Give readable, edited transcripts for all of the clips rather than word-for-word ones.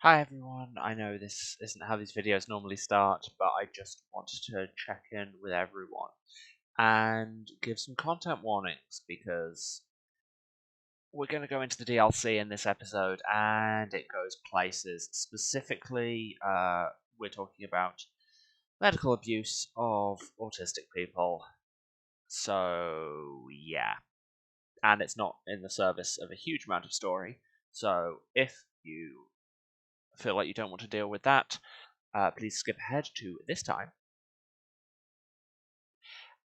Hi everyone, I know this isn't how these videos normally start, but I just wanted to check in with everyone and give some content warnings because we're going to go into the DLC in this episode and it goes places. Specifically, we're talking about medical abuse of autistic people. So, yeah. And it's not in the service of a huge amount of story, so if you feel like you don't want to deal with that, please skip ahead to this time.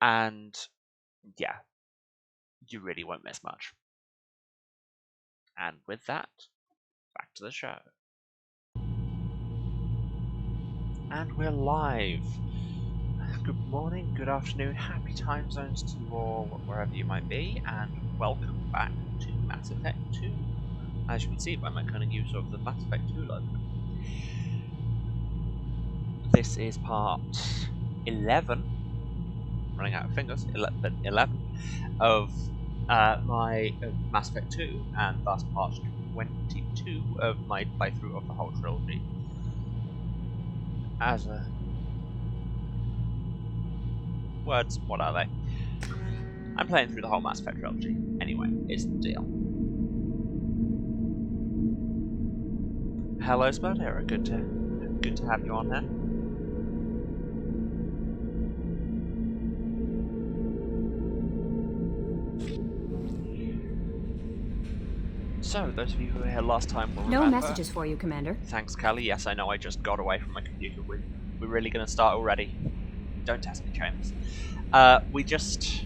And yeah, you really won't miss much. And with that, back to the show. And we're live. Good morning, good afternoon, happy time zones to you all, wherever you might be, and welcome back to Mass Effect 2. As you can see by my kind of use of the Mass Effect 2 logo. This is part 11, running out of fingers, 11 of my Mass Effect 2, and thus part 22 of my playthrough of the whole trilogy. As a... words, what are they? I'm playing through the whole Mass Effect trilogy. Anyway, it's the deal. Hello, Spudera. Good to have you on here. So, those of you who were here last time will remember... No messages for you, Commander. Thanks, Callie. Yes, I know I just got away from my computer. We're really going to start already. Don't test me, James. We just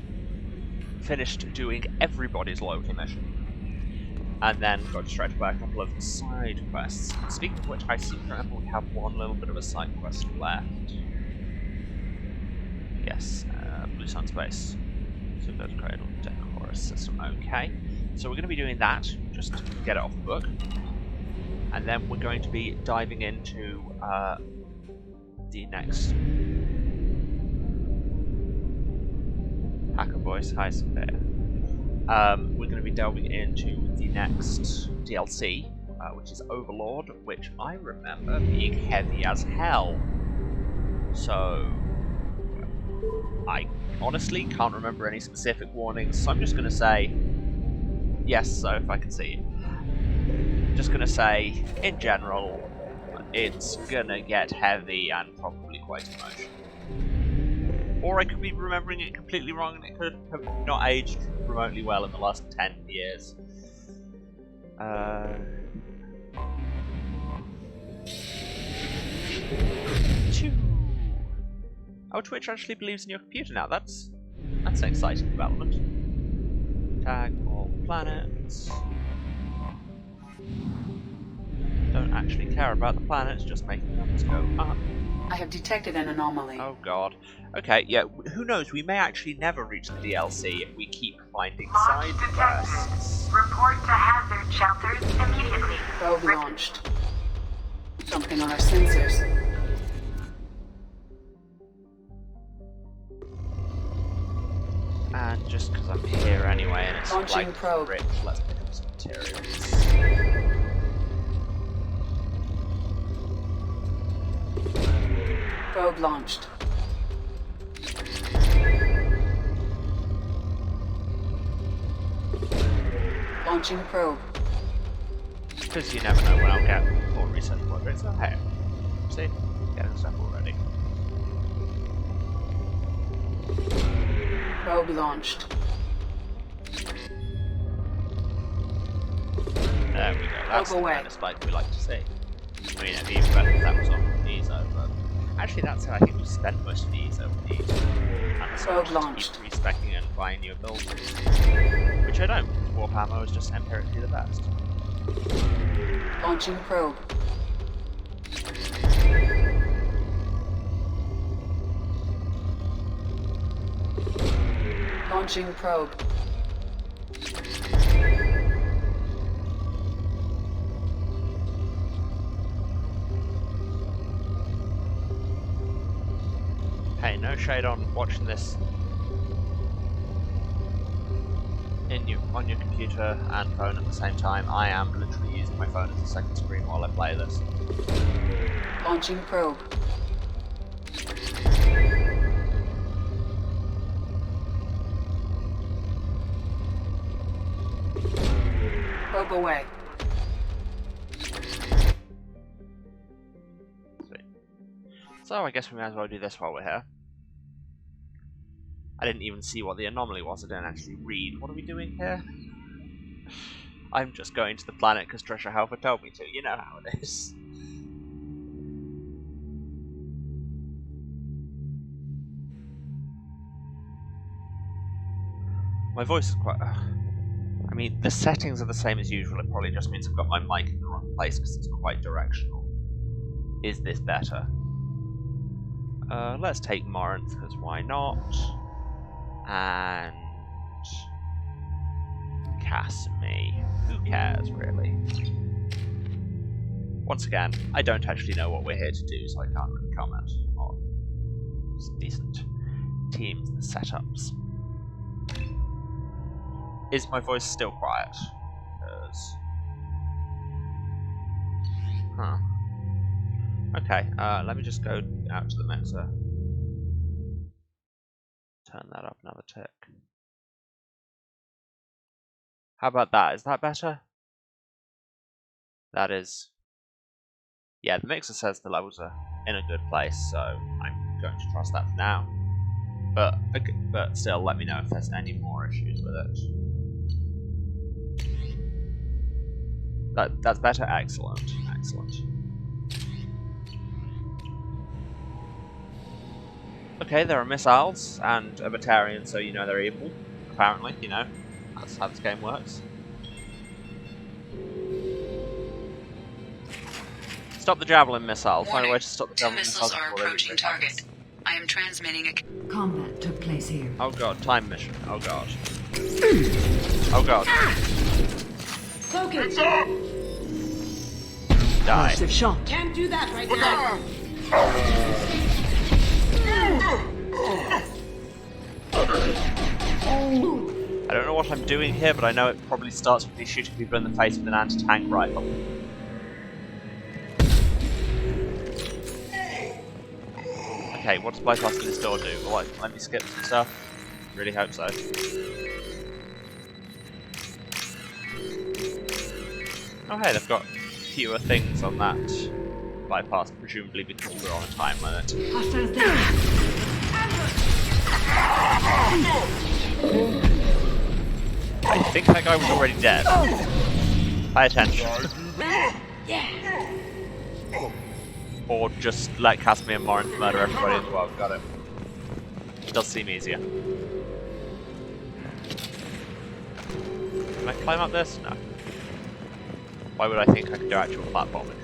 finished doing everybody's local mission. And then got distracted by a couple of side quests. Speaking of which, I seem to remember we have one little bit of a side quest left. Yes, Blue Sun Space. Super Cradle Decor System. Okay. So we're going to be doing that, just to get it off the book. And then we're going to be diving into the next... Hacker Voice, hi Sophia. We're going to be delving into the next DLC, which is Overlord, which I remember being heavy as hell. So, I honestly can't remember any specific warnings, so I'm just going to say, yes, so if I can see you. Just going to say, in general, it's going to get heavy and probably quite emotional. Or I could be remembering it completely wrong and it could have not aged remotely well in the last 10 years. Oh, Twitch actually believes in your computer now. That's an exciting development. Tag all planets. Don't actually care about the planets, just making numbers go up. I have detected an anomaly. Oh god. Okay, yeah, who knows, we may actually never reach the DLC if we keep finding side quests. Report to hazard shelters immediately. Probe launched. Something on our sensors. And just because I'm here anyway and it's Launching like probe. rich, let's pick up some materials. Probe launched. Launching probe. Because you never know when I'll get more research projects. Oh hey, see, getting stuff already. Probe launched. There we go, that's the away. kind of spike we like to see. I mean, it'd be even better if that was on ESO, but... Actually, that's how I think we spent most of the ESO with these. And so Probe just launched. keep respecing and buying new abilities. Which I don't, because Warp Ammo is just empirically the best. Launching probe. Launching probe. Hey, no shade on watching this on your computer and phone at the same time. I am literally using my phone as a second screen while I play this. Launching probe. Probe away. Sweet. So I guess we may as well do this while we're here. I didn't even see what the anomaly was. I didn't actually read. What are we doing here? I'm just going to the planet because Trisha Halfer told me to. You know how it is. My voice is quite... I mean, the settings are the same as usual. It probably just means I've got my mic in the wrong place because it's quite directional. Is this better? Let's take Morinth, because why not? And... Casimir. Who cares, really? Once again, I don't actually know what we're here to do, so I can't really comment on decent teams and setups. Is my voice still quiet? Because... Huh. Okay, let me just go out to the mixer. Turn that up another tick. How about that? Is that better? That is... Yeah, the mixer says the levels are in a good place, so I'm going to trust that for now. But still, let me know if there's any more issues with it. That's better? Excellent. Excellent. Okay, there are missiles and a Batarian, so you know they're evil. Apparently, you know. That's how this game works. Stop the javelin missile. Find a way to stop the javelin missiles. Two missiles are approaching target. I am transmitting a... Combat took place here. Oh god, time mission. Oh god. Oh god. Focus! Die. Massive shot. Can't do that right now. I don't know what I'm doing here, but I know it probably starts with me shooting people in the face with an anti-tank rifle. Okay, what does bypassing this door do? Will it let me skip some stuff? Really hope so. Oh hey, they've got fewer things on that bypass, presumably because we're on a time limit. Hostiles down. I think that guy was already dead. Pay attention. Or just let Casimir and Morinth murder everybody in the world. Got it. It does seem easier. Can I climb up this? No. Why would I think I could do actual platforming?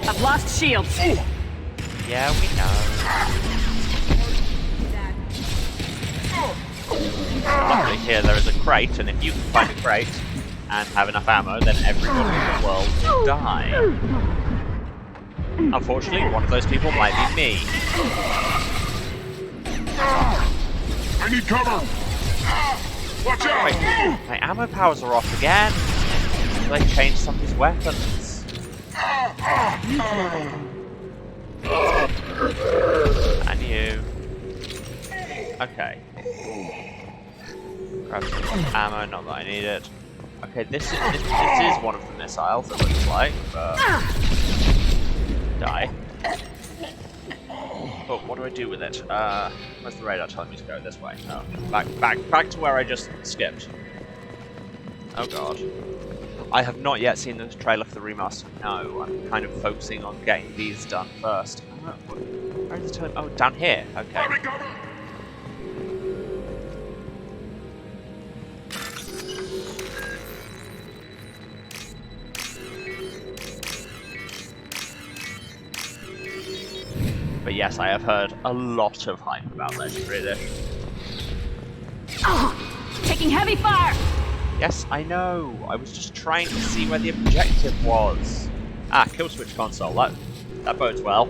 I've lost shields. Yeah, we know. Luckily here there is a crate, and if you can find a crate and have enough ammo, then everybody in the world will die. Unfortunately, one of those people might be me. I need cover! Watch out! Wait, my ammo powers are off again. Did I change some of his weapons? And you. Okay. Grab some ammo, not that I need it. Okay, this is one of the missiles, it looks like, but... Die. But what do I do with it? Where's the radar telling me to go? This way. Oh, back to where I just skipped. Oh god. I have not yet seen the trailer for the remaster. No, I'm kind of focusing on getting these done first. Where is the turn? Oh, down here. Okay. But yes, I have heard a lot of hype about Legendary Edition. Oh, taking heavy fire. Yes, I know. I was just trying to see where the objective was. Ah, kill switch console. That bodes well.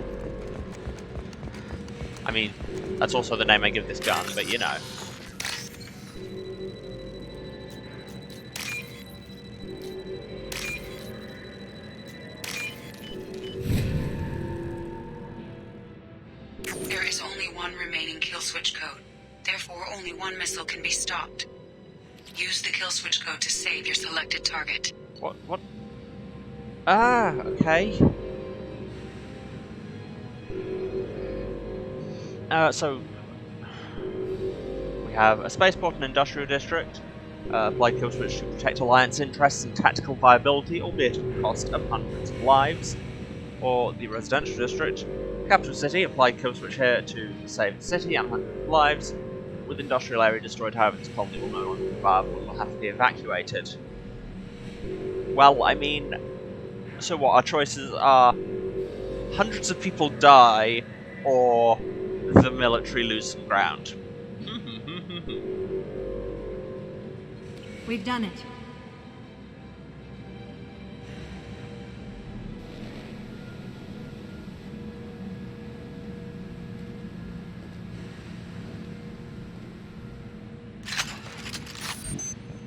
I mean, that's also the name I give this gun, but you know. remaining kill switch code. Therefore, only one missile can be stopped. Use the kill switch code to save your selected target. What? Ah, okay. So we have a spaceport and industrial district. Apply kill switch to protect Alliance interests and tactical viability, albeit at the cost of hundreds of lives. Or the residential district. Capital city, apply kill switch here to save the city and hundreds of lives. With industrial area destroyed, however, this colony will no longer be viable and will have to be evacuated. Well, I mean, so what, our choices are hundreds of people die, or the military lose some ground. We've done it.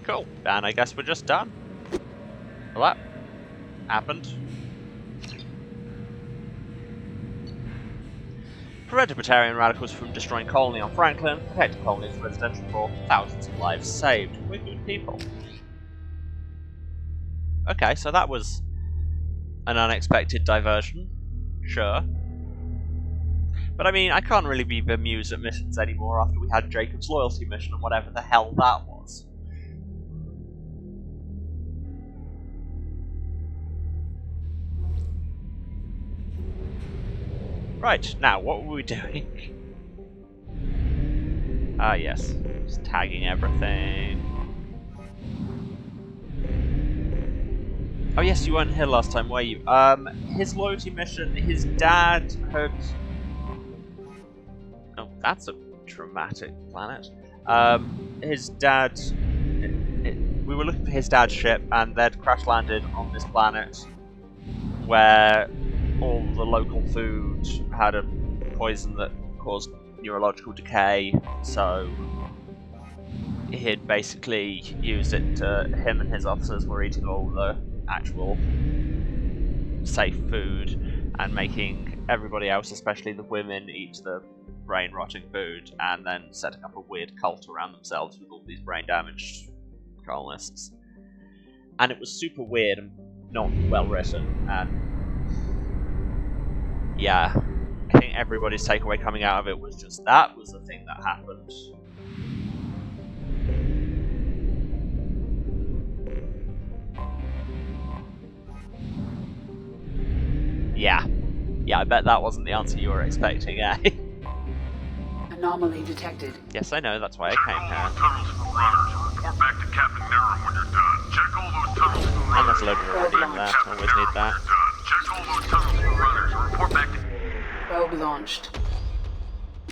Cool, and I guess we're just done. Well, that happened. Prevent Libertarian radicals from destroying colony on Franklin. Protect the colony's residential core. Thousands of lives saved. We're good people. Okay, so that was an unexpected diversion. Sure. But I mean, I can't really be bemused at missions anymore after we had Jacob's loyalty mission and whatever the hell that was. Right, now, what were we doing? Ah, yes. Just tagging everything. Oh yes, you weren't here last time, were you? His loyalty mission, his dad had... Oh, that's a dramatic planet. His dad... We were looking for his dad's ship, and they'd crash-landed on this planet where all the local food had a poison that caused neurological decay, so he'd basically used it to... Him and his officers were eating all the actual safe food and making everybody else, especially the women, eat the brain-rotting food, and then setting up a weird cult around themselves with all these brain-damaged colonists. And it was super weird and not well-written, and yeah, I think everybody's takeaway coming out of it was just that was the thing that happened. Yeah, I bet that wasn't the answer you were expecting, eh? Anomaly detected. Yes, I know, that's why I Check came all here. those tunnels for runners and report back to Captain Nero when you're done. Check all those tunnels for And runners. there's a load of iridium there, Captain always Nero need that. when you're done. Check all those tunnels for runners and report back to... Probe launched.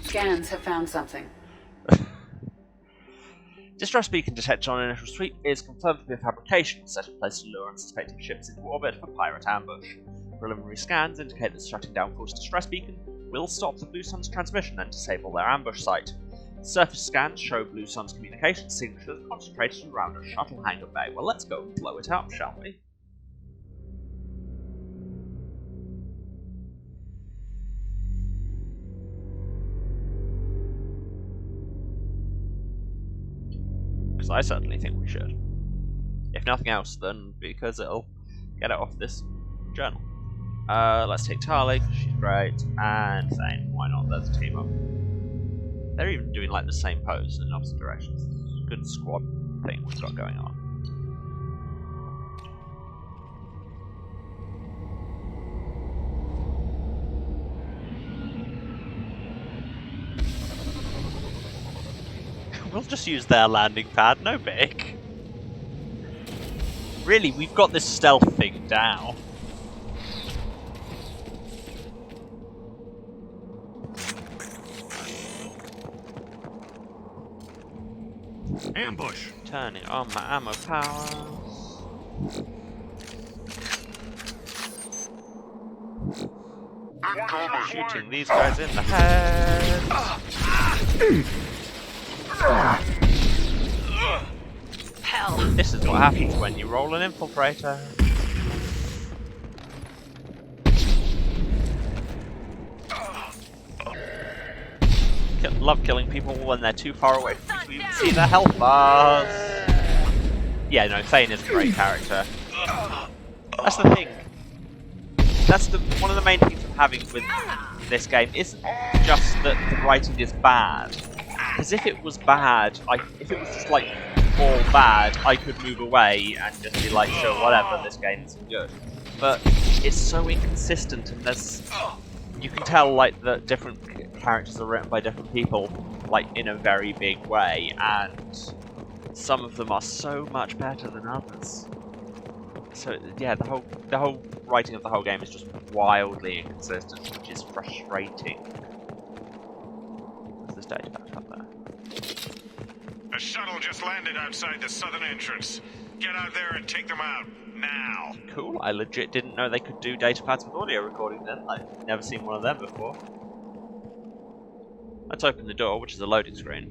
Scans have found something. Distress beacon detected on initial sweep is confirmed to be a fabrication set in place to lure unsuspecting ships into orbit for pirate ambush. Preliminary scans indicate that shutting down Force Distress Beacon will stop the Blue Sun's transmission and disable their ambush site. Surface scans show Blue Sun's communication signatures concentrated around a shuttle hangar bay. Well, let's go and blow it up, shall we? Because I certainly think we should. If nothing else, then because it'll get it off this journal. Let's take Tali, because she's great, and Thane, why not? There's a team up. They're even doing like the same pose in opposite directions. Good squad thing we've got going on. We'll just use their landing pad, no big. Really, we've got this stealth thing down. Ambush! Turning on my ammo power. Shooting these guys in the head. Hell. This is what happens when you roll an infiltrator. love killing people when they're too far away from me to even see their health bars. Yeah, no, Thane is a great character. That's the thing. That's one of the main things I'm having with this game isn't just that the writing is bad. Because if it was bad, if it was just like all bad, I could move away and just be like, sure, whatever, this game isn't good. But it's so inconsistent, and you can tell like that different characters are written by different people, like in a very big way, and some of them are so much better than others. So yeah, the whole writing of the whole game is just wildly inconsistent, which is frustrating. There's this data back up there. A shuttle just landed outside the southern entrance. Get out there and take them out, now. Cool, I legit didn't know they could do data pads with audio recording then. I've never seen one of them before. Let's open the door, which is a loading screen.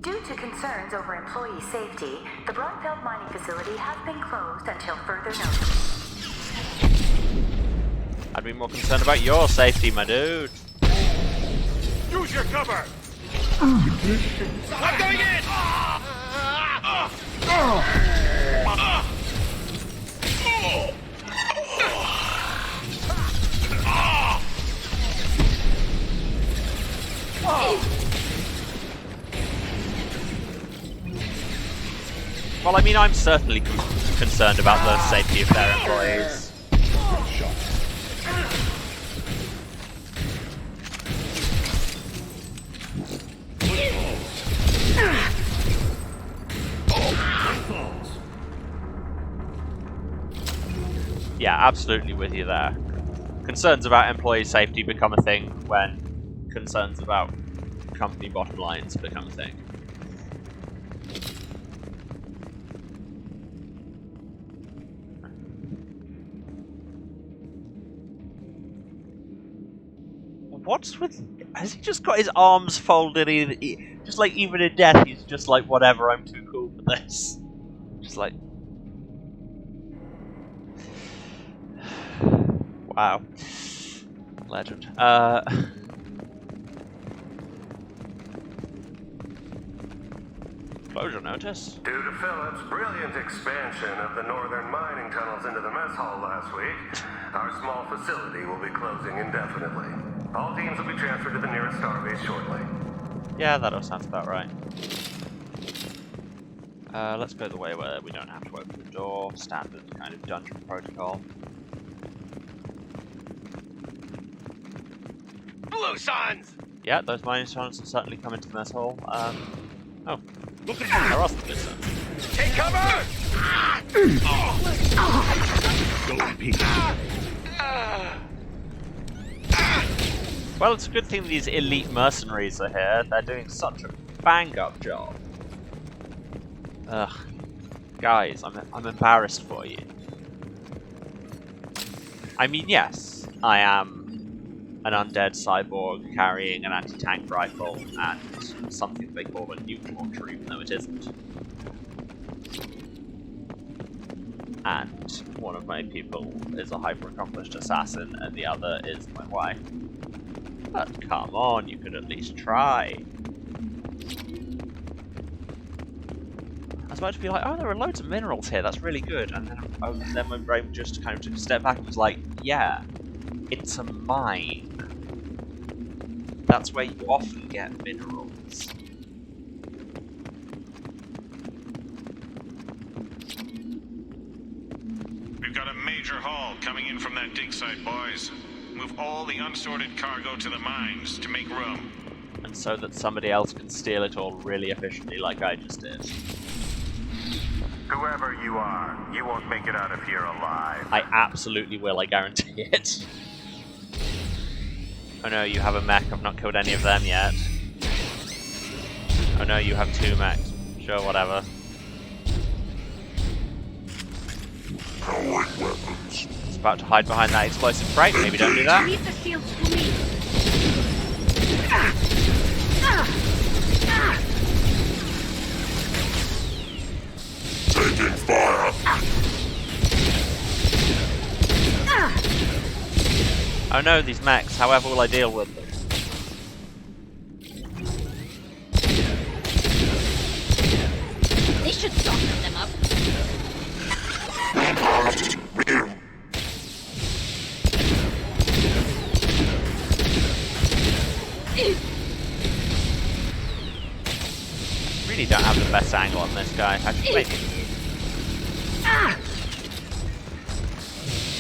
Due to concerns over employee safety, the Braunfeld mining facility has been closed until further notice. I'd be more concerned about your safety, my dude. Use your cover! I'm going in! Well, I mean, I'm certainly concerned about the safety of their employees. Yeah, absolutely with you there. Concerns about employee safety become a thing when concerns about company bottom lines become a thing. What's with... Has he just got his arms folded in? Just like, even in death, he's just like, whatever, I'm too cool for this. Just like... Wow. Legend. Closure notice. Due to Phillips' brilliant expansion of the northern mining tunnels into the mess hall last week, our small facility will be closing indefinitely. All teams will be transferred to the nearest starbase shortly. Yeah, that all sounds about right. Let's go the way where we don't have to open the door. Standard kind of dungeon protocol. Blue suns! Yeah, those mining tunnels will certainly come into the mess hall. Oh. Look at them, there are some blue suns. Take cover! Go in peace. Well, it's a good thing these elite mercenaries are here. They're doing such a bang-up job. Ugh. Guys, I'm embarrassed for you. I mean, yes, I am an undead cyborg carrying an anti-tank rifle and something they call a nuke launcher, even though it isn't. And one of my people is a hyper-accomplished assassin, and the other is my wife. But come on, you could at least try. I was about to be like, oh, there are loads of minerals here, that's really good. And then my brain just kind of took a step back and was like, yeah, it's a mine. That's where you often get minerals. We've got a major haul coming in from that dig site, boys. Move all the unsorted cargo to the mines to make room. And so that somebody else can steal it all really efficiently like I just did. Whoever you are, you won't make it out of here alive. I absolutely will, I guarantee it. Oh no, you have a mech. I've not killed any of them yet. Oh no, you have 2 mechs. Sure, whatever. It's about to hide behind that explosive crate. Maybe don't do that. Leave the shields for me. Taking fire. Oh no, these mechs. However will I deal with them? this angle on this guy. Actually, maybe.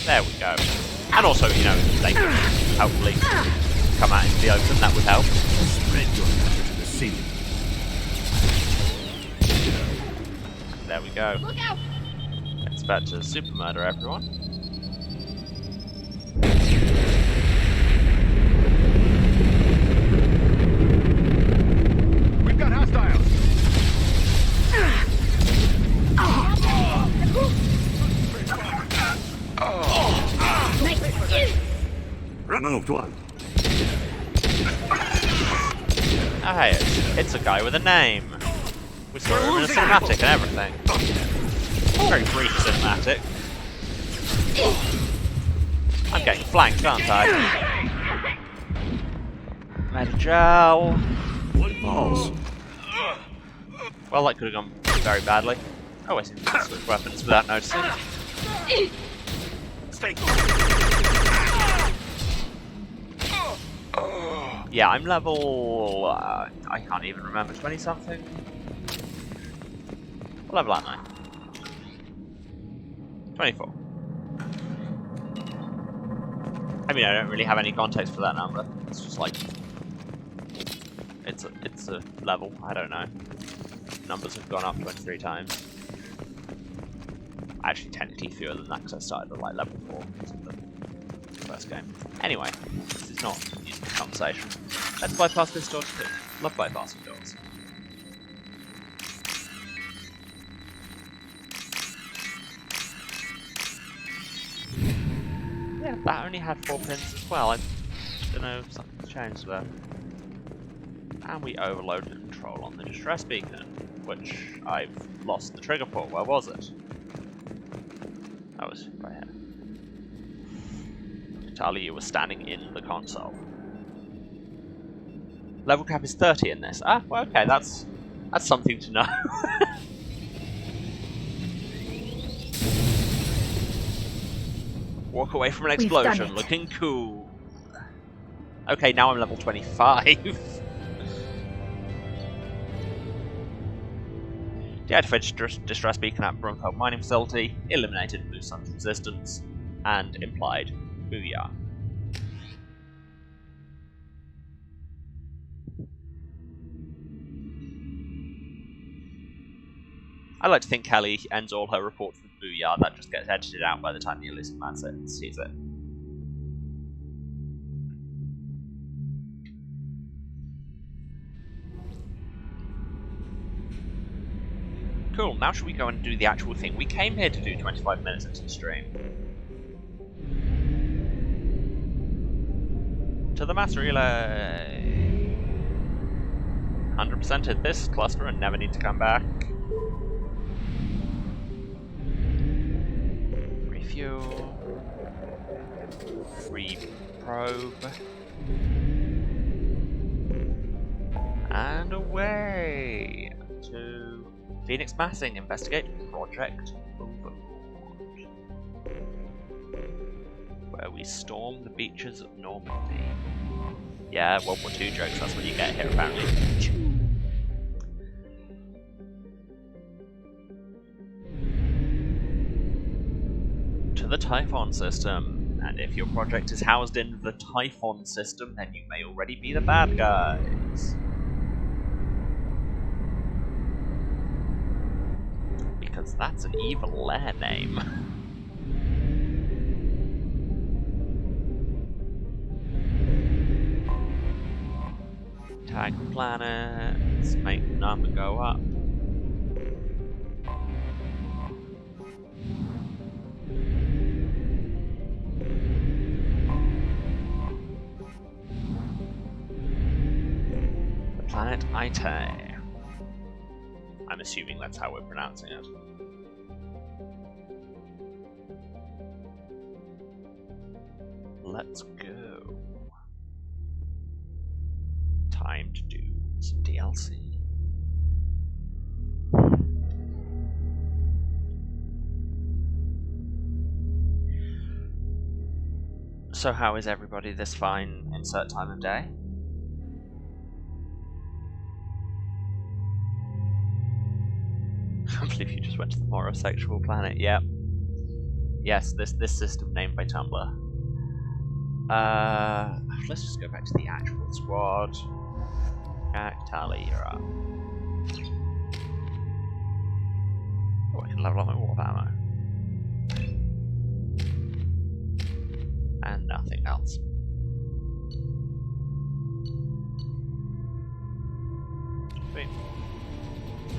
There we go. And also, you know, they could hopefully come out into the open. That would help. Spread your matter to the ceiling. There we go. Look out! It's about to super murder everyone. We've got hostiles. Removed one. Oh hey, it's a guy with a name. We saw him in a cinematic and everything. Very brief cinematic. I'm getting flanked, aren't I? Medgel. One falls. Well, that could have gone very badly. Oh, I seem to switch weapons without noticing. Stay. Yeah, I'm level... I can't even remember, 20-something? What level am I? 24. I mean, I don't really have any context for that number. It's just like... It's a level, I don't know. Numbers have gone up 23 times. Actually, technically fewer than that because I started at like level 4 of the first game. Anyway, this is not useful conversation. Let's bypass this door too. Love bypassing doors. Yeah, that only had 4 pins as well. I don't know if something's changed there. And we overloaded control on the distress beacon, which I've lost the trigger for. Where was it? That was right here. Talia was standing in the console. Level cap is 30 in this. Ah, well, okay, that's something to know. Walk away from an explosion, looking cool. Okay, now I'm level 25. Deactivated distress beacon at Brunfeld mining facility, eliminated blue sun's resistance, and implied booyah. I like to think Kelly ends all her reports with booyah. That just gets edited out by the time the Illusive Man sees it. Cool, now should we go and do the actual thing? We came here to do 25 minutes into the stream. To the mass relay. 100%ed this cluster and never need to come back. Refuel. Reprobe. And away to Phoenix Massing. Investigate Project Overlord, where we storm the beaches of Normandy. Yeah, World War II jokes, that's what you get here apparently. To the Typhon system, and if your project is housed in the Typhon system, then you may already be the bad guys. Because that's an evil lair name. Tag planets, make the number go up. The planet Ite. I'm assuming that's how we're pronouncing it. Let's go. Time to do some DLC. So how is everybody this fine insert time of day? just went to the morosexual planet. Yep. Yes, this system named by Tumblr. Let's just go back to the actual squad. Jack, Tally, you're up. Oh, I can level up my warp ammo. And nothing else. Sweet.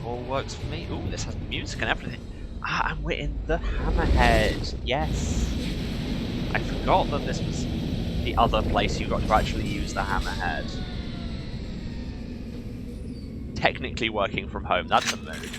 All works for me. Ooh, this has music and everything. Ah, and we're in the Hammerhead. Yes. I forgot that this was the other place you got to actually use the Hammerhead. Technically working from home. That's a mood.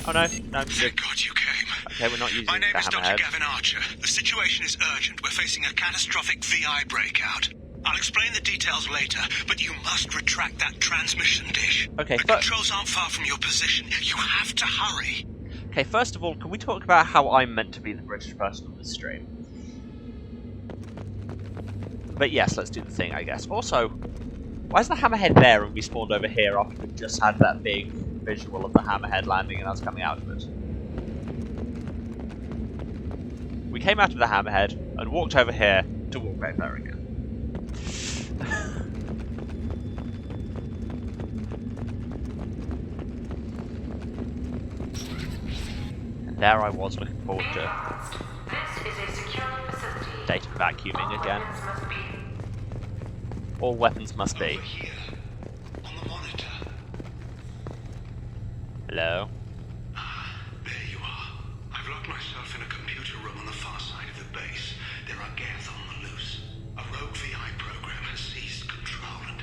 Oh no, no. Thank God you came. Okay, we're not using the My name is Dr. Hammerhead. Gavin Archer. The situation is urgent. We're facing a catastrophic VI breakout. I'll explain the details later, but you must retract that transmission dish. Okay, the controls aren't far from your position. You have to hurry. Okay, first of all, can we talk about how I'm meant to be the British person on this stream? But yes, let's do the thing, I guess. Also, why is the Hammerhead there and we spawned over here after we just had that big visual of the Hammerhead landing and us coming out of it? We came out of the Hammerhead and walked over here to walk back there again. And there I was looking forward to This is a secure facility. data vacuuming again. Weapons must be. All weapons must be. Over here, on the monitor. Hello? There you are. I've locked myself in a computer room on the far side of the base. There are Geth on the loose. A rogue VI program has seized control, and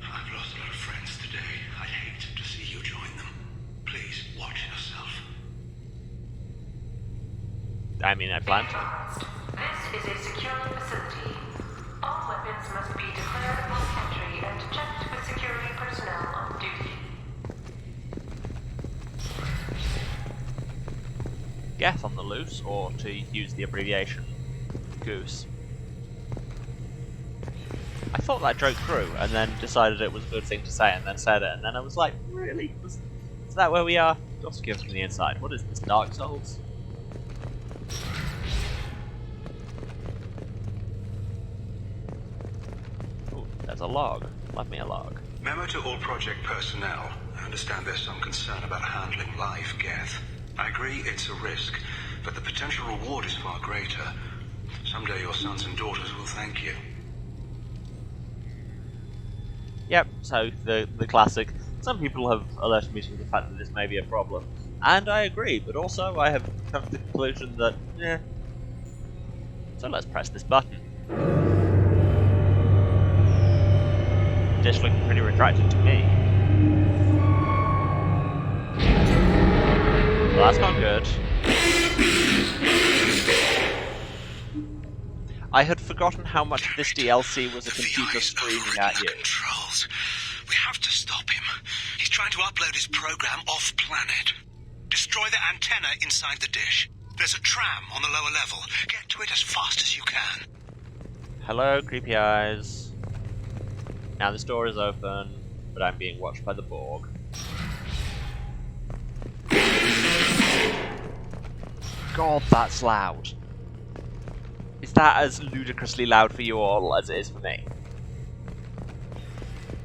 I've lost a lot of friends today. I'd hate to see you join them. Please, watch yourself. I mean, I plan to. This is a secure facility. All weapons must be declared upon entry and checked with security personnel on duty. Geth on the loose, or to use the abbreviation, Goose. I thought that joke through, and then decided it was a good thing to say, and then said it, and then I was like, really? Is that where we are? Just give me the inside. What is this, Dark Souls? Ooh, there's a log. Love me a log. Memo to all project personnel. I understand there's some concern about handling live Geth. I agree it's a risk, but the potential reward is far greater. Someday your sons and daughters will thank you. Yep, so the classic. Some people have alerted me to the fact that this may be a problem. And I agree, but also I have come to the conclusion that, yeah. So let's press this button. Dish looking pretty retracted to me. Well, that's not good. I had forgotten how much of this DLC was a computer screaming at you. Controls. We have to stop him. He's trying to upload his program off-planet. Destroy the antenna inside the dish. There's a tram on the lower level. Get to it as fast as you can. Hello, creepy eyes. Now this door is open, but I'm being watched by the Borg. God, that's loud. Is that as ludicrously loud for you all as it is for me?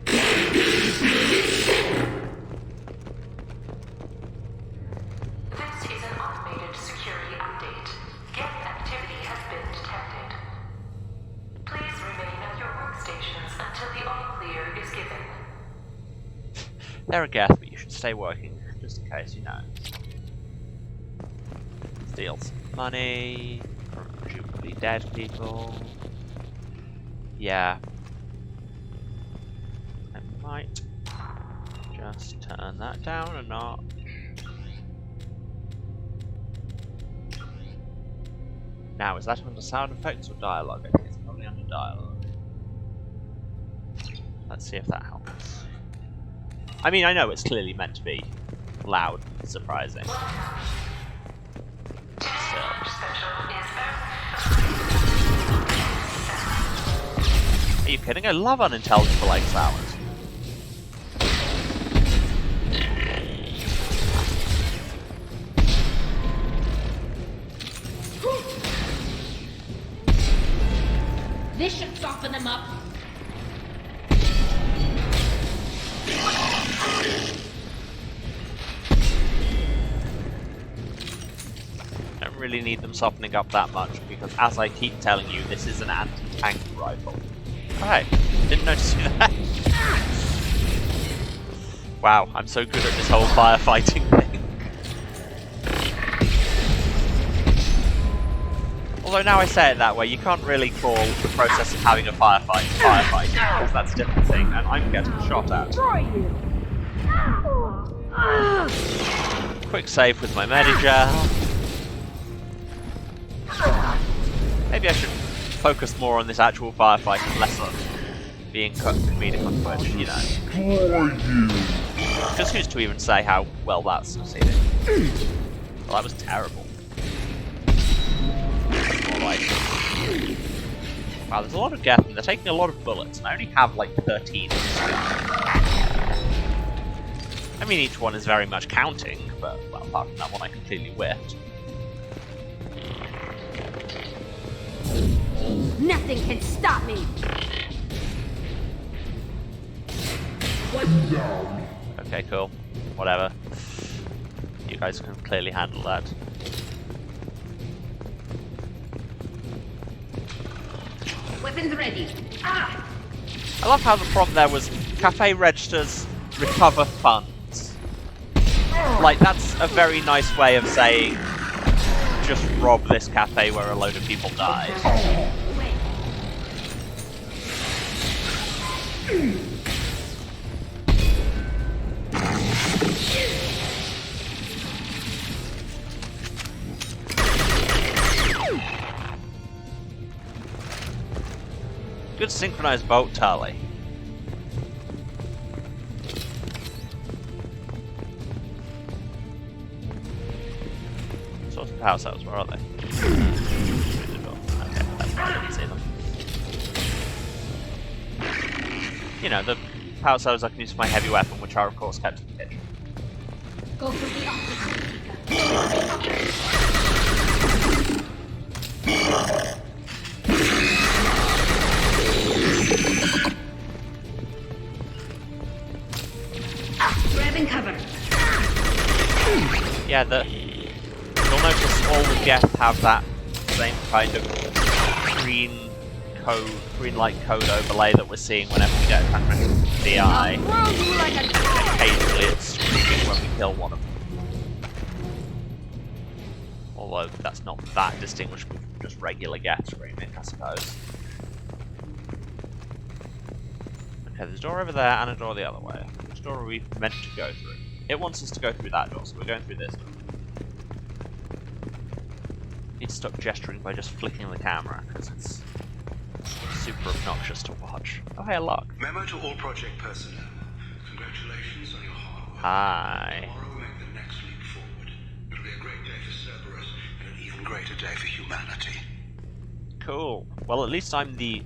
This is an automated security update. Geth activity has been detected. Please remain at your workstations until the all clear is given. They're a Geth, but you should stay working, just in case, you know. Steal some money from presumably dead people. Yeah. I might just turn that down a notch. Now, is that under sound effects or dialogue? I think it's probably under dialogue. Let's see if that helps. I mean, I know it's clearly meant to be loud and surprising. Are you kidding? I love unintelligible egg sours. This should soften them up. Don't really need them softening up that much, because as I keep telling you, this is an anti-tank rifle. Oh, hey, didn't notice you there. Wow, I'm so good at this whole firefighting thing. Although now I say it that way, you can't really call the process of having a firefight firefighting, because that's a different thing, and I'm getting shot at. Quick save with my Medigel. Maybe I should focus more on this actual firefight and less on being comedic on Twitch, you know. Because who's to even say how well that's succeeded? Well, that was terrible. Alright. Wow, there's a lot of death, and they're taking a lot of bullets, and I only have like 13 in this gun. I mean, each one is very much counting, but, well, apart from that one I completely whiffed. Nothing can stop me. Okay, cool. Whatever. You guys can clearly handle that. Weapons ready. Ah! I love how the prompt there was cafe registers recover funds. Like, that's a very nice way of saying just rob this cafe where a load of people died. Good synchronized bolt tally. Source of power cells, where are they? Okay, that's why I didn't see them. You know, the power cells I can use for my heavy weapon, which are of course kept in the kitchen. Go for the opposite. Grabbing cover. Yeah, you'll notice all the Geth have that same kind of green light code overlay that we're seeing whenever we get a transmission from the DI. Occasionally it's screaming when we kill one of them. Although that's not that distinguishable from just regular Geth screaming, I suppose. Okay, there's a door over there and a door the other way. Which door are we meant to go through? It wants us to go through that door, so we're going through this door. Need to stop gesturing by just flicking the camera, because it's super obnoxious to watch. Oh, hey, a lock. Memo to all project personnel. Congratulations on your hard work. Hi. Tomorrow we'll make the next leap forward. It'll be a great day for Cerberus, and an even greater day for humanity. Cool. Well, at least I'm the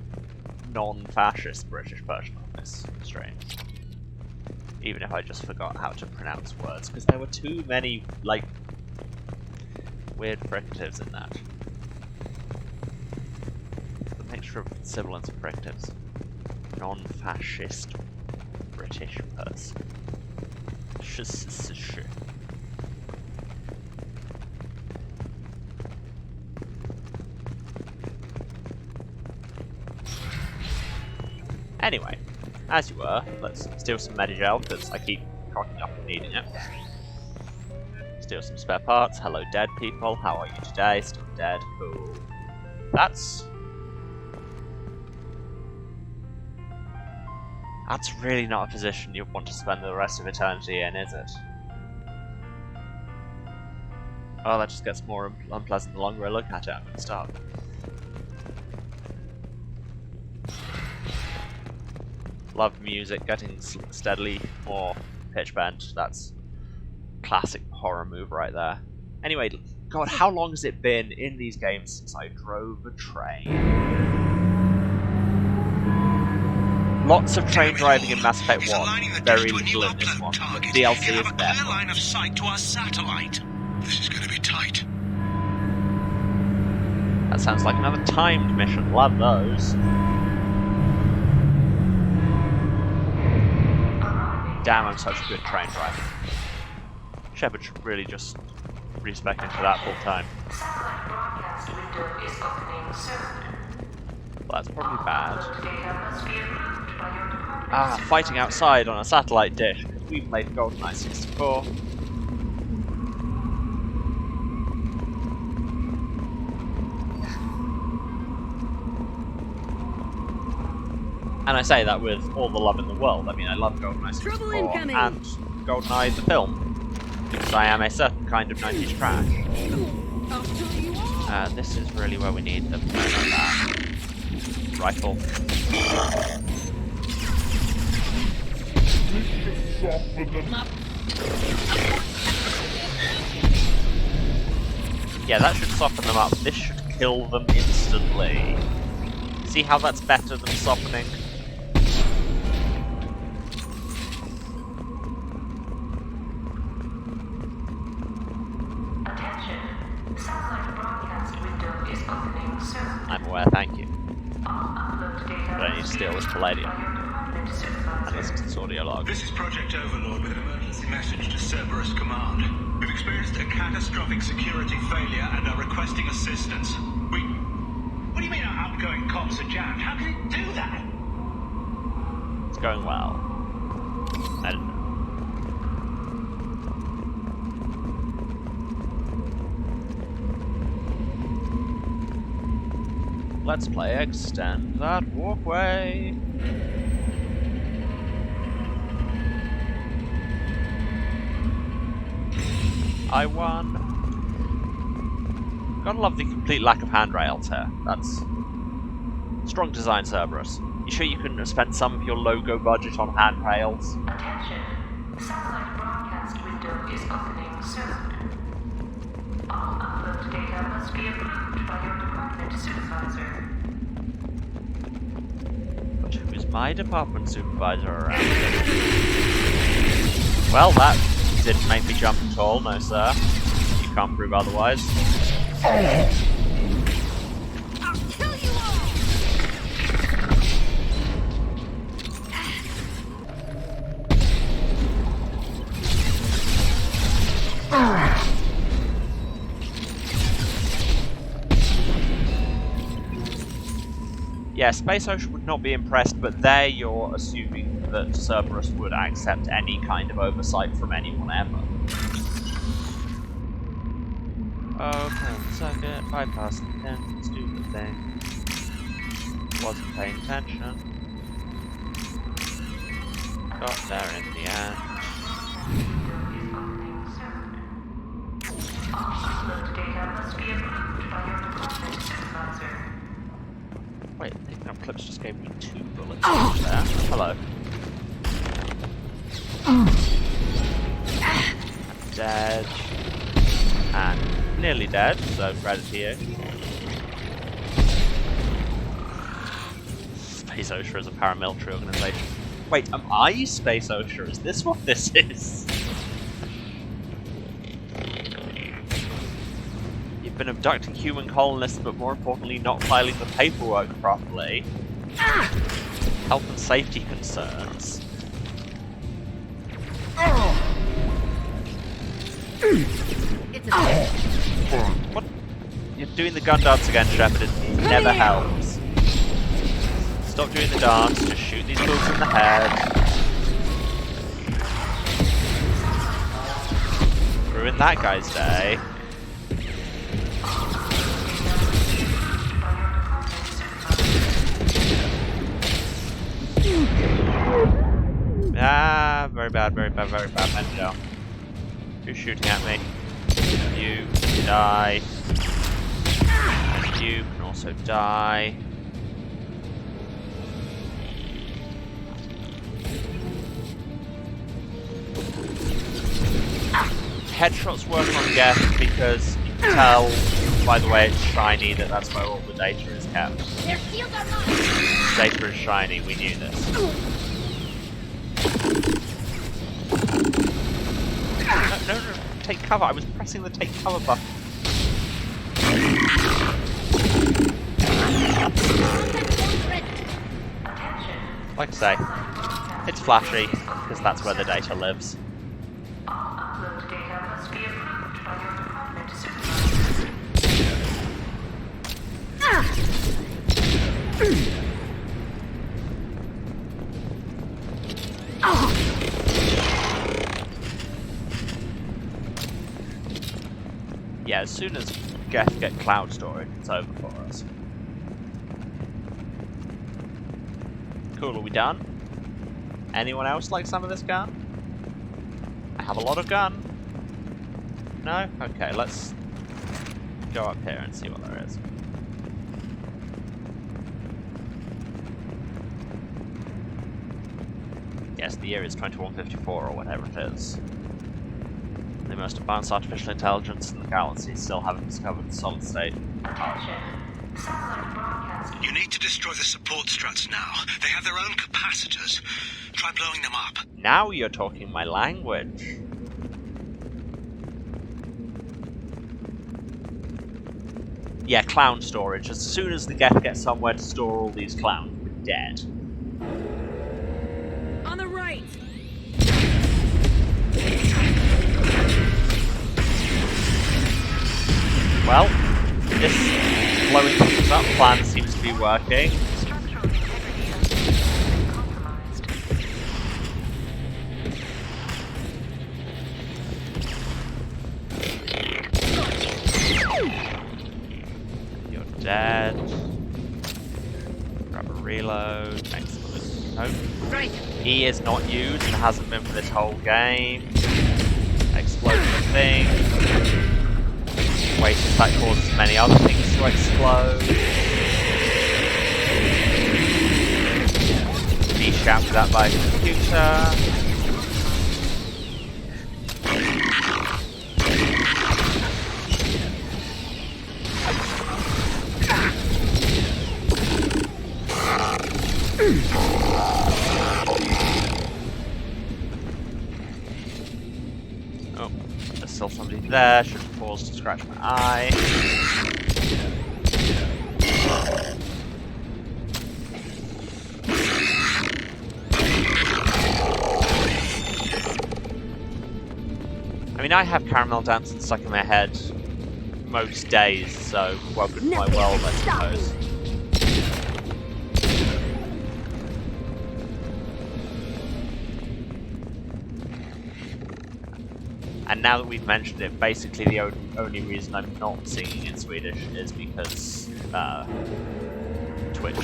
non-fascist British version of this stream. Even if I just forgot how to pronounce words, because there were too many, like, weird fricatives in that. The mixture of sibilants and fricatives. Non-fascist British person. Anyway, as you were, let's steal some Medigel, because I keep cocking up and needing it. Steal some spare parts. Hello, dead people. How are you today? Still dead. Cool. That's really not a position you want to spend the rest of eternity in, is it? Oh, that just gets more unpleasant the longer I look at it. I'm gonna stop. Love music getting steadily more pitch bent. That's classic horror move right there. Anyway, God, how long has it been in these games since I drove a train? Lots of train driving in Mass Effect 1, very little in this one. The DLC is there. Line of sight to our satellite. This is going to be tight. That sounds like another timed mission. Love those. Damn, I'm such a good train driver. Shepard should really just respec into that full time. Satellite broadcast window is opening soon. Well, that's probably bad. Upload data must be approved by your department. Ah, fighting outside on a satellite dish. We've made GoldenEye 64. And I say that with all the love in the world. I mean, I love GoldenEye 64 and GoldenEye the film, because I am a certain kind of 90s trash. This is really where we need them. No, not that. Rifle. Yeah, that should soften them up. This should kill them instantly. See how that's better than softening? Attention. Satellite broadcast window is opening soon. I'm aware, thank you. All upload data But I need to steal this palladium. by your department And supervisor. listen to this audio log. This is Project Overlord with an emergency message to Cerberus Command. We've experienced a catastrophic security failure and are requesting assistance. What do you mean our outgoing comms are jammed? How can it do that? It's going well. I don't know. Let's play Extend That Walkway. I won. Gotta love the complete lack of handrails here. That's strong design, Cerberus. You sure you couldn't have spent some of your logo budget on handrails? Attention. Satellite broadcast window is opening soon. All upload data must be approved by your department supervisor. But who is my department supervisor around here? Well, that didn't make me jump at all, no sir. You can't prove otherwise. I'll kill you all! Yeah, Space Ocean would not be impressed, but there you're assuming that Cerberus would accept any kind of oversight from anyone ever. Okay, second, bypass the pins, do the thing. Wasn't paying attention. Got there in the end. All upload data must be approved by your department supervisor. Wait, picking up clips just gave me 2 bullets there. Hello. Dead. And nearly dead, so credit to you. Space OSHA is a paramilitary organization. Wait, am I Space OSHA? Is this what this is? You've been abducting human colonists, but more importantly, not filing the paperwork properly. Health and safety concerns. It's a What? You're doing the gun dance again, Shepard. It never helps. Stop doing the dance, just shoot these fools in the head. Ruin that guy's day. Ah, very bad, very bad, very bad. Men down. Who's shooting at me? You die. You can also die. Headshots work on Geth because you can tell by the way it's shiny that that's where all the data is kept. Their shields are mine! Data is shiny, we knew this. No, take cover. I was pressing the take cover button. Like I say, it's flashy, because that's where the data lives. All upload data must be approved by your department supervisors. Yeah, as soon as Geth get cloud storage, it's over for us. Cool, are we done? Anyone else like some of this gun? I have a lot of gun. No? Okay, let's go up here and see what there is. Yes, the year is 2154 or whatever it is. The most advanced artificial intelligence in the galaxy still haven't discovered the solid state. Attention. Satellite broadcast. You need to destroy the support struts now. They have their own capacitors. Try blowing them up. Now you're talking my language. Yeah, clown storage. As soon as the Geth gets somewhere to store all these clowns, we're dead. On the right. Well, this blowing things up plan seems to be working. Structural integrity of the system compromised. You're dead. Grab a reload. Excellent. Nope. Right. E is not used and hasn't been for this whole game. Explode the thing. Waste that causes many other things to explode. Be shouted at by a computer. Oh, there's still somebody there. Should pause to scratch my eye. I mean, I have Caramel Dancing stuck in my head most days, so welcome to my world, I suppose. And now that we've mentioned it, basically the only reason I'm not singing in Swedish is because Twitch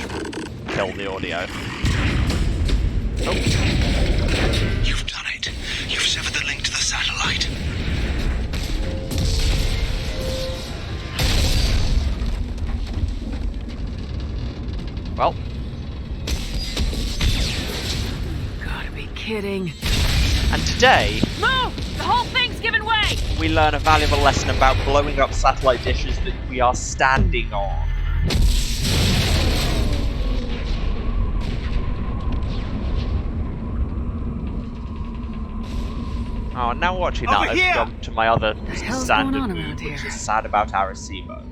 killed the audio. Oh. You've done it. You've severed the link to the satellite. Well. Gotta be kidding. And today, Move! The whole thing's giving way! we learn a valuable lesson about blowing up satellite dishes that we are standing on. Oh, now watching that, I've jumped to my other standard mood, which is sad about Arecibo.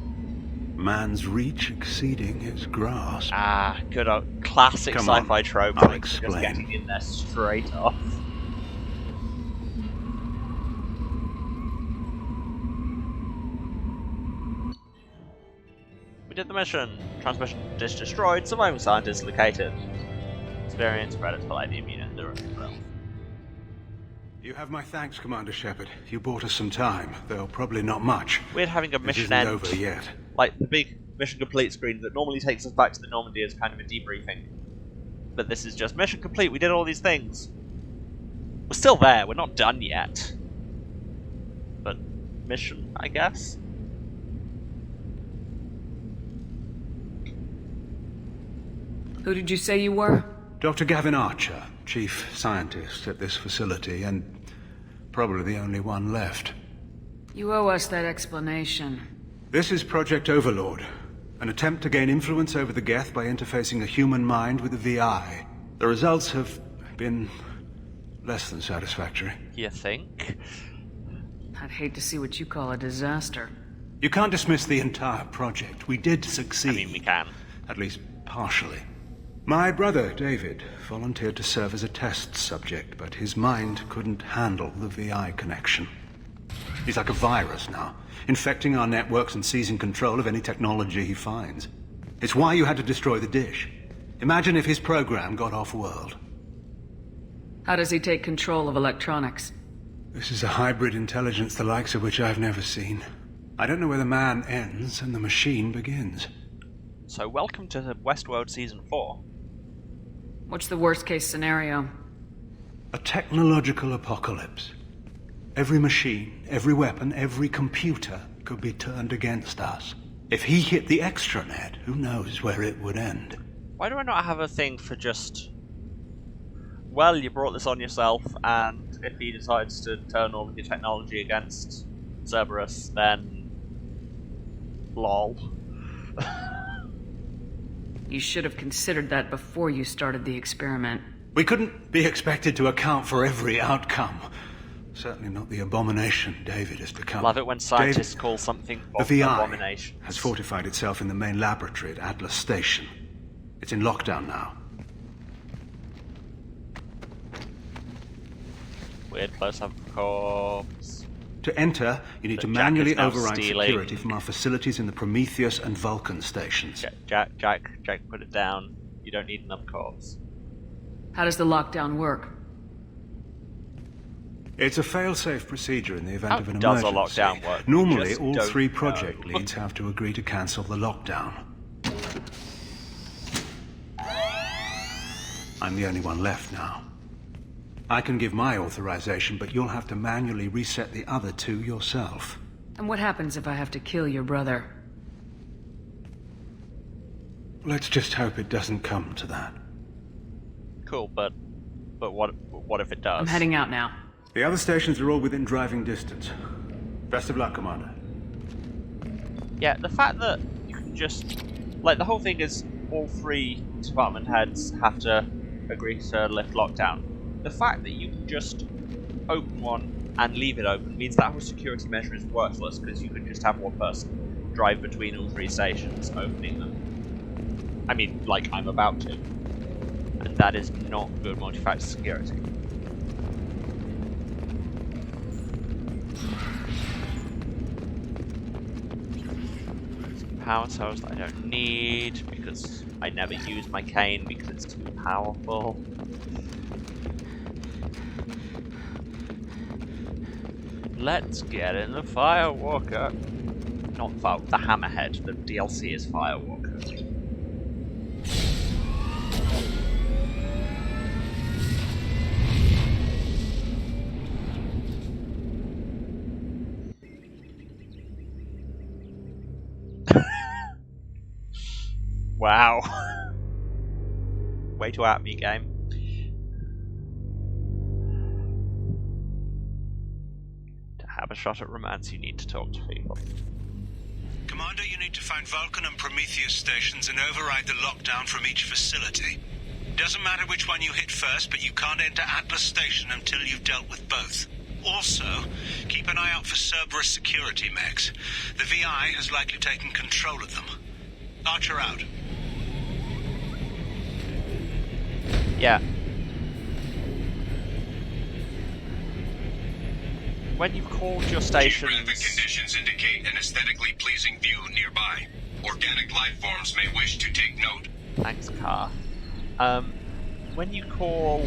Man's reach exceeding his grasp. Ah, good old classic Come on, sci-fi trope. I'll Just explain. getting in there straight off. We did the mission. Transmission dish destroyed. Surviving scientists located. Experience credits for the immune and durable. You have my thanks, Commander Shepard. You bought us some time, though probably not much. We're having a This mission isn't end. over yet. Like the big mission complete screen that normally takes us back to the Normandy as kind of a debriefing. But this is just mission complete. We did all these things. We're still there. We're not done yet. But mission, I guess. Who did you say you were? Dr. Gavin Archer, chief scientist at this facility, and probably the only one left. You owe us that explanation. This is Project Overlord, an attempt to gain influence over the Geth by interfacing a human mind with a VI. The results have been less than satisfactory. You think? I'd hate to see what you call a disaster. You can't dismiss the entire project. We did succeed. I mean, we can. At least partially. My brother, David, volunteered to serve as a test subject, but his mind couldn't handle the VI connection. He's like a virus now, infecting our networks and seizing control of any technology he finds. It's why you had to destroy the dish. Imagine if his program got off-world. How does he take control of electronics? This is a hybrid intelligence the likes of which I've never seen. I don't know where the man ends and the machine begins. So welcome to the Westworld Season 4. What's the worst-case scenario? A technological apocalypse. Every machine, every weapon, every computer could be turned against us. If he hit the extranet, who knows where it would end? Why do I not have a thing for just... Well, you brought this on yourself, and if he decides to turn all of your technology against Cerberus, then... lol. You should have considered that before you started the experiment. We couldn't be expected to account for every outcome. Certainly not the abomination David has become. Love it when scientists call something the VI abomination. Has fortified itself in the main laboratory at Atlas Station. It's in lockdown now. Weird close-up corpse. To enter, you need to Jack manually is now override stealing. security from our facilities in the Prometheus and Vulcan stations. Jack, put it down. You don't need another corpse. How does the lockdown work? It's a fail-safe procedure in the event How of an does a emergency. lockdown work? Normally, Just all don't 3 know. project leads have to agree to cancel the lockdown. I'm the only one left now. I can give my authorization, but you'll have to manually reset the other 2 yourself. And what happens if I have to kill your brother? Let's just hope it doesn't come to that. Cool, but what if it does? I'm heading out now. The other stations are all within driving distance. Best of luck, Commander. Yeah, the fact that you can just... Like, the whole thing is all 3 department heads have to agree to lift lockdown. The fact that you can just open one and leave it open means that whole security measure is worthless, because you could just have one person drive between all 3 stations, opening them. I mean, like I'm about to. And that is not good multi-factor security. Power cells that I don't need, because I never use my cane because it's too powerful. Let's get in the Firewalker. Not the Hammerhead, the DLC is Firewalker. Wow. Way to at me, game. To have a shot at romance, you need to talk to people. Commander, you need to find Vulcan and Prometheus stations and override the lockdown from each facility. Doesn't matter which one you hit first, but you can't enter Atlas Station until you've dealt with both. Also, keep an eye out for Cerberus security mechs. The VI has likely taken control of them. Archer out. Yeah. When you've called your stations... Geographic conditions indicate an aesthetically pleasing view nearby. Organic life forms may wish to take note. Thanks, Car. When you call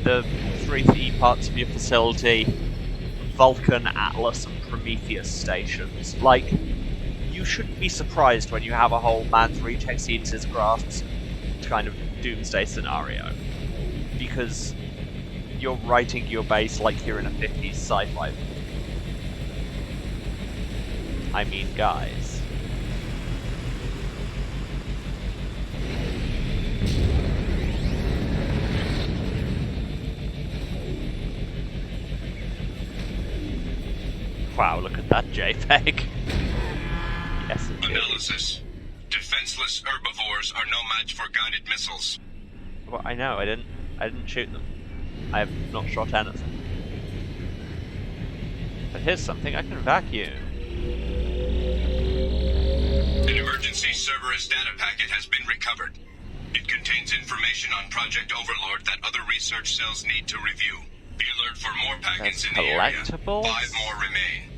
the 3 key parts of your facility Vulcan, Atlas, and Prometheus stations, like, you shouldn't be surprised when you have a whole man's reach exceeds his grasp kind of doomsday scenario. Because you're writing your base like you're in a 50s sci-fi movie. I mean, guys. Wow, look at that JPEG. Yes, indeed. Analysis. Defenseless herbivores are no match for guided missiles. Well, I know, I didn't shoot them. I have not shot anything. But here's something I can vacuum. An emergency Cerberus data packet has been recovered. It contains information on Project Overlord that other research cells need to review. Be alert for more packets in the area. Collectibles? 5 more remain.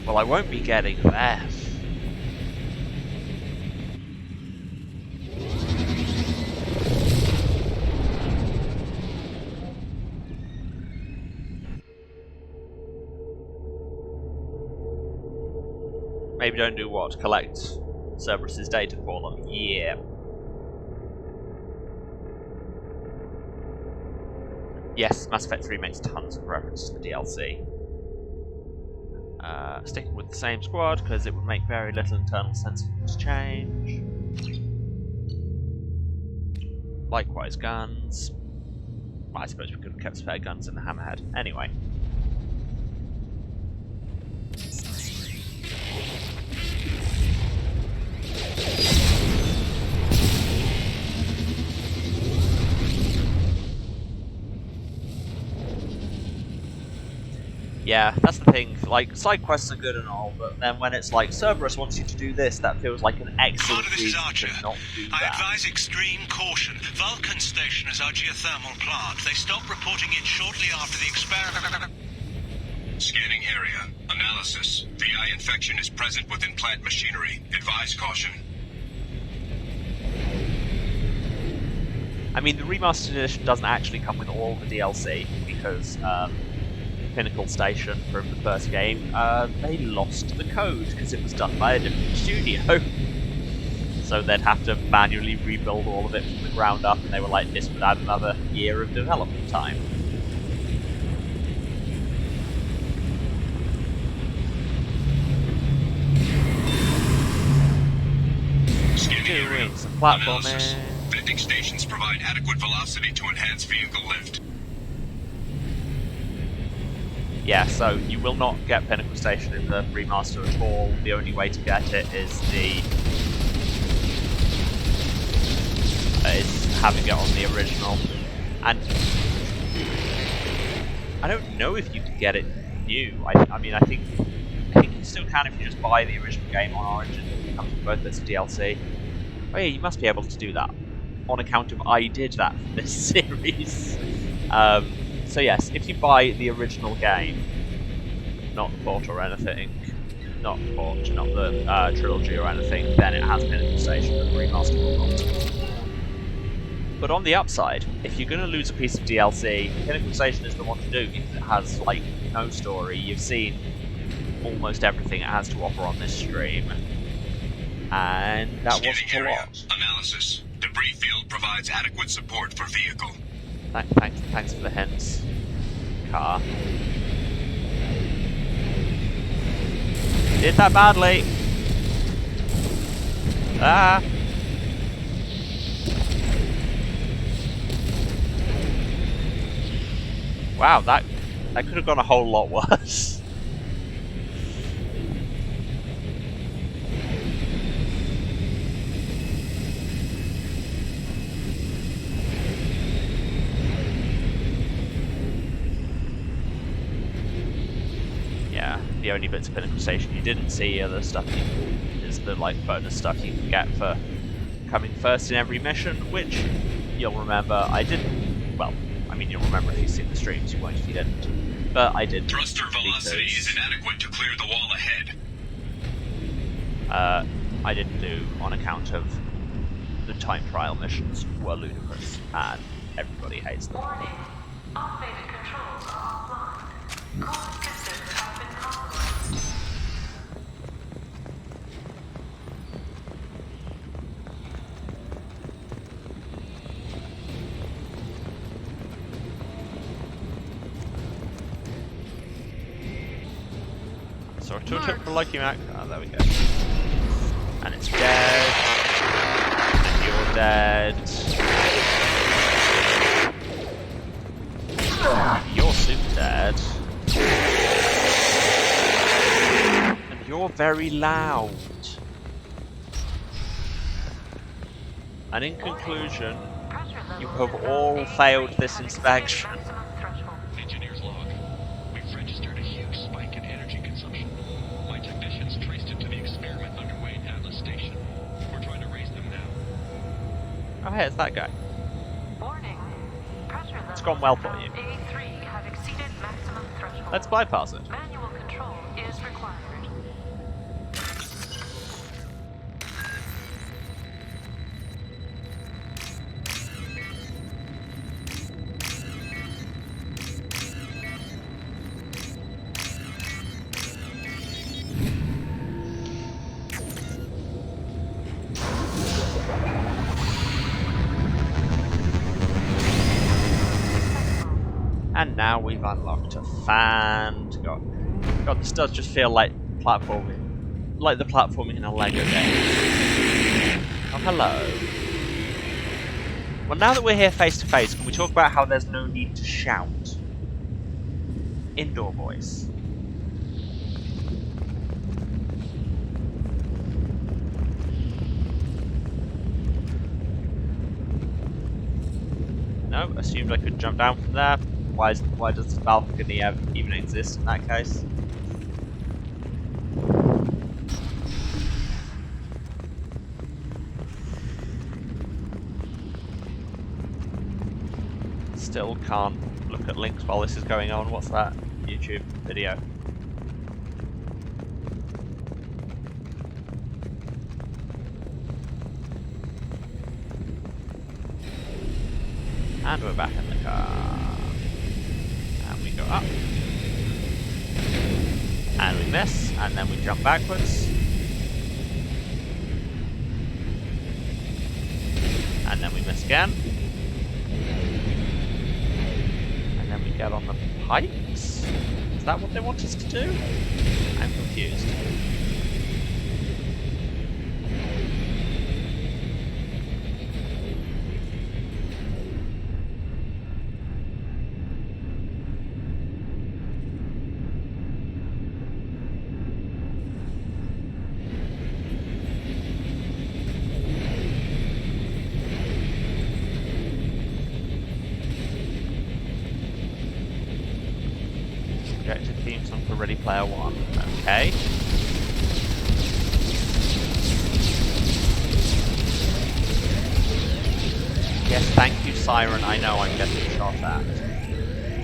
Well, I won't be getting that. Maybe don't do what? Collect Cerberus's data for them? Yeah. Yes, Mass Effect 3 makes tons of reference to the DLC. Sticking with the same squad, because it would make very little internal sense for them to change. Likewise, guns. Well, I suppose we could have kept spare guns in the Hammerhead. Anyway. Yeah, that's the thing. Like, side quests are good and all, but then when it's like Cerberus wants you to do this, that feels like an excellent Carter, this is reason Archer. to not do I that. advise extreme caution. Vulcan Station is our geothermal plant. They stopped reporting it shortly after the experiment. Scanning area. Analysis. VI infection is present within plant machinery. Advise caution. I mean, the remastered edition doesn't actually come with all the DLC because Pinnacle Station from the first game, they lost the code because it was done by a different studio. So they'd have to manually rebuild all of it from the ground up, and they were like, this would add another year of development time. Scanning area. Doing some platforming. Analysis. Vending stations provide adequate velocity to enhance vehicle lift. Yeah, so you will not get Pinnacle Station in the remaster at all. The only way to get it is having it on the original. And I don't know if you can get it new. I mean, I think you still can if you just buy the original game on Origin. It comes with both as DLC. Oh yeah, you must be able to do that on account of I did that for this series. So yes, if you buy the original game, not the port or anything, not the Trilogy or anything, then it has Pinnacle Station and the remaster will not. But on the upside, if you're going to lose a piece of DLC, Pinnacle Station is the one to do because it has, like, no story. You've seen almost everything it has to offer on this stream. And that wasn't a lot. Analysis. Debris field provides adequate support for vehicle. Thanks for the hints, car. Did that badly. Ah. Wow, that could have gone a whole lot worse. The only bits of Pinnacle Station you didn't see are the stuff is the like bonus stuff you can get for coming first in every mission, which you'll remember I didn't. Well, I mean you'll remember if you've seen the streams, you won't if you didn't. But I did. Thruster velocity is inadequate to clear the wall ahead. I didn't do on account of the time trial missions were ludicrous and everybody hates them. Warning. Automated controls are offline. Cooling systems have been compromised. So a tooltip for Lucky Mac. Oh, there we go. And it's dead. And you're dead. You're super dead. And you're very loud. And in conclusion, you have all failed this inspection. Engineer's log. We've registered a huge spike in energy consumption. My technicians traced it to the experiment underway at Atlas Station. Oh hey, it's that guy. Warning. Pressure levels It's gone well for around you. A3 have exceeded maximum threshold. Let's bypass it. Manual control is required. And now we've unlocked a fan. God, this does just feel like platforming. Like the platforming in a Lego game. Oh, hello. Well, now that we're here face to face, can we talk about how there's no need to shout? Indoor voice. No, assumed I could jump down from there. Why does the balcony even exist in that case? Still can't look at links while this is going on. What's that? YouTube video. And we're back in the car. And we go up. And we miss, and then we jump backwards. And then we miss again. And then we get on the pipes? Is that what they want us to do? I'm confused. Objective theme song for Ready Player One. Okay. Yes, thank you, Siren. I know I'm getting shot at.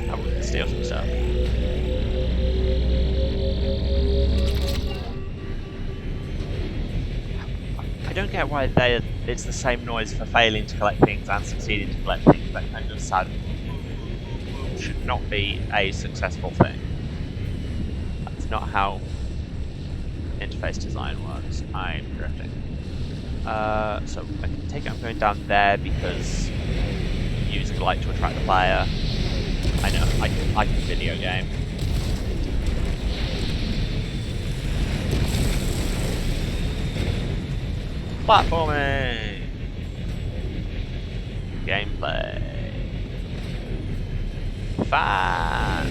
I will steal some stuff. I don't get why it's the same noise for failing to collect things and succeeding to collect things. That kind of sad should not be a successful thing. That's not how interface design works. I'm drifting. So I can take it I'm going down there because using light to attract the player. I know, I can video game. Platforming! Gameplay. Fan!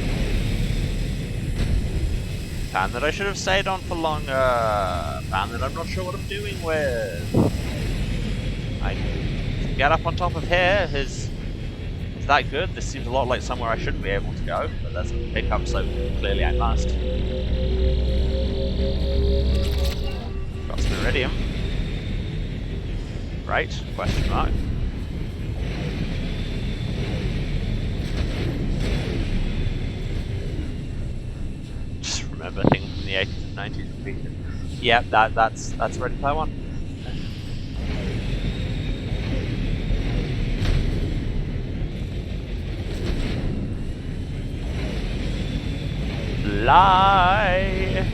Fan that I should have stayed on for longer. Fan that I'm not sure what I'm doing with. I can get up on top of here. Is that good? This seems a lot like somewhere I shouldn't be able to go, but there's a pickup, so clearly I must. Got some iridium. Right? Question mark. Just remember things from the 80s and 90s repeated. Yep, that's Ready Player One. Fly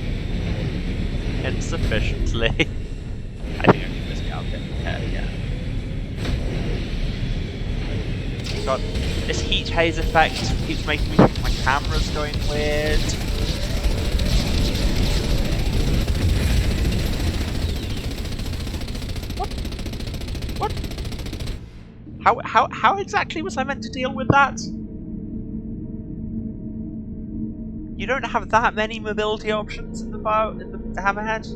insufficiently. I think I can just get there, yeah. God, this heat haze effect keeps making me think my camera's going weird. What? How exactly was I meant to deal with that? You don't have that many mobility options in the Hammerhead.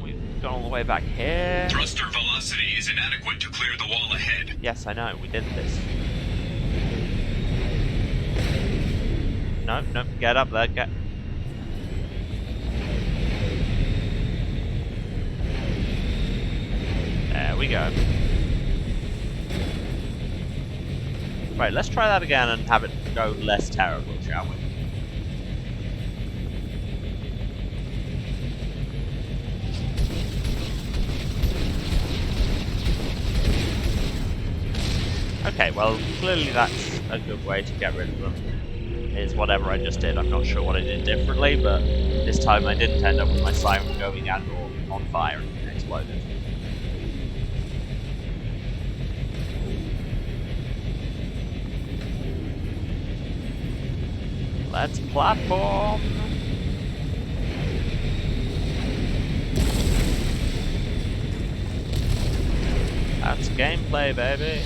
We've gone all the way back here. Thruster velocity is inadequate to clear the wall ahead. Yes, I know. We did this. No, get up there. Get. There we go. Right, let's try that again and have it go less terrible, shall we? Okay, well, clearly that's a good way to get rid of them, is whatever I just did. I'm not sure what I did differently, but this time I didn't end up with my siren going and or on fire and exploded. Let's platform! That's gameplay, baby!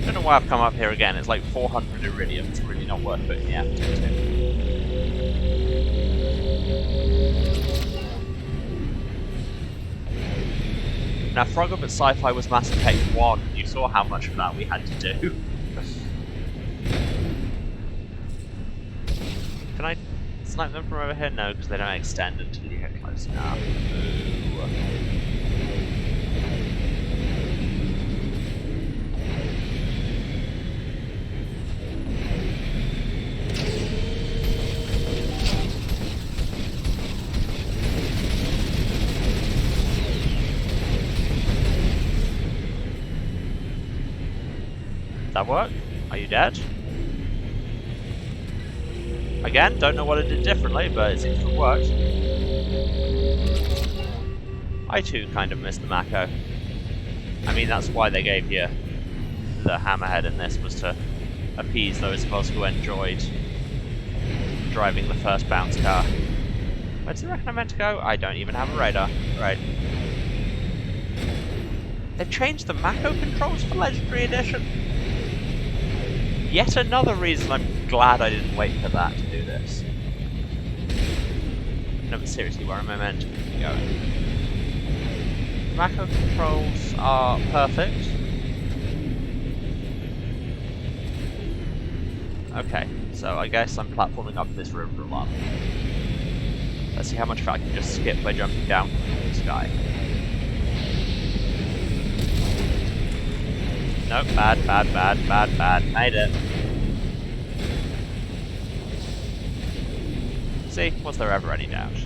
I don't know why I've come up here again. It's like 400 iridium. It's really not worth putting the effort into. Now, Frog Up at Sci-Fi was Mass Effect 1. You saw how much of that we had to do. Can I snipe them from over here? No, because they don't extend until you get close enough. Ooh. That work? Are you dead? Again, don't know what I did differently, but it seems to have worked. I too kind of missed the Mako. I mean, that's why they gave you the hammerhead in this, was to appease those of us who enjoyed driving the first bounce car. Where does it reckon I meant to go? I don't even have a radar. Right. They've changed the Mako controls for Legendary Edition. Yet another reason I'm glad I didn't wait for that to do this. No, but seriously, where am I meant to be going? Mako controls are perfect. Okay, so I guess I'm platforming up this room for a while. Let's see how much of I can just skip by jumping down from the sky. Nope, bad. Made it. See, was there ever any doubt?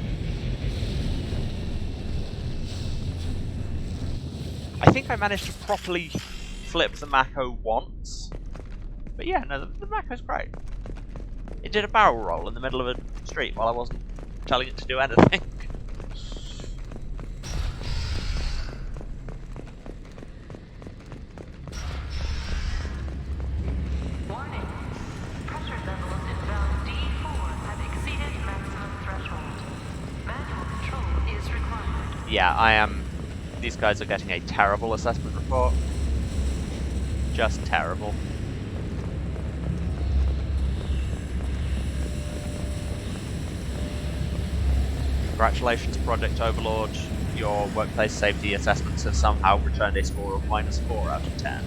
I think I managed to properly flip the Mako once. But yeah, no, the Mako's great. It did a barrel roll in the middle of a street while I wasn't telling it to do anything. Yeah, I am. These guys are getting a terrible assessment report. Just terrible. Congratulations, Project Overlord. Your workplace safety assessments have somehow returned a score of -4 out of 10.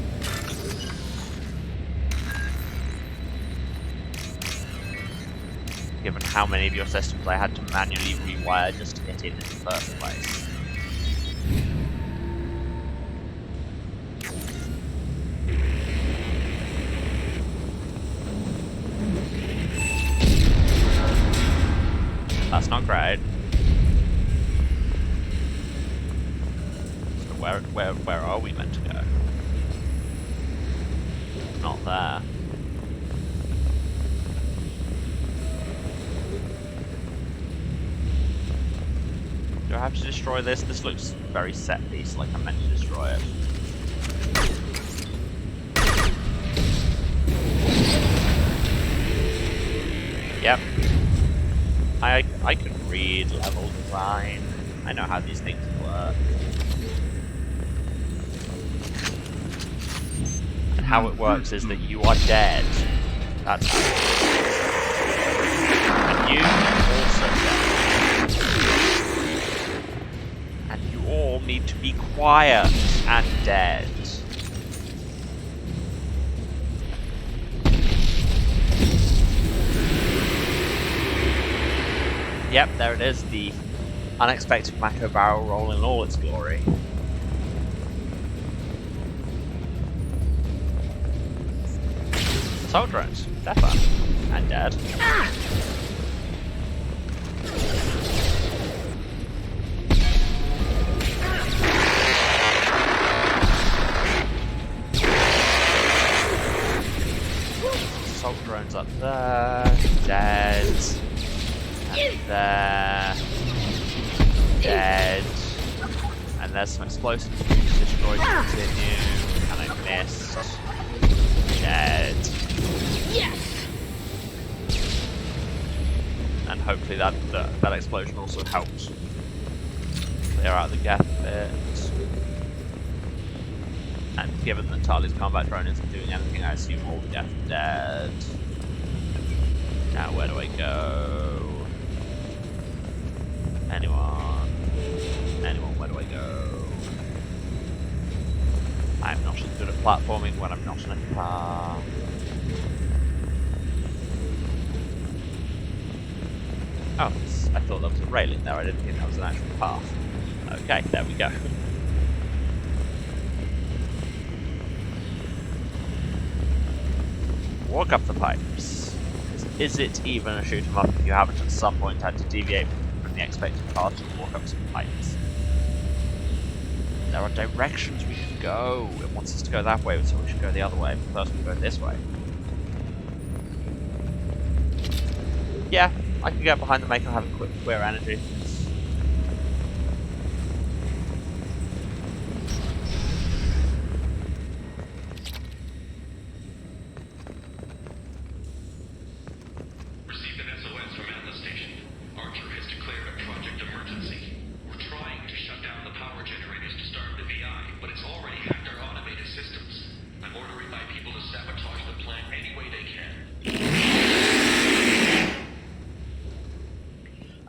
Given how many of your systems I had to manually rewire just to get in the first place. That's not great. So where are we meant to go? Not there. Do I have to destroy this? This looks very set piece, like I'm meant to destroy it. Yep. I can read level design. I know how these things work. And how it works is that you are dead. That's how it works. And you are also dead. And you all need to be quiet and dead. Yep, there it is, the unexpected Mako barrel roll in all its glory. Assault drones, Stefan, and dead. Assault drones up there, dead. And there, dead. And there's some explosives to destroy to continue. And I missed. Dead. Yes. And hopefully that explosion also helps clear out the gap a bit. And given that Tali's combat drone isn't doing anything, I assume all the gap are dead. Now where do I go? Anyone? Anyone, where do I go? I'm not as good at platforming when I'm not in a car. Oh, I thought that was a railing there, I didn't think that was an actual path. Okay, there we go. Walk up the pipes. Is it even a shoot 'em up if you haven't at some point had to deviate from the expected path to walk up some pipes? There are directions we can go. It wants us to go that way, so we should go the other way. First we go this way. Yeah, I can get behind the Mako having quick clear energy. Received an SOS from Atlas Station. Archer has declared a project emergency. We're trying to shut down the power generators to start the VI, but it's already hacked our automated systems. I'm ordering my people to sabotage the plant any way they can.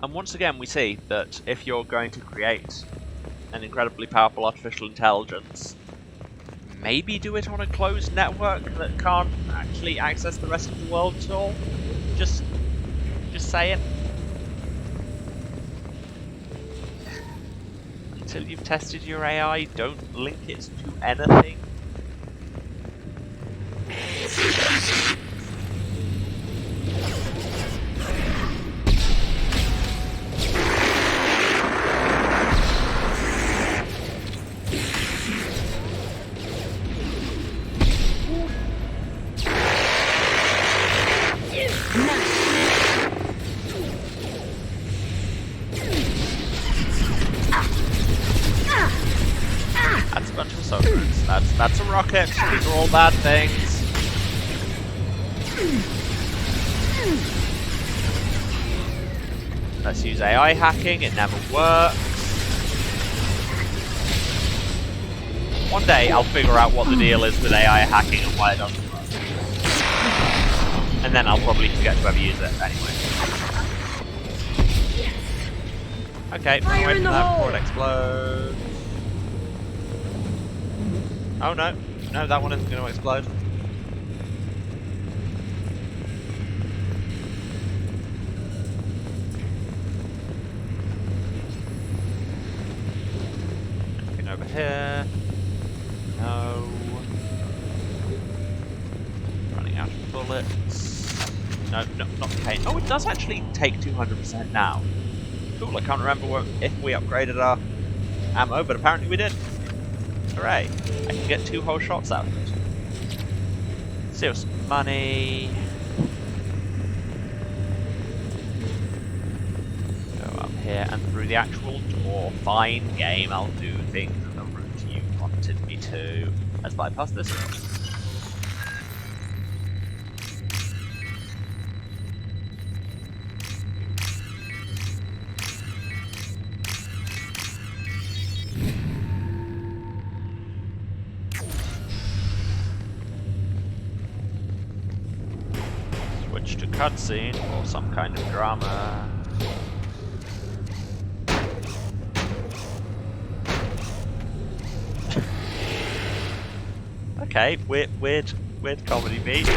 And once again we see that if you're going to create an incredibly powerful artificial intelligence, maybe do it on a closed network that can't actually access the rest of the world at all. Just saying. Until you've tested your AI, don't link it to anything. That's a bunch of assault drones. That's a rocket. These are all bad things. Let's use AI hacking. It never works. One day I'll figure out what the deal is with AI hacking and why it doesn't work. And then I'll probably forget to ever use it anyway. Okay, run away from that before it explodes. Oh no, no, that one isn't going to explode. Anything over here? No. Running out of bullets. No, not the paint. Oh, it does actually take 200% now. Cool, I can't remember if we upgraded our ammo, but apparently we did. Hooray! I can get 2 whole shots out of it. Save some money. Go up here and through the actual door. Fine game, I'll do things in the route you wanted me to. Let's bypass this one. To cutscene or some kind of drama. Okay, weird comedy beat.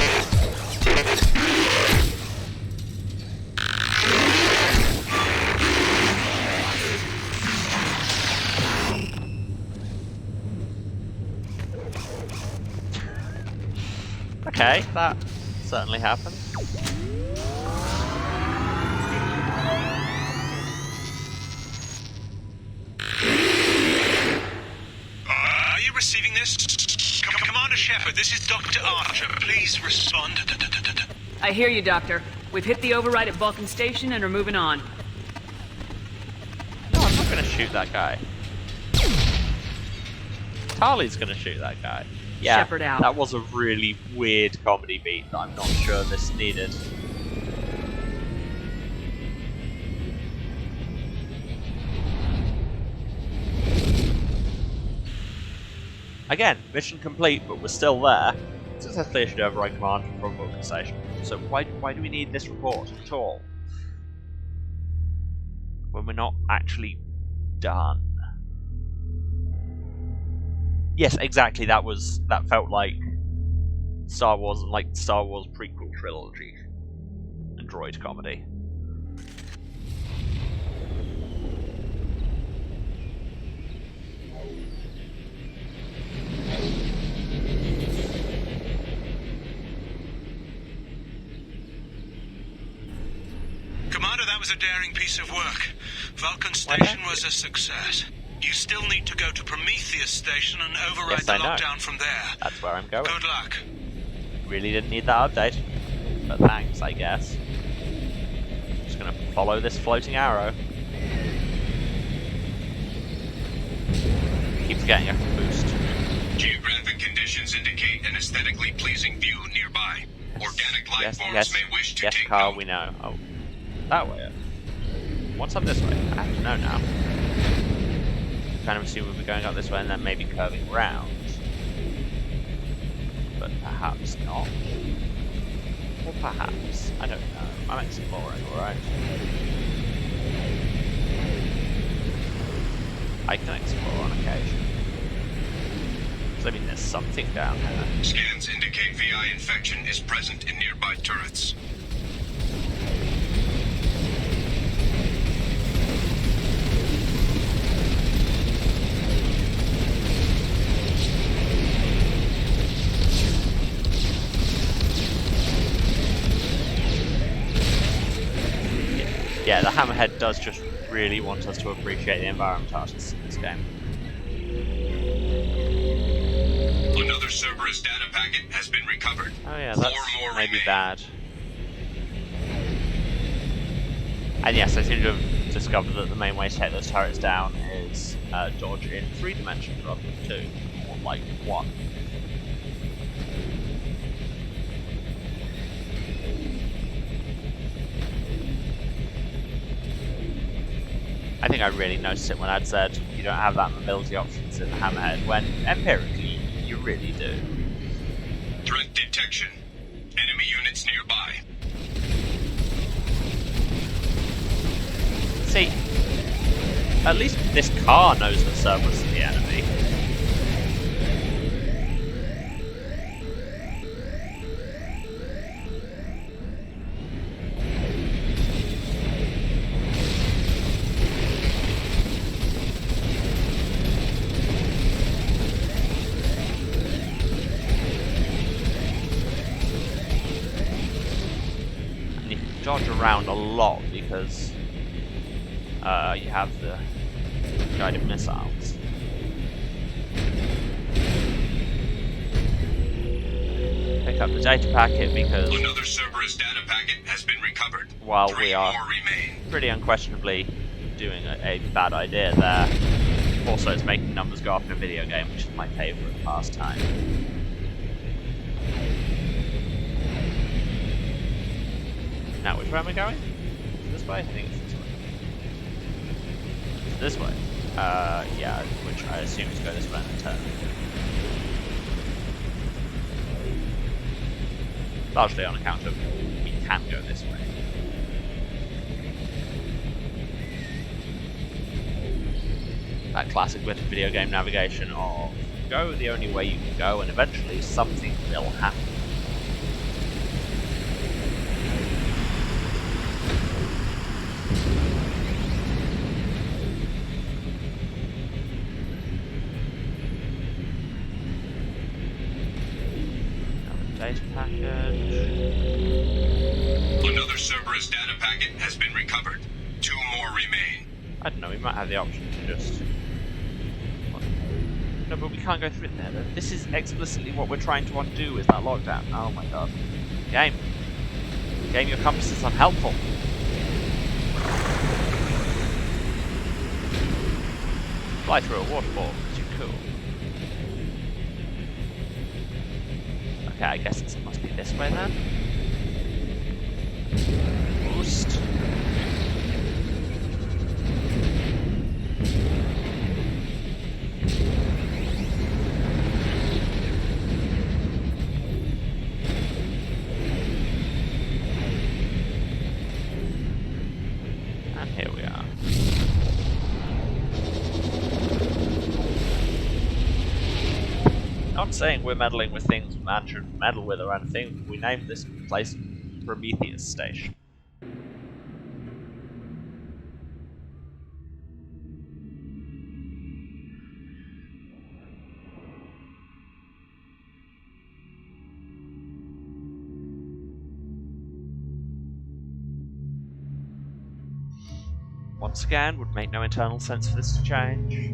Okay, that certainly happened. Are you receiving this? Commander Shepard, this is Dr. Archer. Please respond. I hear you, Doctor. We've hit the override at Vulcan Station and are moving on. No, I'm not gonna shoot that guy. Tali's gonna shoot that guy. Yeah, Shepard out. That was a really weird comedy beat that I'm not sure this needed. Again, mission complete, but we're still there. Successfully issued override command from Vulcan Station. So why do we need this report at all? When we're not actually done. Yes, exactly, that felt like Star Wars prequel trilogy. And droid comedy. Commander, that was a daring piece of work. Vulcan Station was a success. You still need to go to Prometheus Station and override the lockdown from there. That's where I'm going. Good luck. Really didn't need that update. But thanks, I guess. Just gonna follow this floating arrow. Keeps getting a boost. Geographic conditions indicate an aesthetically pleasing view nearby. Organic life forms may wish to take Carl, note. we know. Oh, that way. What's up this way? I have to know now. Kind of assume we'll be going up this way and then maybe curving round. But perhaps not. Or perhaps. I don't know. I'm exploring, alright? I can explore on occasion. I mean, there's something down there. Scans indicate VI infection is present in nearby turrets. Yeah, the Hammerhead does just really want us to appreciate the environment artists in this game. Another Cerberus data packet has been recovered. Oh yeah, that's more maybe remain. bad. And yes, I seem to have discovered that the main way to take those turrets down is dodge in 3 dimensions rather than 2, or like 1. I think I really noticed it when I'd said you don't have that mobility options in the Hammerhead, when empirically you really do. Threat detection. Enemy units nearby. See, at least this car knows that Cerberus is the enemy. Dodge around a lot because you have the guided missiles. Pick up the data packet because another Cerberus data packet has been recovered. While we are pretty unquestionably doing a bad idea there, also it's making numbers go up in a video game, which is my favourite pastime. Now, which way am I going? This way? I think it's this way. This way? Yeah, which I assume is go this way and then turn. Largely on account of we can go this way. That classic bit of video game navigation of go the only way you can go and eventually something will happen. Data packet. Good. Another Cerberus data packet has been recovered. 2 more remain. I don't know, we might have the option to just... No, but we can't go through it there. This is explicitly what we're trying to undo, is that lockdown. Oh my god. Game. Game, your compass is unhelpful. Fly through a waterfall, because you're cool. Okay, I guess it must be this way then. Boost. And here we are. Not saying we're meddling with things man shouldn't meddle with or anything. We named this place Prometheus Station. Once again, would make no internal sense for this to change.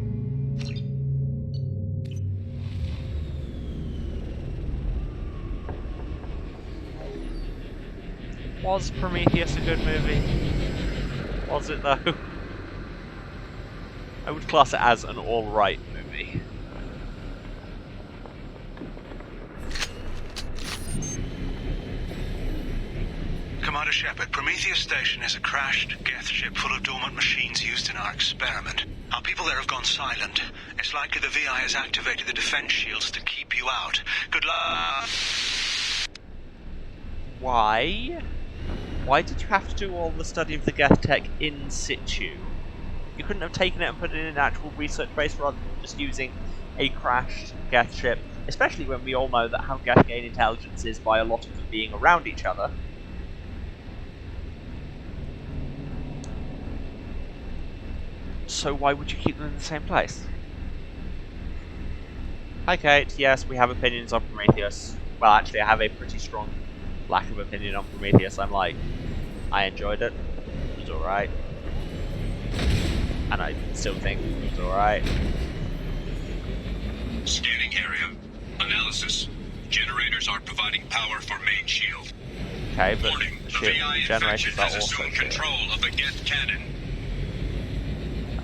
Was Prometheus a good movie? Was it though? I would class it as an alright movie. Commander Shepard, Prometheus Station is a crashed Geth ship full of dormant machines used in our experiment. Our people there have gone silent. It's likely the VI has activated the defense shields to keep you out. Good luck. Why? Why did you have to do all the study of the Geth tech in situ? You couldn't have taken it and put it in an actual research base rather than just using a crashed Geth ship, especially when we all know that how Geth gain intelligence is by a lot of them being around each other. So why would you keep them in the same place? Hi Kate, yes, we have opinions on Prometheus. Well, actually I have a pretty strong lack of opinion on Prometheus. I enjoyed it. It was alright. And I still think it was alright. Scanning area. Analysis. Generators are providing power for main shield. Okay, but Warning, the shit, VI generators infection are has also assumed shit. control of the Geth cannon.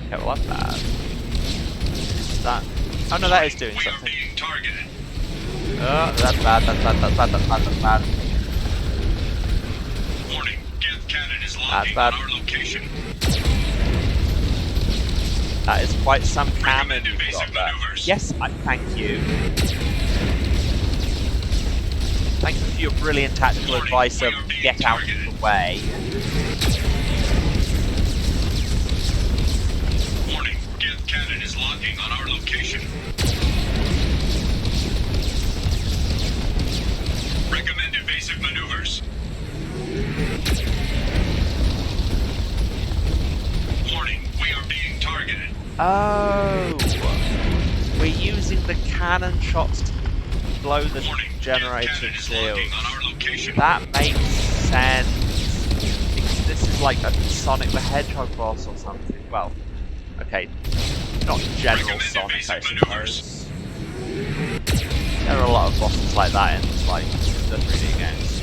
Okay, well that's bad. That... Oh no, that is doing We are something. being targeted. Oh, that's bad, that's bad, that's bad, that's bad, that's bad. Warning, Geth cannon is locking bad. on our location. That is quite some cannon Recommend you've got invasive there. maneuvers. Yes, I thank you. Thank you for your brilliant tactical Warning, advice we of are being get out of targeted. the way. Warning, Geth cannon is locking on our location. Recommend invasive maneuvers. Warning, we are being targeted. Oh, we're using the cannon shots to blow the Warning, generator Geth cannon is shield. locking on our location. That makes sense. Because this is like a Sonic the Hedgehog boss or something. Well, okay, not General Recommend Sonic, I invasive suppose. There are a lot of bosses like that in like the 3D games.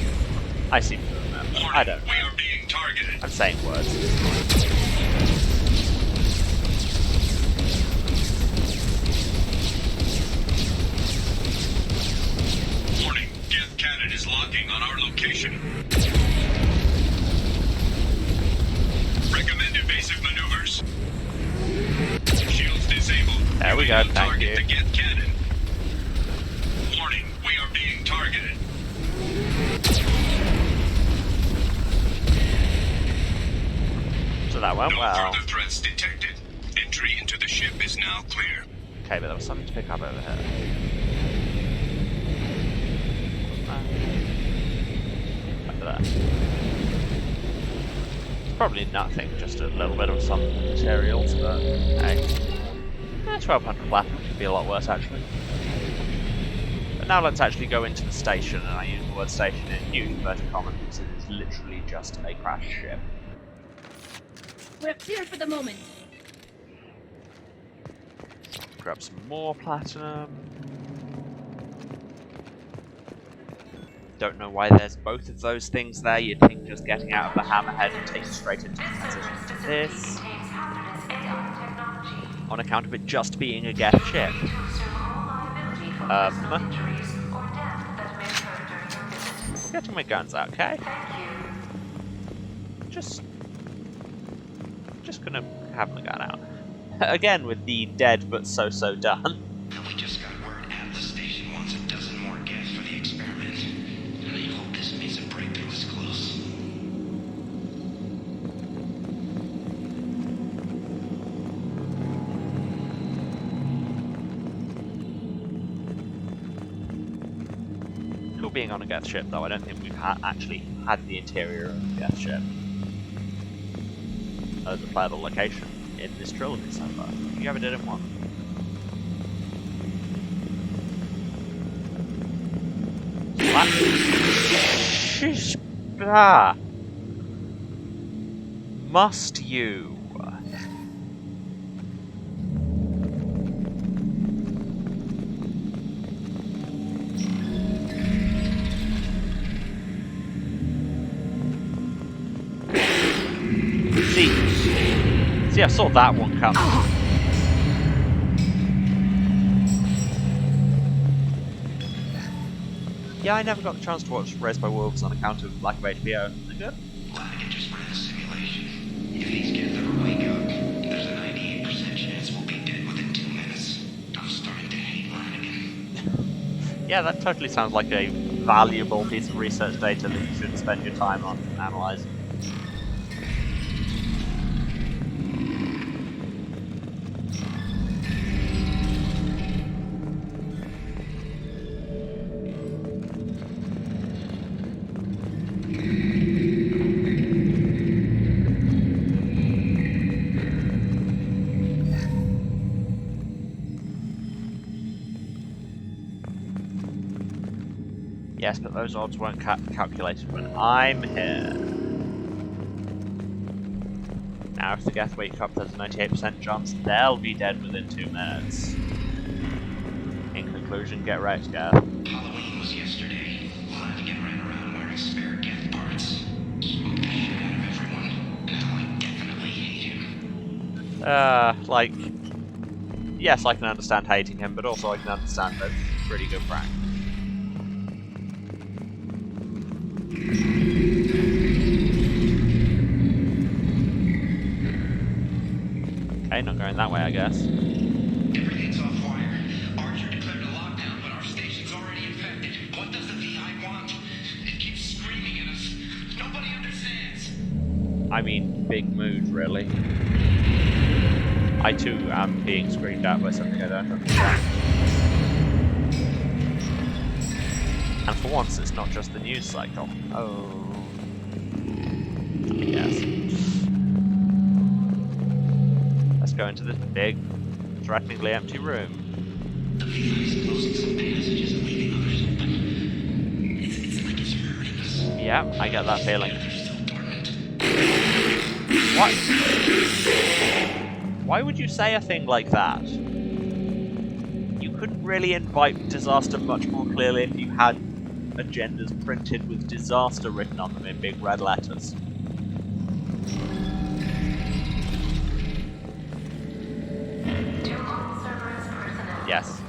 I seem to remember. Warning, I don't know. we are being targeted. I'm saying words. Warning, Geth cannon is locking on our location. Recommend invasive maneuvers. Shields disabled. There we go, will thank target you. the Geth cannon. Warning, we are being targeted. So that went No well. further threats detected. Entry into the ship is now clear. Okay, but there was something to pick up over here. Back to that. It's probably nothing, just a little bit of some materials, but hey. 1200 platinum could be a lot worse, actually. But now let's actually go into the station, and I use the word station in huge inverted commas because it is literally just a crashed ship. We're clear for the moment. Grab some more platinum. Don't know why there's both of those things there. You'd think just getting out of the hammerhead would take you straight into the transition to this. On account of it just being a Geth ship. Getting my guns out, okay? Just gonna have my gun out. Again with the dead but so done. We just got word at the station wants a dozen more Geth for the experiment. And I hope this means a breakthrough is close. Cool being on a Geth ship though. I don't think we've actually had the interior of a Geth ship as a playable location in this trilogy so far. You ever did in one? Shish! Ah! Must you? See, I saw that one coming. Yeah, I never got the chance to watch Raised by Wolves on account of lack of HBO. Is it good? Flanagan just ran a simulation. If these Geth ever wake up, there's a 98% chance we'll be dead within 2 minutes. I'm starting to hate Flanagan. Yeah, that totally sounds like a valuable piece of research data that you should spend your time on analysing. Yes, but those odds weren't calculated when I'm here. Now, if the Geth wake up, there's a 98% chance they'll be dead within 2 minutes. In conclusion, get wrecked, Geth. Halloween was yesterday. Flanagan ran around wearing spare Geth parts. Smoked the shit out of everyone. Now I definitely hate him. Like... Yes, I can understand hating him, but also I can understand that it's a pretty good prank. Okay, not going that way, I guess. Everything's offwire. Archer declared a lockdown, but our station's already infected. What does the VI want? It keeps screaming at us. Nobody understands. I mean, big mood, really. I too am being screamed at by something I don't understand. And for once, it's not just the news cycle. Oh. Yes. Let's go into this big, threateningly empty room. The VI is closing some passages and leaving others open. It's like it's hurting us. Yeah, I get that feeling. They're still dormant. What? Why would you say a thing like that? You couldn't really invite disaster much more clearly if you had agendas printed with disaster written on them in big red letters.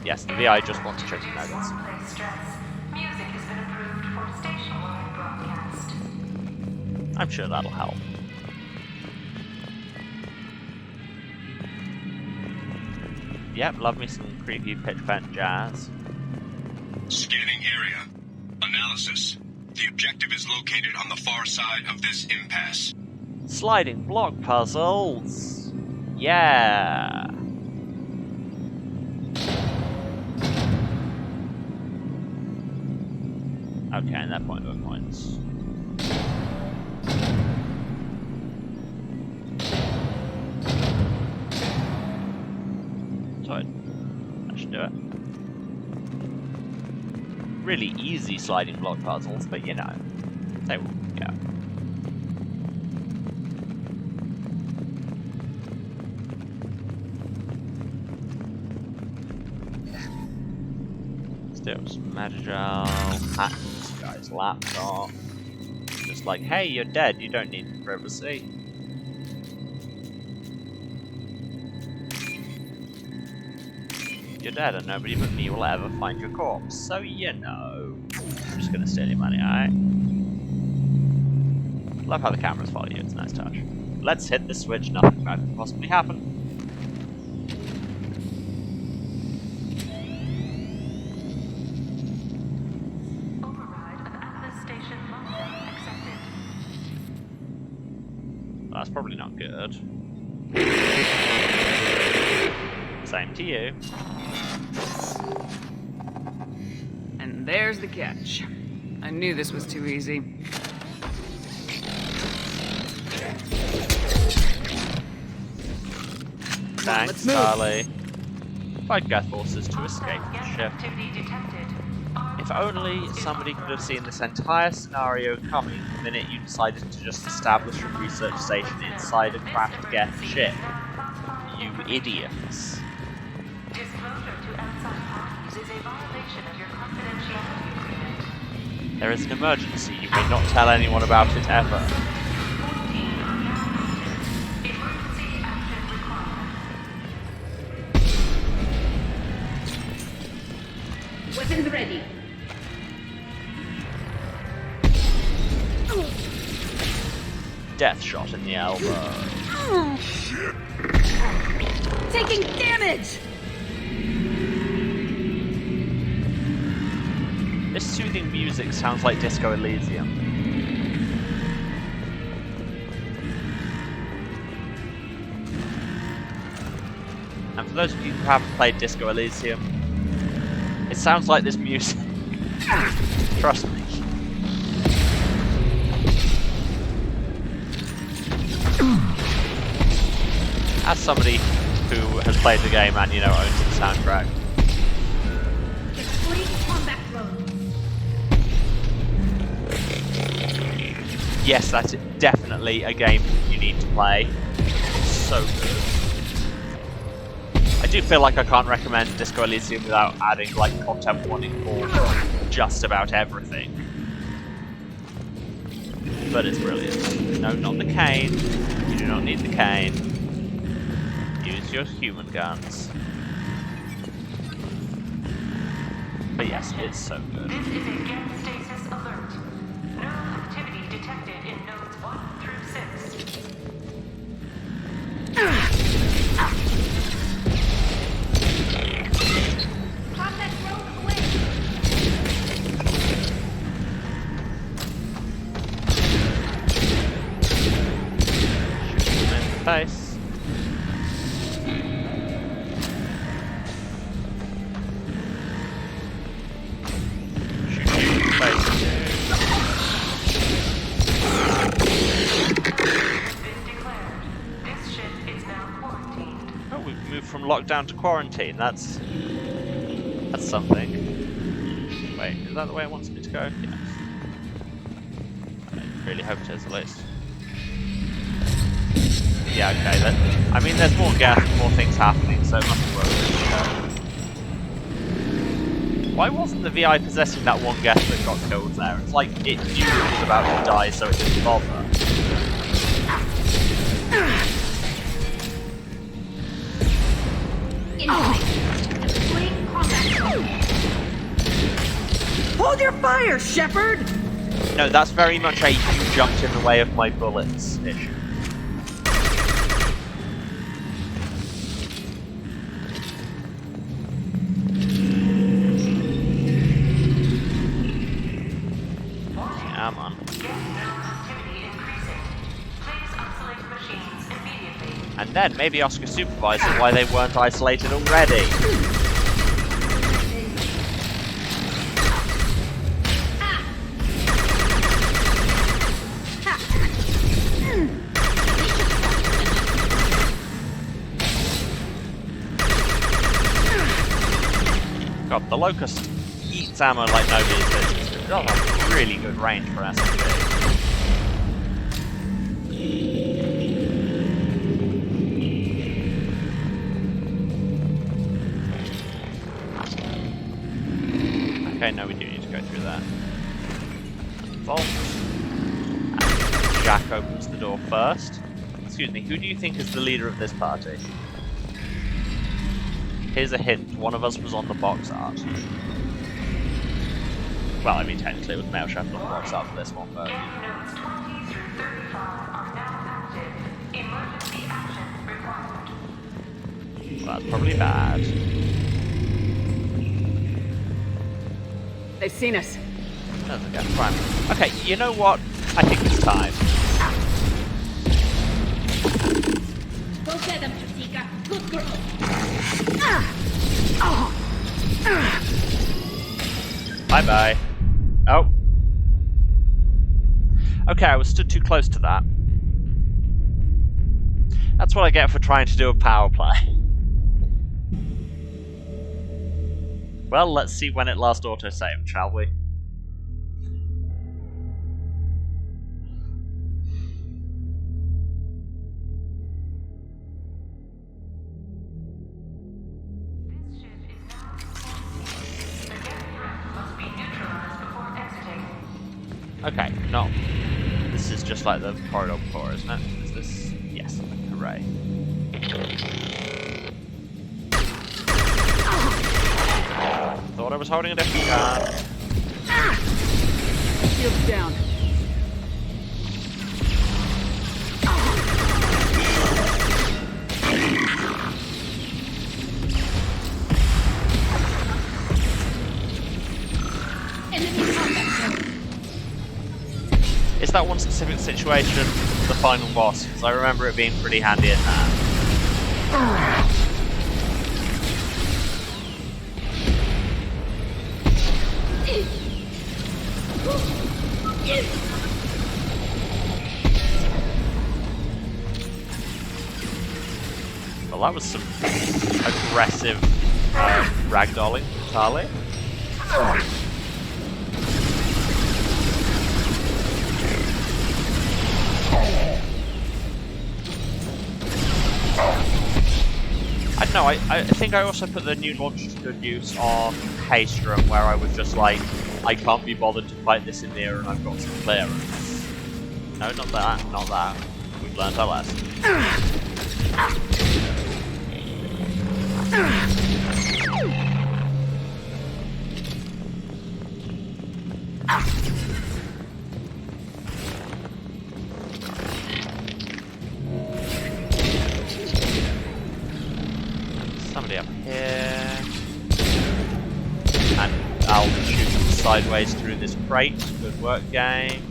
Yes, the VI just wants chicken nuggets. Music has been approved for station-wide broadcast. I'm sure that'll help. Yep, love me some creepy pitch bent jazz. Scanning area. Analysis. The objective is located on the far side of this impasse. Sliding block puzzles! Yeah! Okay, and that point of points. So that should do it. really easy sliding block puzzles, but you know, they will go. Still some Magigel, hack this guy's laptop. Just like, hey, you're dead, you don't need privacy. You're dead and nobody but me will ever find your corpse, so you know. I'm just gonna steal your money, alright? Love how the cameras follow you, it's a nice touch. Let's hit the switch, nothing bad could possibly happen. That's probably not good. Same to you. And there's the catch. I knew this was too easy. Thanks, Charlie. Fight Geth forces to escape the ship. If only somebody could have seen this entire scenario coming the minute you decided to just establish a research station inside a craft Geth ship. You idiots. Disclosure to outside parties is a violation of your confidentiality agreement. There is an emergency. You may not tell anyone about it ever. 14 are now active. Emergency action required. Weapons ready. Death shot in the elbow. Taking damage! This soothing music sounds like Disco Elysium. And for those of you who haven't played Disco Elysium, it sounds like this music. Trust me. As somebody who has played the game and, you know, owns the soundtrack. Exploding combat drone. Yes, that's definitely a game you need to play. It's so good. I do feel like I can't recommend Disco Elysium without adding, like, content warning for just about everything. But it's brilliant. No, not the cane. You do not need the cane. Use your human guns. But yes, it's so good. This is a Geth stasis alert. Neural activity detected in nodes 1 through 6. Combat drone away! Shoot them in the face. From lockdown to quarantine, that's something. Wait, is that the way it wants me to go? Yes. I really hope it is, at least. Yeah, okay, then. I mean, there's more gas and more things happening, so it must work. Why wasn't the VI possessing that one guest that got killed there? It's like it knew it was about to die, so it didn't bother. Hold your fire, Shepard! No, that's very much a you jumped in the way of my bullets issue. Come on. And then maybe ask your supervisor why they weren't isolated already. God, the locust eat Its ammo like nobody's business. It does have really good range for an SMG. Okay, no, we do need to go through that. Vault. And Jack opens the door first. Excuse me, who do you think is the leader of this party? Here's a hint, one of us was on the box art. Well, I mean, technically it was Mail Chef on the box art for this one, but... Game notes 20 through 35 are now active. Emergency action required. Well, that's probably bad. They've seen us. That's okay, fine. Okay, you know what? I think it's time. Go get them, Jessica. Good girl. Bye-bye. Oh. Okay, I was stood too close to that. That's what I get for trying to do a power play. Well, let's see when it last autosaved, shall we? This ship is now quarantined. The gas threat must be neutralized before exiting. Okay, no. This is just like the corridor before, isn't it? Is this? Yes. Hooray. Thought I was holding a different gun. Shield's down. Enemy contact zone. Is that one specific situation the final boss? Because I remember it being pretty handy in that. Well, that was some aggressive ragdolling from Charlie. I don't know, I think I also put the new launcher to good use on Haystrom, where I was just like, I can't be bothered to fight this in the air and I've got some clearance. No, not that, not that. We've learned our lesson. Somebody up here. And I'll shoot sideways through this crate. Good work, game.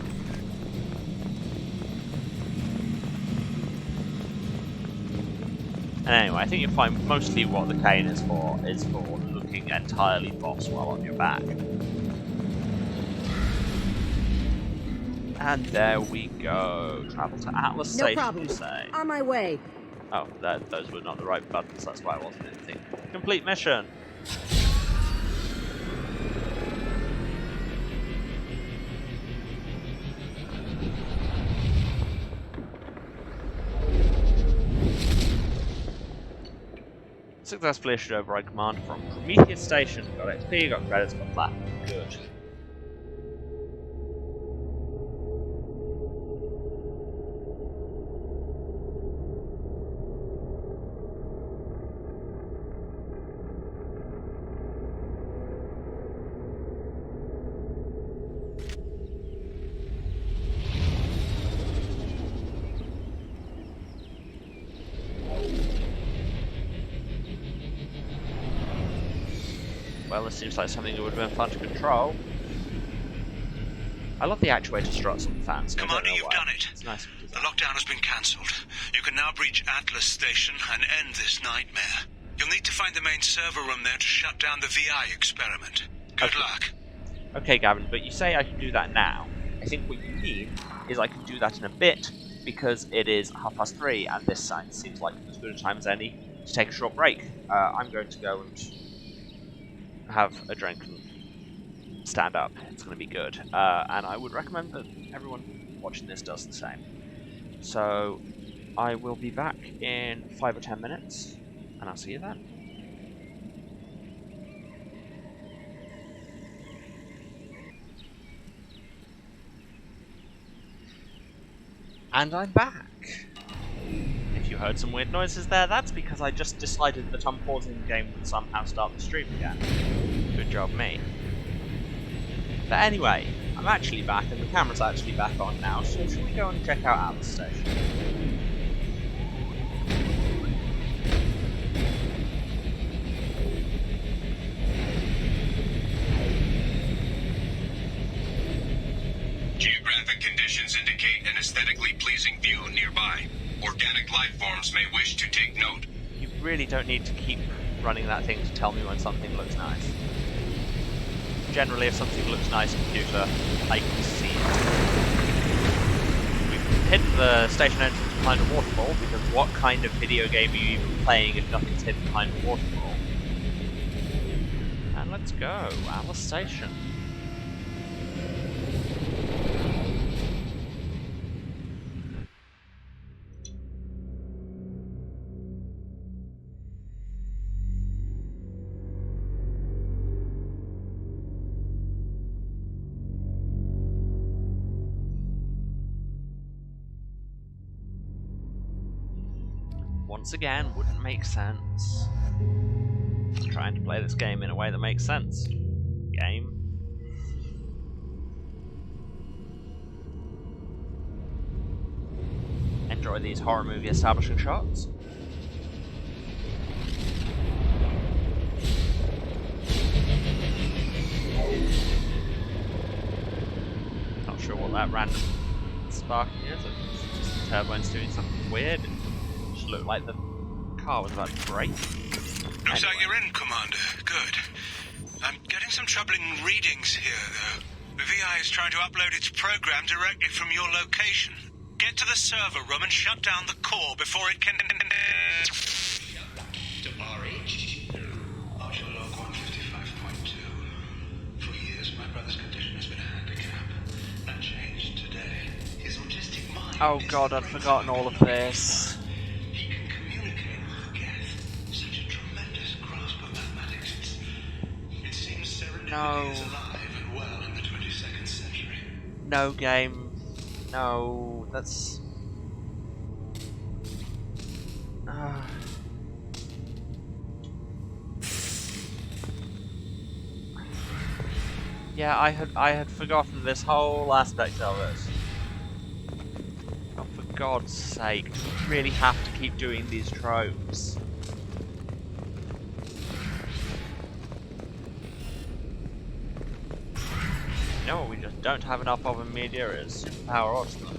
And anyway, I think you'll find mostly what the cane is for looking entirely boss while on your back. And there we go. Travel to Atlas Station, you say? On my way. Oh, those were not the right buttons, that's why I wasn't anything. Complete mission! Successfully issued override command from Prometheus Station. Got XP, got credits, got platinum. Good. Well, this seems like something that would have been fun to control. I love the actuator struts on the fans. Commander, you've done it. It's nice. The lockdown has been cancelled. You can now breach Atlas Station and end this nightmare. You'll need to find the main server room there to shut down the VI experiment. Good luck. Okay, Gavin, but you say I can do that now. I think what you mean is I can do that in a bit, because it is 3:30 and this site seems like as good a time as any to take a short break. I'm going to go and have a drink and stand up. It's going to be good. And I would recommend that everyone watching this does the same. So I will be back in 5 or 10 minutes, and I'll see you then. And I'm back! If you heard some weird noises there, that's because I just decided that unpausing the game would somehow start the stream again. Good job me. But anyway, I'm actually back and the camera's actually back on now, so should we go and check out Alice Station? Geographic conditions indicate an aesthetically pleasing view nearby. Organic life forms may wish to take note. You really don't need to keep running that thing to tell me when something looks nice. Generally, if something looks nice, computer, I can see it. We've hidden the station entrance behind a waterfall, because what kind of video game are you even playing if nothing's hidden behind a waterfall? And let's go, Alice Station. Once again, wouldn't make sense. I'm trying to play this game in a way that makes sense. Game. Enjoy these horror movie establishing shots. Not sure what that random sparking is. It's just the turbine's doing something weird. Looked like the car was about to break. Looks like you're in, Commander. Good. I'm getting some troubling readings here, though. The VI is trying to upload its program directly from your location. Get to the server room and shut down the core before it can... To RH? Archer log 155.2. For years, my brother's condition has been a handicap. That changed today. His autistic mind... Oh god, I'd forgotten all of this. No. No game. No, that's... Yeah, I had forgotten this whole aspect of it. Oh, for God's sake, you really have to keep doing these tropes. You know what we just don't have enough of in media is superpower autism.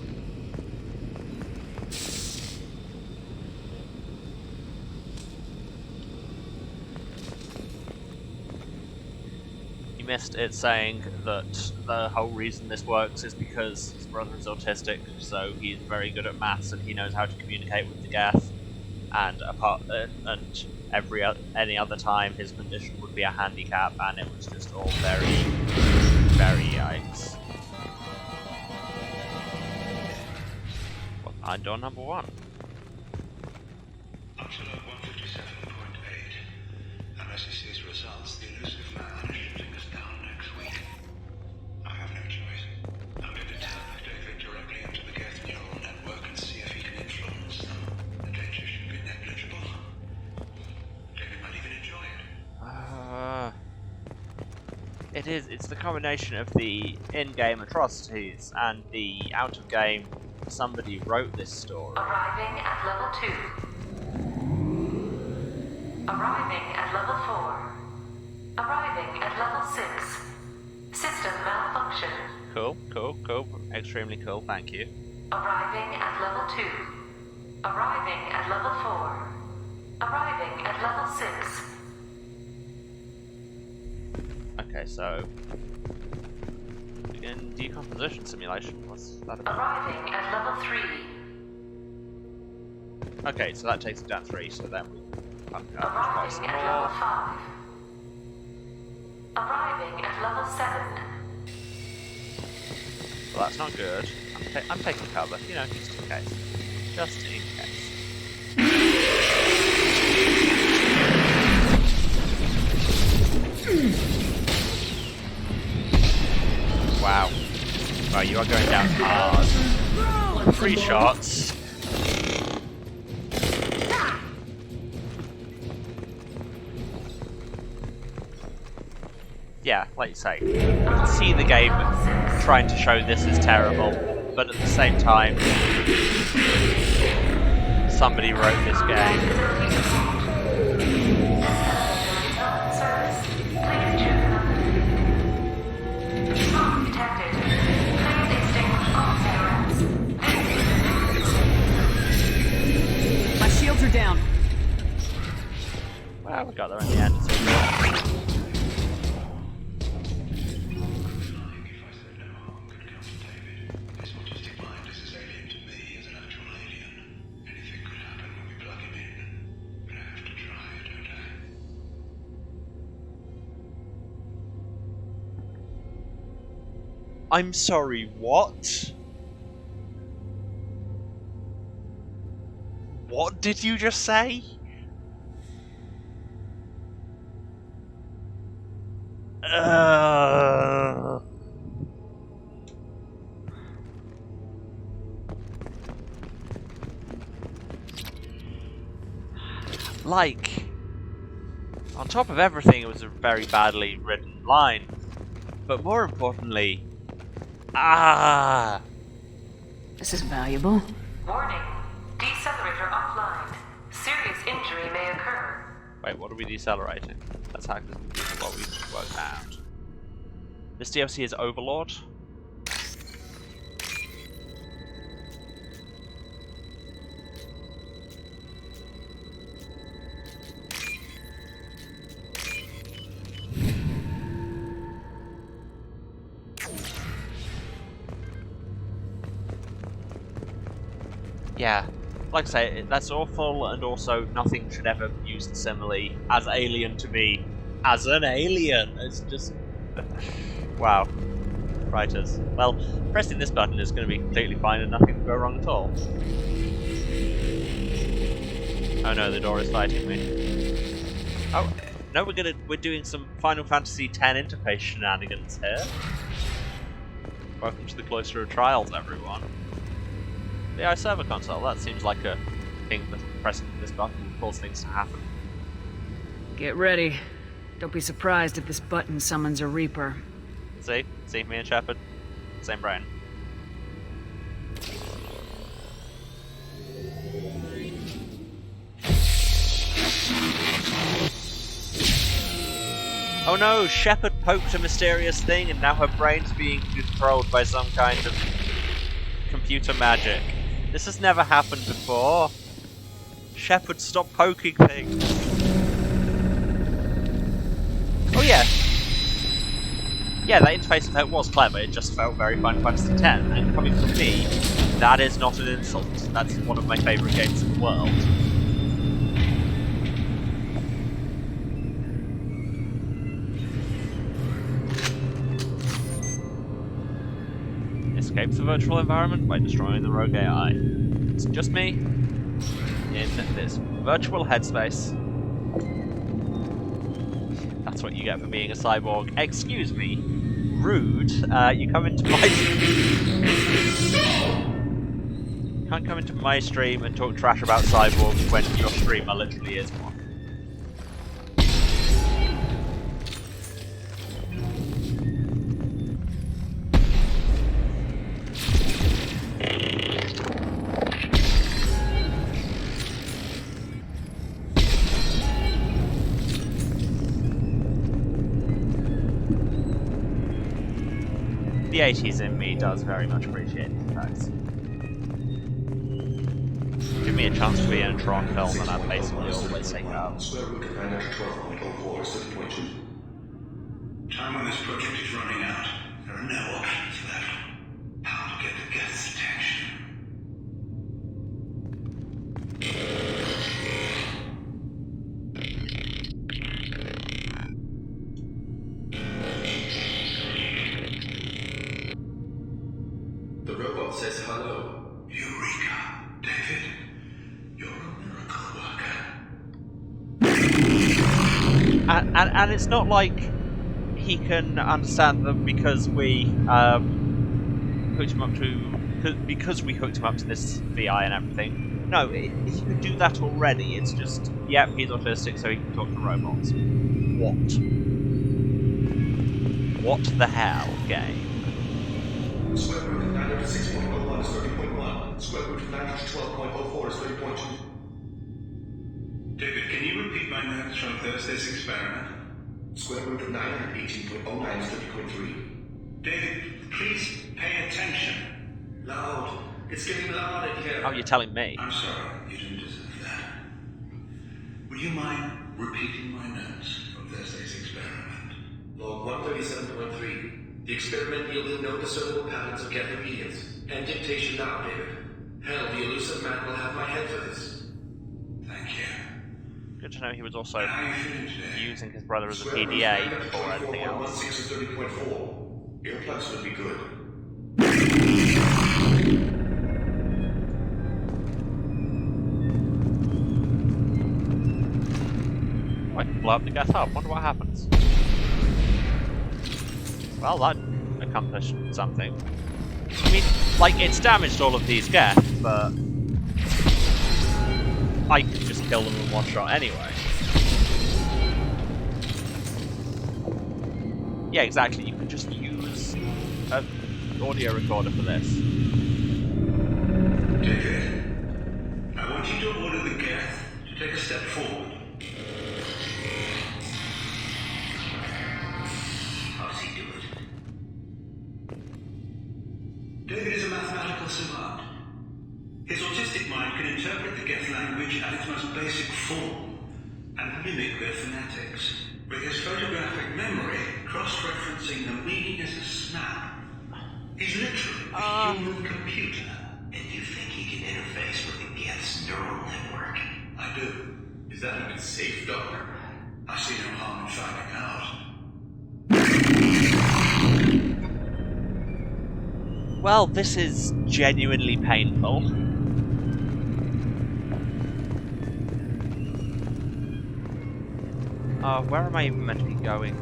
You missed it saying that the whole reason this works is because his brother is autistic, so he's very good at maths and he knows how to communicate with the Geth. And any other time his condition would be a handicap, and it was just all very yikes. Well, door number 1. Archer log 157.8. Unless he sees results, the elusive man is shooting us down next week. I have no choice. I'm going to tap David directly into the Geth neural network and see if he can influence them. The danger should be negligible. David might even enjoy it. It's the combination of the in-game atrocities and the out-of-game somebody wrote this story. Arriving at level 2. Arriving at level 4. Arriving at level 6. System malfunction. Cool. Extremely cool, thank you. Arriving at level 2. Arriving at level 4. Arriving at level 6. Okay, so... in decomposition simulation, what's that about? Arriving at level 3. Okay, so that takes it down 3, so then we can pump it up Arriving twice at level more. 5. Arriving at level 7. Well, that's not good. I'm taking cover, you know, just in case. Just in case. Wow. Wow, you are going down hard. 3 shots. Yeah, like you say, you can see the game trying to show this is terrible, but at the same time, somebody wrote this game. My shields are down. Well, we got there in the end. I'm sorry, what? What did you just say? Like, on top of everything, it was a very badly written line. But more importantly, This is valuable. Warning. Decelerator offline. Serious injury may occur. Wait, what are we decelerating? Let's hack this computer while we work out. This DLC is Overlord. Yeah, like I say, that's awful, and also nothing should ever use the simile as alien to me as an alien. It's just... wow. Writers. Well, pressing this button is going to be completely fine and nothing will go wrong at all. Oh no, the door is fighting me. Oh, no, we're doing some Final Fantasy X interface shenanigans here. Welcome to the Cloister of Trials, everyone. The server console, that seems like a thing that pressing this button will cause things to happen. Get ready. Don't be surprised if this button summons a Reaper. See, me and Shepard, same brain. Oh no, Shepard poked a mysterious thing and now her brain's being controlled by some kind of computer magic. This has never happened before. Shepard, stop poking things. Oh yeah. Yeah, that interface effect was clever, it just felt very Final Fantasy X, and coming from me, that is not an insult. That's one of my favourite games in the world. Escape the virtual environment by destroying the rogue AI. It's just me in this virtual headspace. That's what you get for being a cyborg. Excuse me, rude. You come into my can't come into my stream and talk trash about cyborgs when your streamer literally is one. The 80s in me does very much appreciate the facts. Give me a chance to be in a Tron film and I'd basically always say no. Time on this project is running out. There are no options left. How to get the guest's attention? And it's not like he can understand them because we hooked him up to this VI and everything. No, he could do that already. It's just, yep, he's autistic, so he can talk to robots. What the hell, game? Square root of 906.01 is 30.1. Square root of 912.04 is 30.2. David, can you repeat my notes from Thursday's experiment? Square root of 918.09 is 30.3. David, please pay attention. Loud. It's getting loud in here. Oh, you're telling me. I'm sorry, you didn't deserve that. Would you mind repeating my notes from Thursday's experiment? Log 137.3. The experiment yielded no discernible patterns of gap obedience. End dictation now, David. Hell, the elusive man will have my head for this. Thank you. Good to know he was also How are you feeling today? using his brother as a PDA before anything else. 24.16 is 30.4. Earplugs would be good. I can blow up the gas up. Wonder what happens. Well, that accomplished something. I mean, like, it's damaged all of these gas, but I could just kill them in one shot anyway. Yeah, exactly. You could just use an audio recorder for this. David, I want you to order the Geth to take a step forward. How does he do it? David is a mathematical savant. His autistic mind can interpret the Geth language at its most basic form and mimic their phonetics. With his photographic memory, cross-referencing the meaning as a snap. He's literally a human computer. And you think he can interface with the Geth's neural network? I do. Is that even safe, Doctor? I see no harm in finding out. Well, this is genuinely painful. Where am I even meant to be going?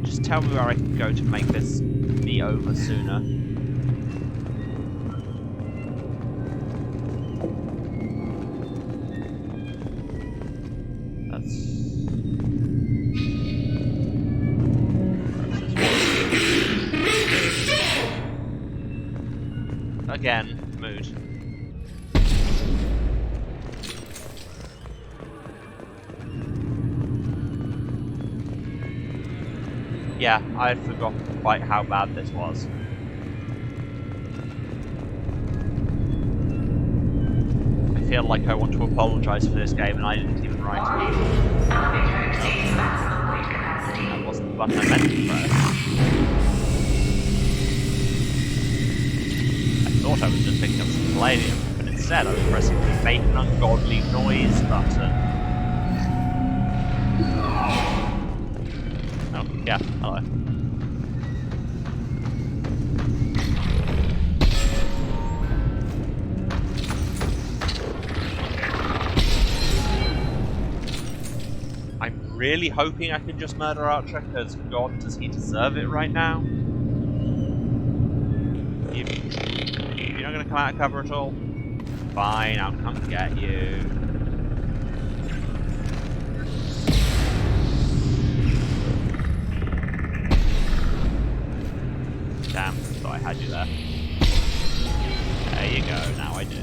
Just tell me where I can go to make this be over sooner. Again, mood. Yeah, I had forgotten quite how bad this was. I feel like I want to apologise for this game and I didn't even write it. Elevator exceeds maximum weight capacity. That wasn't the button I meant to press. I thought I was just picking up some palladium, but instead I was pressing the make an ungodly noise button. Oh, yeah, hello. I'm really hoping I can just murder Archer, because God, does he deserve it right now? You're not going to come out of cover at all? Fine, I'll come get you. Damn, thought I had you there. There you go, now I do.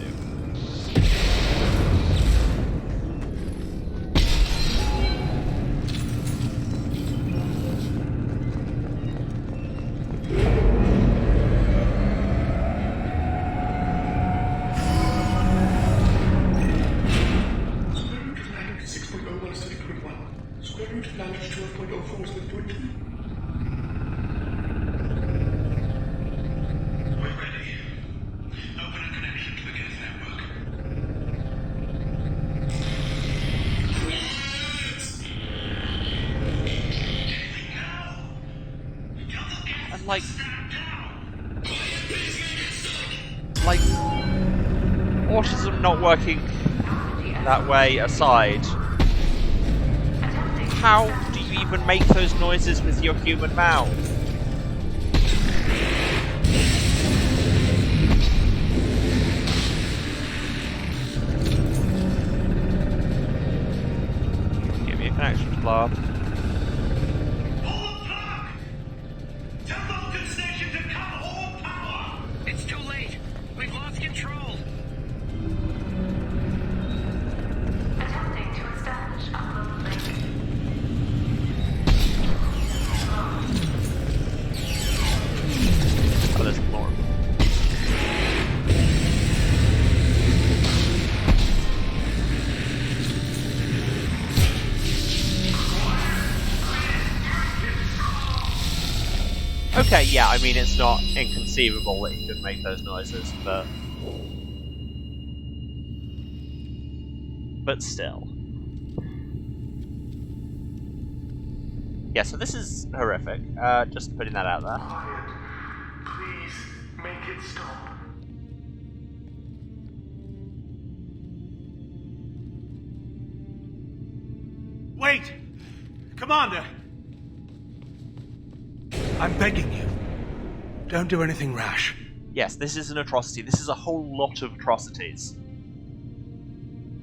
Square root of 912.04 is 30.2. We're ready. Open a connection to the Geth network. And like autism not working that way aside, how do you even make those noises with your human mouth? Give me a connection to Bob. It's too late. We've lost control. Attempting to establish upload link. Oh, there's more. Okay, yeah, I mean, it's not inconceivable that he could make those noises, but still. Yeah, so this is horrific. Just putting that out there. Quiet. Please, make it stop. Wait! Commander! I'm begging you. Don't do anything rash. Yes, this is an atrocity. This is a whole lot of atrocities.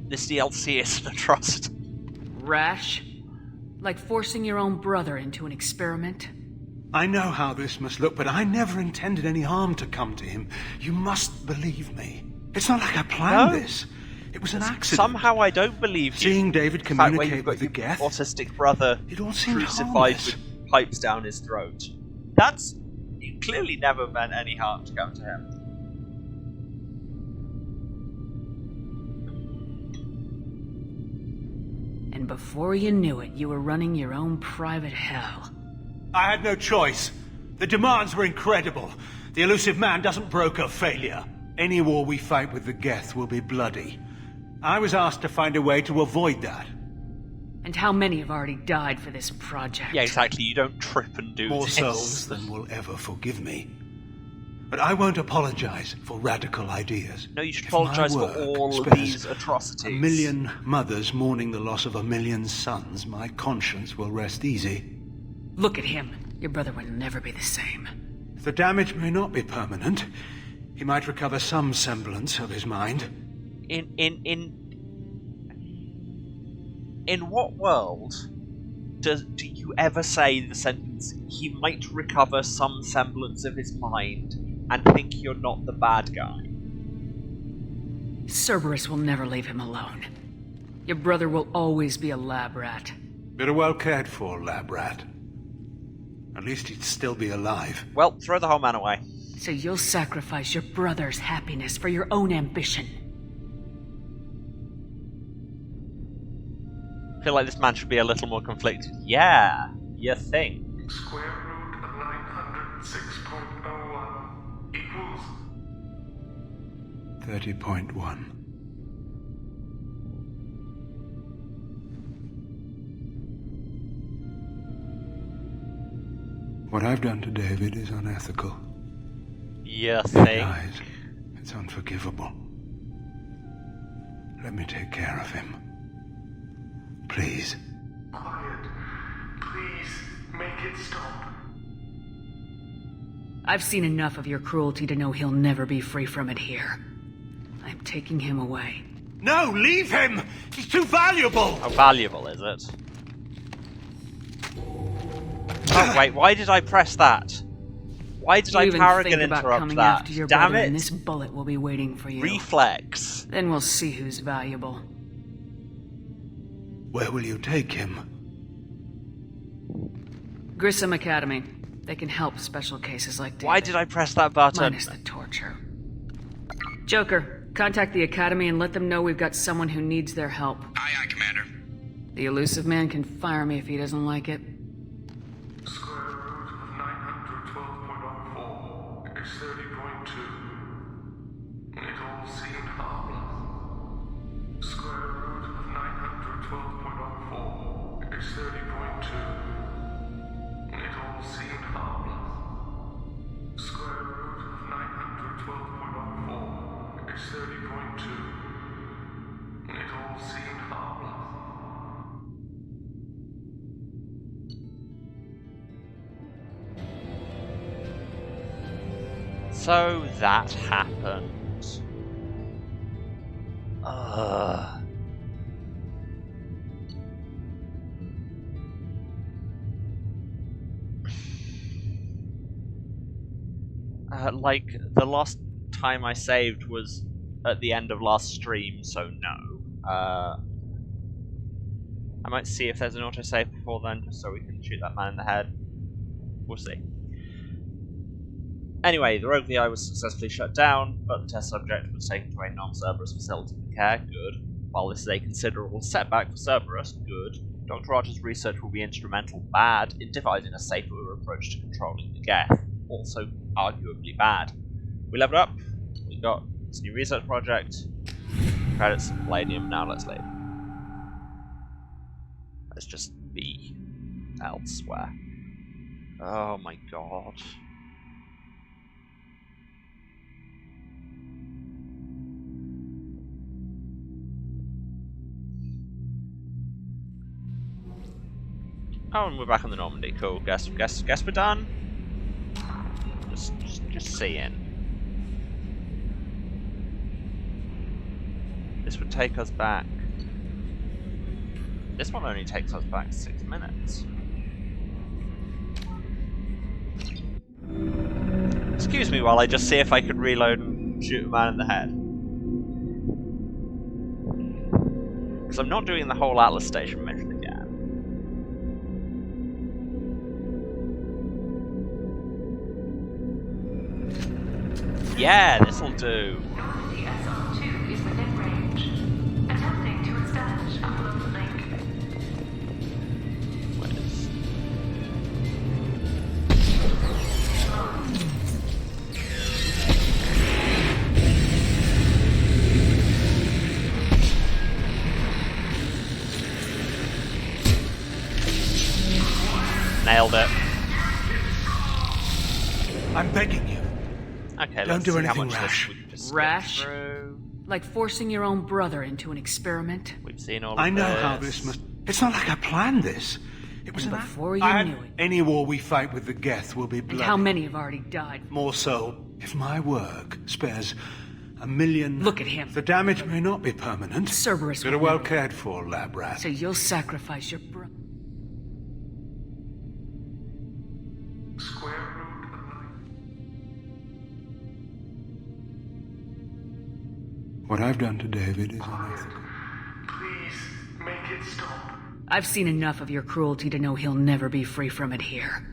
This DLC is an atrocity. Rash? Like forcing your own brother into an experiment? I know how this must look, but I never intended any harm to come to him. You must believe me. It's not like I planned this. It was an accident. Somehow I don't believe you. Seeing David communicate with the Geth, autistic brother it all seemed crucified harmless. with pipes down his throat. That's... You clearly never meant any harm to come to him. And before you knew it, you were running your own private hell. I had no choice. The demands were incredible. The elusive man doesn't broker failure. Any war we fight with the Geth will be bloody. I was asked to find a way to avoid that. And how many have already died for this project? Yeah, exactly. You don't trip and do More this. souls than will ever forgive me. But I won't apologize for radical ideas. No, you should If my apologize for work all of spares these atrocities. A million mothers mourning the loss of a million sons, my conscience will rest easy. Look at him. Your brother will never be the same. The damage may not be permanent. He might recover some semblance of his mind. In what world do you ever say the sentence, he might recover some semblance of his mind, and think you're not the bad guy? Cerberus will never leave him alone. Your brother will always be a lab rat. But a well cared for lab rat. At least he'd still be alive. Well, throw the whole man away. So you'll sacrifice your brother's happiness for your own ambition. I feel like this man should be a little more conflicted. Yeah, you think. Square root of 906.01 equals 30.1. What I've done to David is unethical. You He think? dies. It's unforgivable. Let me take care of him. Please. quiet. Please, make it stop. I've seen enough of your cruelty to know he'll never be free from it here. I'm taking him away. No, leave him! He's too valuable! How valuable is it? Oh wait, why did I press that? Why did You I even Paragon think about interrupt coming that? after your Damn brother, it! and this bullet will be waiting for you. Reflex. Then we'll see who's valuable. Where will you take him? Grissom Academy. They can help special cases like David. Why did I press that button? Minus the torture. Joker, contact the Academy and let them know we've got someone who needs their help. Aye, Commander. The elusive man can fire me if he doesn't like it. Square root of 912.04 is 30.2. It all seemed harmless. Square root of 912.04 is 30.2. It all seemed harmless. Square root of 912.04 is 30.2. It all seemed harmless. So that happened. Like, the last time I saved was at the end of last stream, so no. I might see if there's an autosave before then, just so we can shoot that man in the head. We'll see. Anyway, the rogue VI was successfully shut down, but the test subject was taken to a non-Cerberus facility for care. Good. While this is a considerable setback for Cerberus, good. Dr. Archer's research will be instrumental, bad, in devising a safer approach to controlling the Geth. Also, arguably bad. We leveled up, we got this new research project, credits, Palladium, now let's leave. Let's just be elsewhere. Oh my god. Oh, and we're back on the Normandy. Cool. Guess we're done. Just seeing. This would take us back. This one only takes us back 6 minutes. Excuse me while I just see if I could reload and shoot a man in the head. Because I'm not doing the whole Atlas Station mission again. Yeah, this'll do. Normandy SR2 is within range. Attempting to establish upload link. Where is... Nailed it. I'm begging you. Okay, Don't let's do see how anything much rash. this we can just Rash? get through. Like forcing your own brother into an experiment? We've seen all of I know this. how this must... It's not like I planned this. It was And an before you I- knew it. Any war we fight with the Geth will be And bloody. how many have already died? More so, if my work spares 1 million... Look at him. The damage may not be permanent. Cerberus You're a will well never- cared for, lab rat. So you'll sacrifice your brother. Square root of 9. What I've done to David is unethical. Please, make it stop. I've seen enough of your cruelty to know he'll never be free from it here.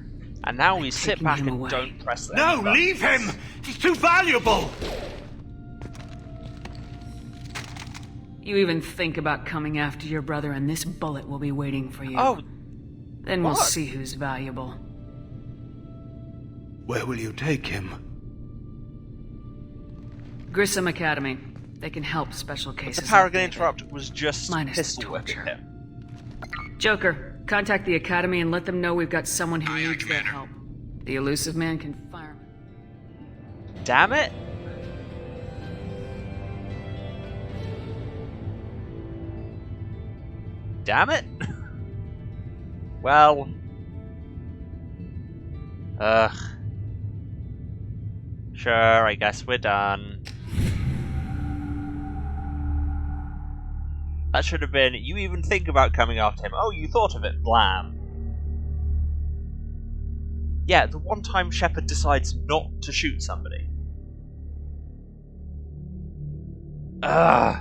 And now we sit taking back him and away. don't press that. No, leave him! He's too valuable! You even think about coming after your brother and this bullet will be waiting for you. Oh, Then we'll what? see who's valuable. Where will you take him? Grissom Academy. They can help special the cases. Paragon like Interrupt was just Minus the pistol whipping torture. him. Joker, contact the Academy and let them know we've got someone who Aye, aye, needs their Commander. help. The elusive man can fire me. Damn it! Damn it! Well... Ugh. Sure, I guess we're done. That should have been, you even think about coming after him. Oh, you thought of it, blam. Yeah, the one time Shepard decides not to shoot somebody. Ugh.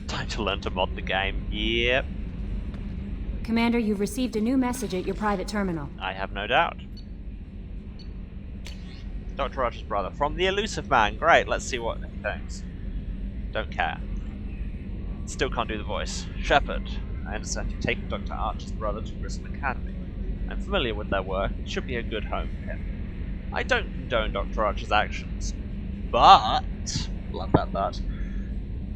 Time to learn to mod the game. Yep, Commander, you've received a new message at your private terminal. I have no doubt. Dr. Archer's brother. From the elusive man. Great, let's see what he thinks. Don't care. Still can't do the voice. Shepard, I understand you've taken Dr. Archer's brother to Grissom Academy. I'm familiar with their work. It should be a good home for him. I don't condone Dr. Archer's actions, but... but...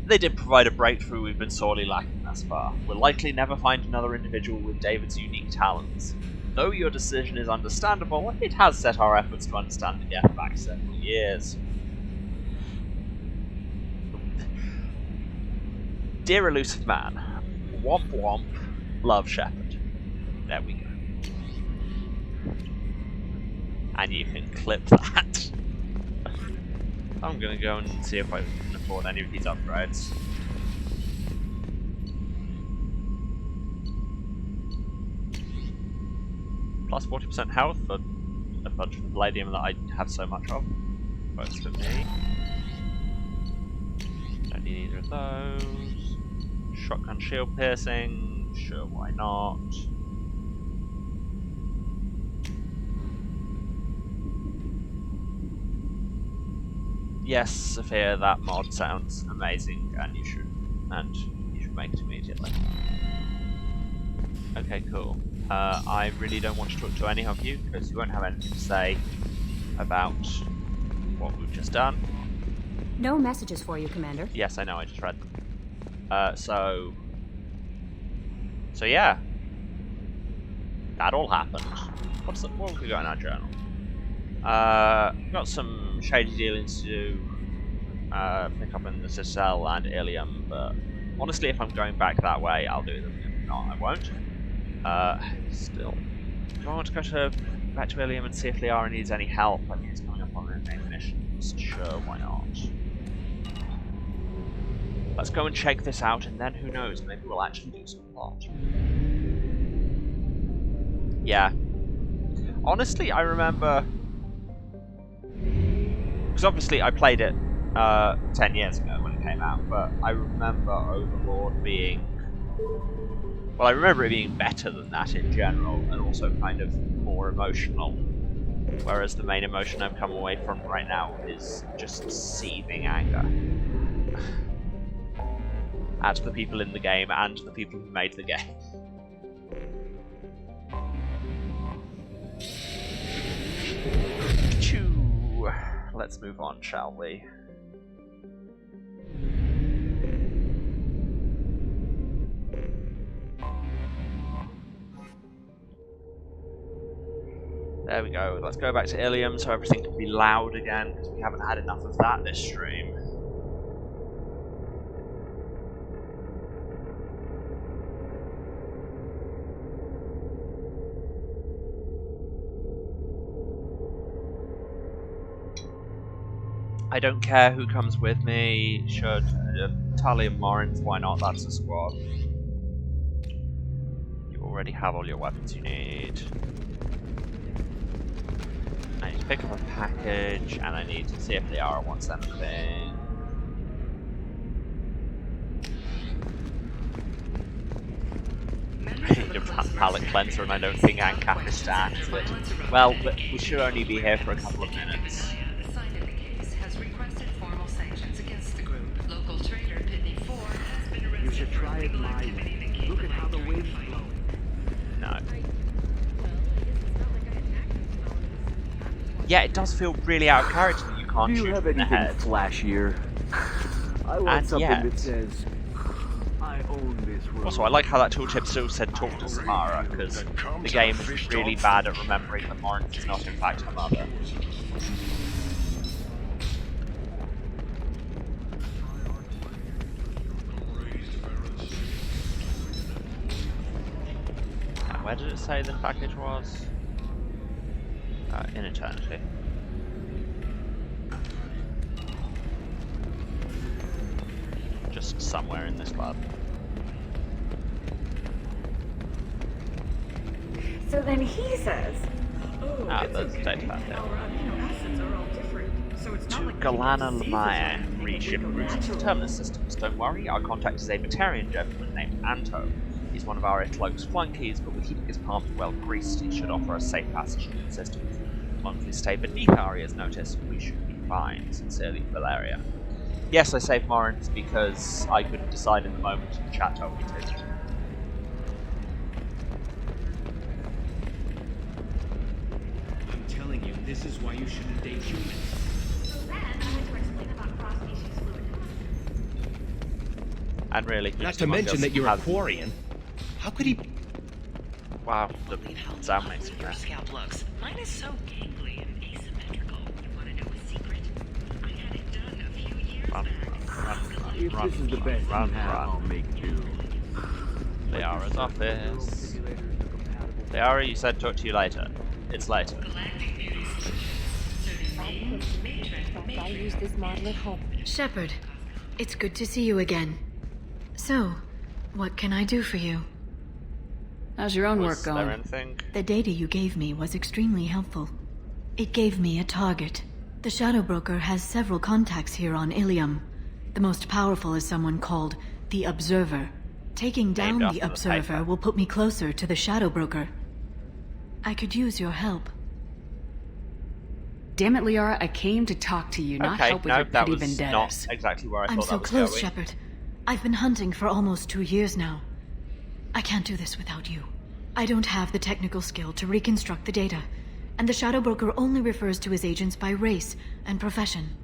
They did provide a breakthrough we've been sorely lacking thus far. We'll likely never find another individual with David's unique talents. Though your decision is understandable, it has set our efforts to understand the Geth back several years. Dear elusive man, womp womp, love Shepard. There we go. And you can clip that. I'm gonna go and see if I can afford any of these upgrades. Plus 40% health for a bunch of palladium that I have so much of. Works for me. Don't need either of those. Shotgun shield piercing. Sure, why not? Yes, Sophia, that mod sounds amazing, and you should make it immediately. Okay, cool. I really don't want to talk to any of you because you won't have anything to say about what we've just done. No messages for you, Commander. Yes, I know. I just read them. So yeah, that all happened. What have we got in our journal? Got some shady dealings to do, pick up in the Citadel and Ilium, but honestly, if I'm going back that way, I'll do them. If not, I won't. Still, do I want to go back to Ilium and see if Liara needs any help? I mean, it's coming up on their main missions. Sure, why not? Let's go and check this out, and then who knows, maybe we'll actually do some plot. Yeah. Honestly, I remember... Because obviously I played it 10 years ago when it came out, but I remember Overlord being... Well, I remember it being better than that in general, and also kind of more emotional. Whereas the main emotion I've come away from right now is just seething anger. At the people in the game and the people who made the game. Choo. Let's move on, shall we? There we go. Let's go back to Ilium so everything can be loud again, because we haven't had enough of that this stream. I don't care who comes with me. Sure, Talia and Morinth, why not? That's a squad. You already have all your weapons you need. I need to pick up a package, and I need to see if Liara wants anything. I need a palate cleanser, and I don't think Ankaf is stacked. But, well, we should only be here for a couple of minutes. You should try it my way. Look at how the wind's blowing. No. Yeah, it does feel really out of character that you can't shoot in the head. Flashier? I want and something yet. that says, I own this world. Also, I like how that tooltip still said talk to Samara, because the game is really bad at remembering that Morinth is not in fact her mother. Where did it say the package was? In Eternity. Just somewhere in this lab. So then he says, there's the data back there. our amino acids are all different. So it's not To like Galana Lamaya, reship routes to terminus systems. Don't worry, our contact is a Batarian gentleman named Anto. He's one of our Itloque's flunkies, but we're keeping his palms well greased. He should offer us safe passage to the system. As long as we stay beneath Aria's notice, we should be fine. Sincerely, Valeria. Yes, I saved Morinth because I couldn't decide in the moment and the chat told me to. I'm telling you, this is why you shouldn't date humans. So then I went to explain about cross-species fluid. And really, not to mention that you're a Quarian. How could he? Wow, the sound makes me Your mad. scalp looks. Mine is so gangly and asymmetrical. You want to know a secret? I had it done a few years back. If this is the best you have, I'll make do. Liara's office. Liara, you said talk to you later. It's later. Galactic beauties. I use this model at home. Shepard, it's good to see you again. So, what can I do for you? How's your own work Was there going? anything? The data you gave me was extremely helpful. It gave me a target. The Shadow Broker has several contacts here on Ilium. The most powerful is someone called the Observer. Taking down Named the after the Observer paper. will put me closer to the Shadow Broker. I could use your help. Damn it, Liara, I came to talk to you, not Okay, help with no, your that petty was vendettas. not exactly where I I'm thought so that was close, going. Shepard. I've been hunting for almost 2 years now. I can't do this without you. I don't have the technical skill to reconstruct the data, and the Shadow Broker only refers to his agents by race and profession.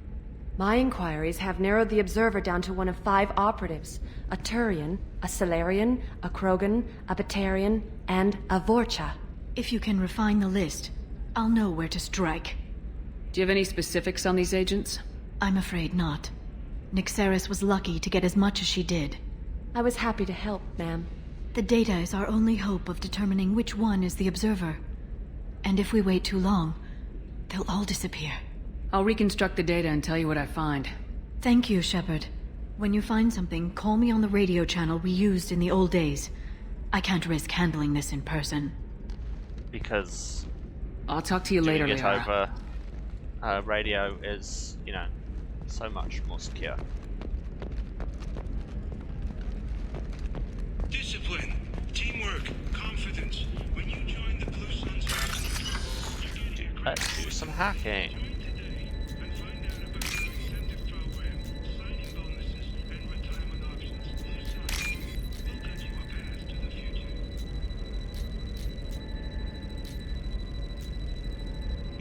My inquiries have narrowed the Observer down to one of 5 operatives. A Turian, a Solarian, a Krogan, a Batarian, and a Vorcha. If you can refine the list, I'll know where to strike. Do you have any specifics on these agents? I'm afraid not. Nyxeris was lucky to get as much as she did. I was happy to help, ma'am. The data is our only hope of determining which one is the Observer. And if we wait too long, they'll all disappear. I'll reconstruct the data and tell you what I find. Thank you, Shepard. When you find something, call me on the radio channel we used in the old days. I can't risk handling this in person. Because I'll talk to you later, doing it Liara. over radio is, you know, so much more secure. Discipline, teamwork, confidence. When you join the Blue Suns, Let's do some hacking.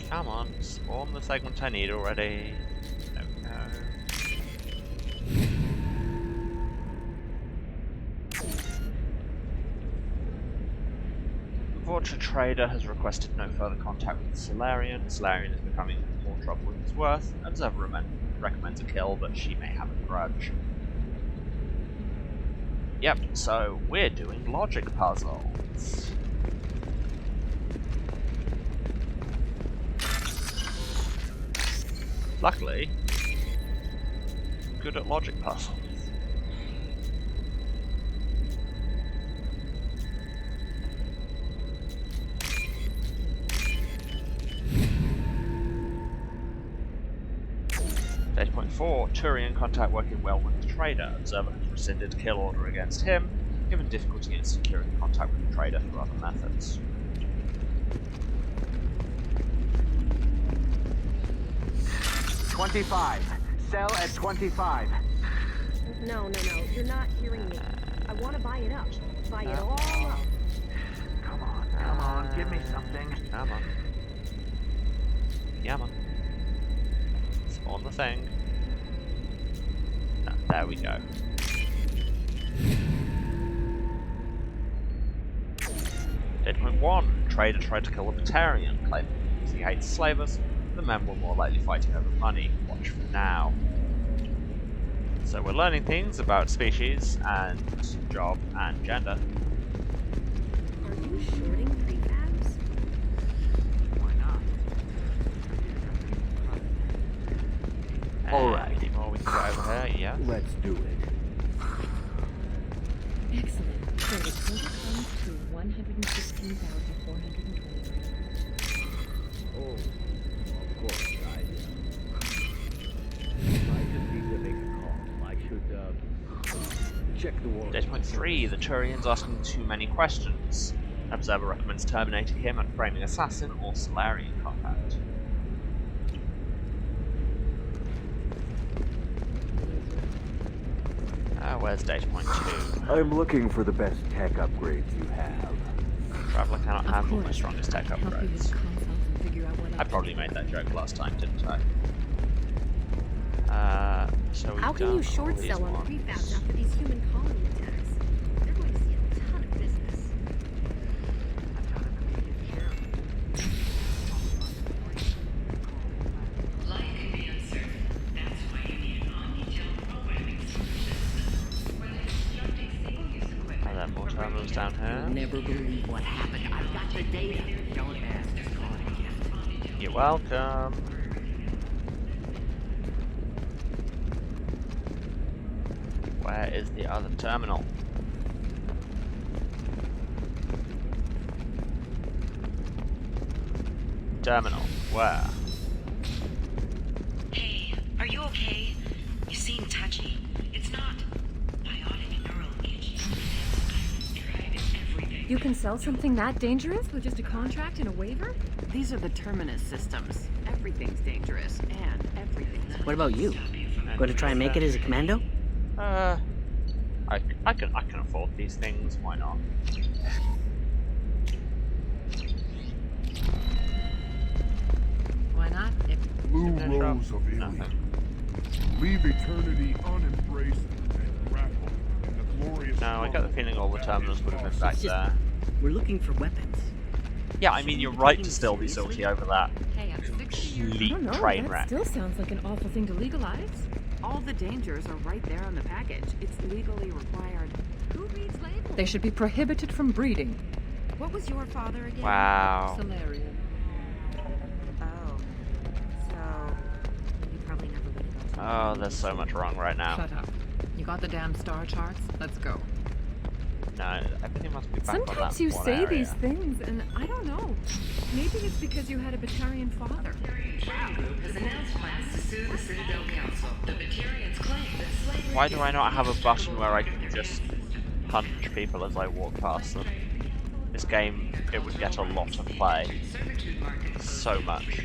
Come on, spawn the segment I need already. There we go. Vorcha Trader has requested no further contact with Solarian. Solarian is becoming more trouble than it's worth. Observer recommends a kill, but she may have a grudge. Yep, so we're doing logic puzzles. Luckily, good at logic puzzles. Data point 4, Turian contact working well with the trader. Observer has rescinded kill order against him, given difficulty in securing contact with the trader through other methods. Sell at 25. No. You're not hearing me. I want to buy it up. Buy it all up. Come on, give me something. Come on. Come on. Spawn the thing. Ah, there we go. Data point 1. Trader tried to kill a Batarian, claiming because he hates slavers. The men were more likely fighting over money. Watch for now. So we're learning things about species and job and gender. Are you shorting prefabs? Why not? Alright. Any more we can go over here? Yeah. Let's do it. Excellent. So the total comes to 116,420. Oh, of course, I just need to make a call. I should, check the war. Data point 3. The Turian's asking too many questions. Observer recommends terminating him and framing assassin or Solarian contact. Where's data point 2? I'm looking for the best tech upgrades you have. Traveler cannot handle my strongest tech upgrades. I probably made that joke last time, didn't I? So How can you short sell on prefabs after these human colony attacks? They're going to see a ton of business. Life can be uncertain. That's why you need an omni-gel programming solution. Whether constructing single-use equipment. Are there more terminals down here? Never believe what happened. I've got the data. Don't ask. Just call it a gift. You're welcome. Where is the other terminal? Terminal, where? Hey, are you okay? You seem touchy. It's not biotic neural itch. I've tried everything. You can sell something that dangerous with just a contract and a waiver? These are the Terminus systems. Everything's dangerous, and everything's... What about you? Going to try and make it as a commando? I can afford these things. Why not? Why not? Blue rose of Ilium. Leave eternity unembraced and grapple in the glorious... No, I get the feeling all the terminals would have been back there. We're looking for weapons. Yeah, I mean, you're right to still be salty over that Hey, I'm 60 years. I complete don't know, train that wreck. still sounds like an awful thing to legalize. All the dangers are right there on the package. It's legally required. Who reads labels? They should be prohibited from breeding. What was your father again? Wow. Solarian. Oh. So, you probably never would have got Oh, there's so much wrong right now. Shut up. You got the damn star charts? Let's go. No, everything must be back on that Sometimes you one say area. these things, and I don't know. Maybe it's because you had a Batarian father. Group has announced plans to sue the Citadel Council. The Batarians claim that slavery... Why do I not have a button where I can just punch people as I walk past them? This game, it would get a lot of play. So much.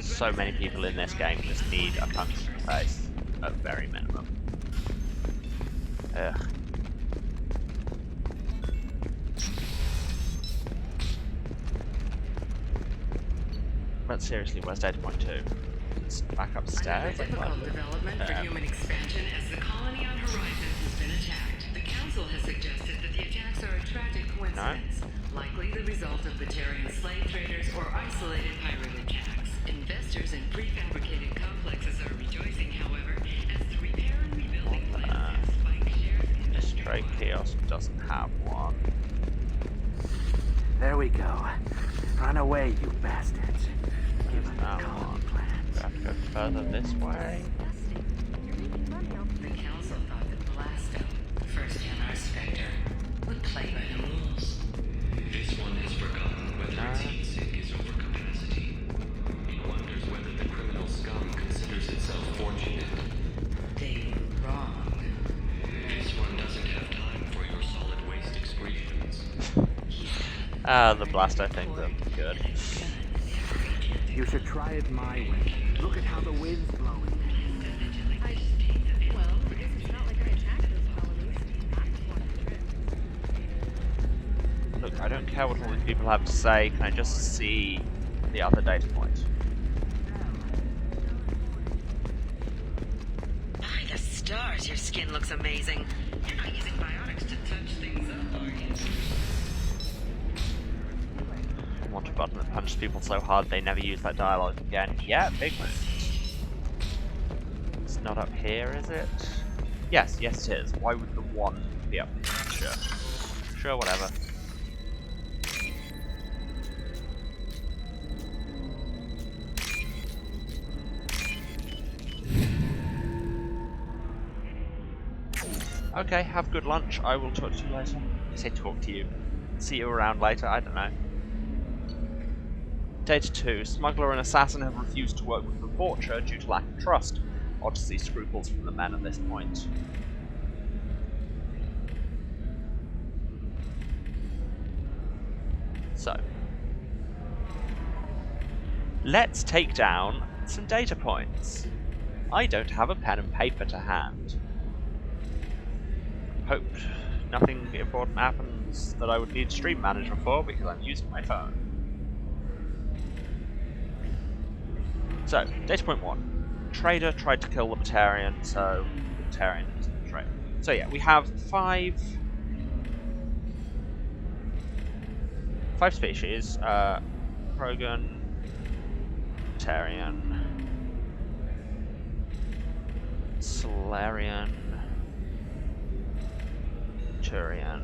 So many people in this game just need a punch in the face, at very minimum. Ugh. But seriously, where's data point 2? It's back upstairs? Difficult development for human expansion as the colony on Horizon has been attacked. The Council has suggested that the attacks are a tragic coincidence, likely the result of Batarian slave traders or isolated pirate attacks. Investors in prefabricated complexes are rejoicing, however, as the repair and rebuilding plan has spiked shares in This trade kiosk doesn't have one. There we go. Run away, you bastards. That one. We have to go further this way. The Council thought that Blasto, first Hammer Spectre, would play by the rules. This one has forgotten whether its heat sink is overcapacity. It wonders whether the criminal scum considers itself fortunate. They were wrong. This one doesn't have time for your solid waste excretions. The Blasto things are good. You should try it my way. Look at how the wind's blowing. Well, I guess it's not like I attacked those colonies. Look, I don't care what all these people have to say, can I just see the other data point? By the stars, your skin looks amazing. You're not using biotics to touch things up, are you? I want a button that punches people so hard they never use that dialogue again. Yeah, Figment. It's not up here, is it? Yes, yes it is. Why would the one be up here? Sure. Sure, whatever. Okay, have good lunch. I will talk to you later. I say talk to you. See you around later, I don't know. Data 2. Smuggler and assassin have refused to work with the Vorcha due to lack of trust. Odd to see scruples from the men at this point. So. Let's take down some data points. I don't have a pen and paper to hand. Hope nothing important happens that I would need Stream Manager for because I'm using my phone. So, data point 1. Trader tried to kill the Batarian, so the Batarian is the trader. So yeah, we have five species. Krogan, Batarian, Solarian, Turian,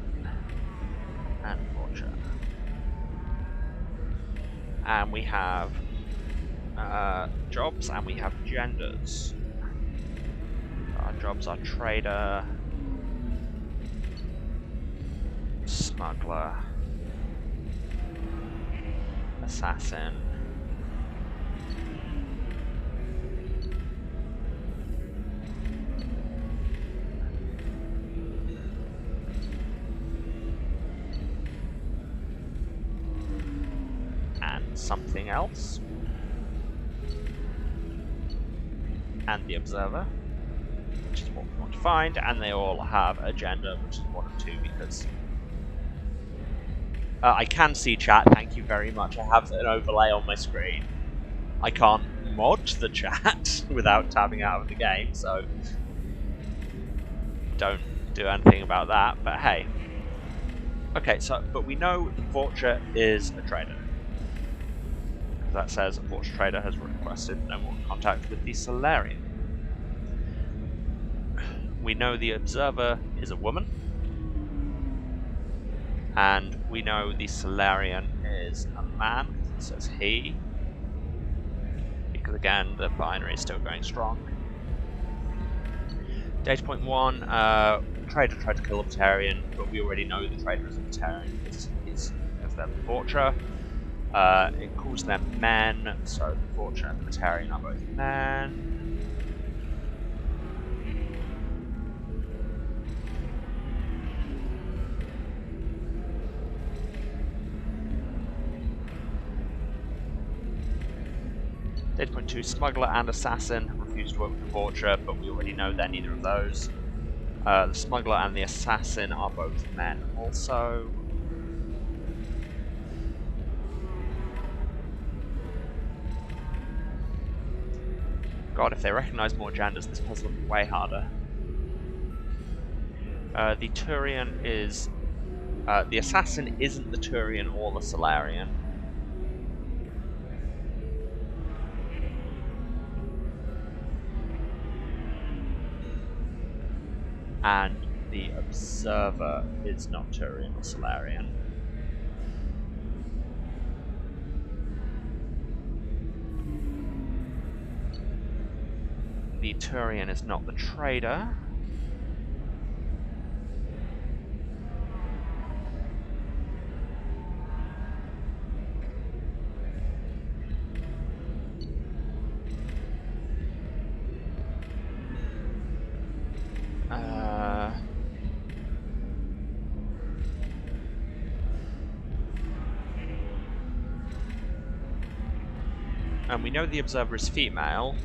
and Vorcha. And we have jobs and we have genders. Our jobs are trader, Smuggler. Assassin. And something else. And the Observer, which is what we want to find, and they all have a gender, which is 1 and 2, because I can see chat, thank you very much. I have an overlay on my screen. I can't mod the chat without tabbing out of the game, so don't do anything about that, but hey. Okay, so, but we know Vorcha is a trader. That says Vorcha Trader has requested no more contact with the Solarian. We know the Observer is a woman. And we know the Solarian is a man, it says he. Because again, the binary is still going strong. Data point 1, Trader tried to kill a Batarian, but we already know the Trader is a Batarian because they're the Vorcha. It calls them men, so the Vorcha and the Batarian are both men. Data point 2, Smuggler and Assassin refuse to work with the Vorcha, but we already know they're neither of those. The Smuggler and the Assassin are both men also. God, if they recognize more genders, this puzzle will be way harder. The Turian is... the Assassin isn't the Turian or the Solarian. And the Observer is not Turian or Solarian. The Turian is not the Trader. And we know the Observer is female.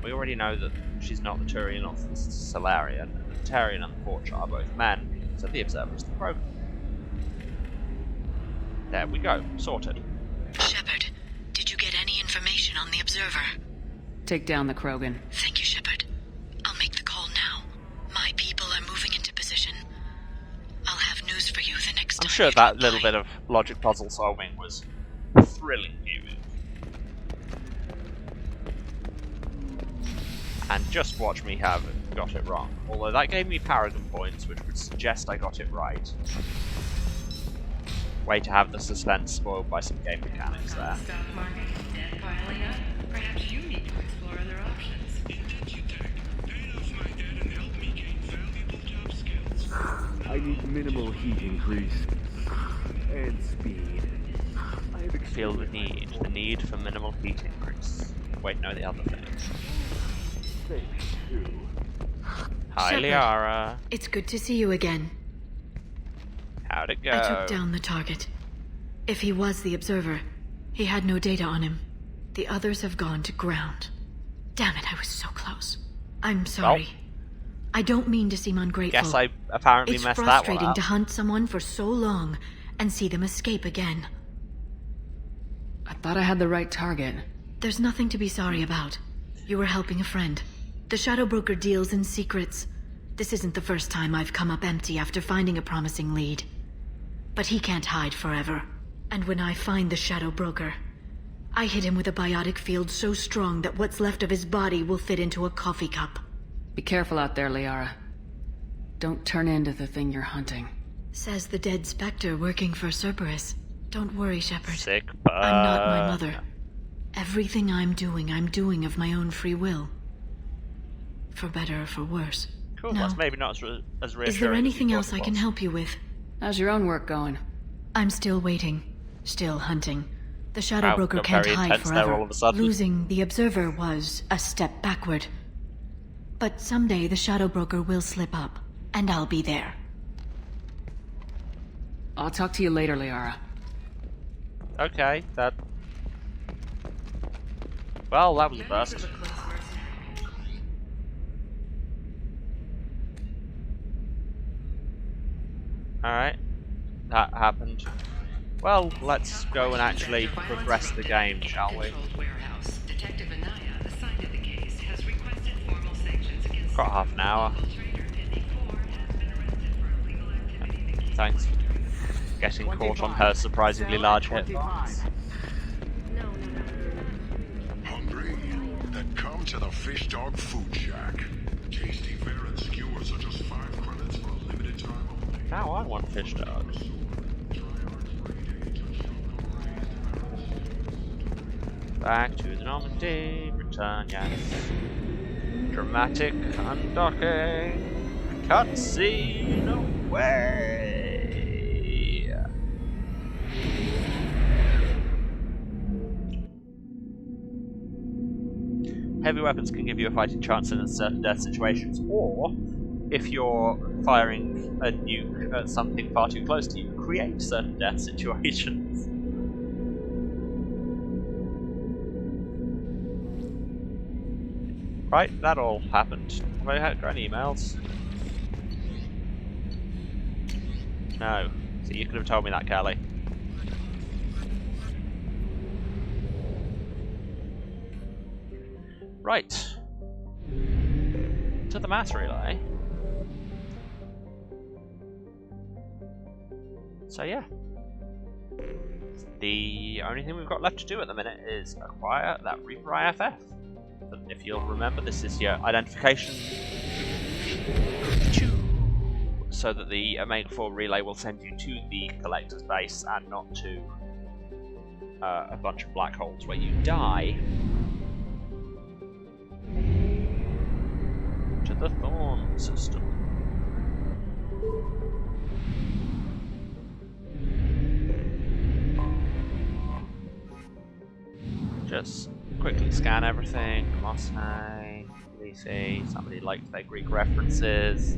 We already know that she's not the Turian or the Solarian. And the Turian and the Vorcha are both men, so the Observer is the Krogan. There we go, sorted. Shepard, did you get any information on the Observer? Take down the Krogan. Thank you, Shepard. I'll make the call now. My people are moving into position. I'll have news for you the next time. I'm sure that little bit of logic puzzle solving was thrilling viewing. And just watch me have got it wrong. Although that gave me Paragon points, which would suggest I got it right. Way to have the suspense spoiled by some game mechanics there. Stock market, debt piling up. Perhaps you need to explore other options. Pay off my debt and help me gain valuable job skills. I need minimal heat increase. And speed. Feel the need for minimal heat increase. Wait, no, the other thing. Hi, Shepard, Liara. it's good to see you again. How'd it go? I took down the target. If he was the Observer, he had no data on him. The others have gone to ground. Damn it, I was so close. I'm sorry. Well, I don't mean to seem ungrateful. guess I apparently messed that one up. It's frustrating to hunt someone for so long and see them escape again. I thought I had the right target. There's nothing to be sorry about. You were helping a friend. The Shadow Broker deals in secrets. This isn't the first time I've come up empty after finding a promising lead. But he can't hide forever. And when I find the Shadow Broker, I hit him with a biotic field so strong that what's left of his body will fit into a coffee cup. Be careful out there, Liara. Don't turn into the thing you're hunting. Says the dead Spectre working for Cerberus. Don't worry, Shepard. Sick I'm not my mother. Everything I'm doing of my own free will. For better or for worse. Cool, No. that's maybe not as reassuring. Is there anything else I can help you with? How's your own work going? I'm still waiting. Still hunting. The Shadow Wow, Broker got can't very hide intense there forever. all of a sudden. Losing the Observer was a step backward. But someday the Shadow Broker will slip up, and I'll be there. I'll talk to you later, Liara. Okay, that... Well, that was a burst. Alright, that happened. Well, let's go and actually progress the game, shall we? Got half an hour. Thanks. Getting caught on her surprisingly large hit box. Hungry? Then come to the Fish Dog Food Shack. Tasty fare and skewers are just 5 credits for a limited time only. Now I want fish dogs. Back to the Normandy, return, yes. Dramatic undocking. Cutscene away! Heavy weapons can give you a fighting chance in certain death situations, or if you're firing a nuke at something far too close to you, create certain death situations. Right, that all happened. Have I got any emails? No. So you could have told me that, Kelly. Right. To the mass relay. So yeah. The only thing we've got left to do at the minute is acquire that Reaper IFF. But if you'll remember, this is your identification so that the Omega-4 relay will send you to the collector's base and not to a bunch of black holes where you die. To the Thorn system. Just quickly scan everything. Mosnay, Lisi, somebody liked their Greek references.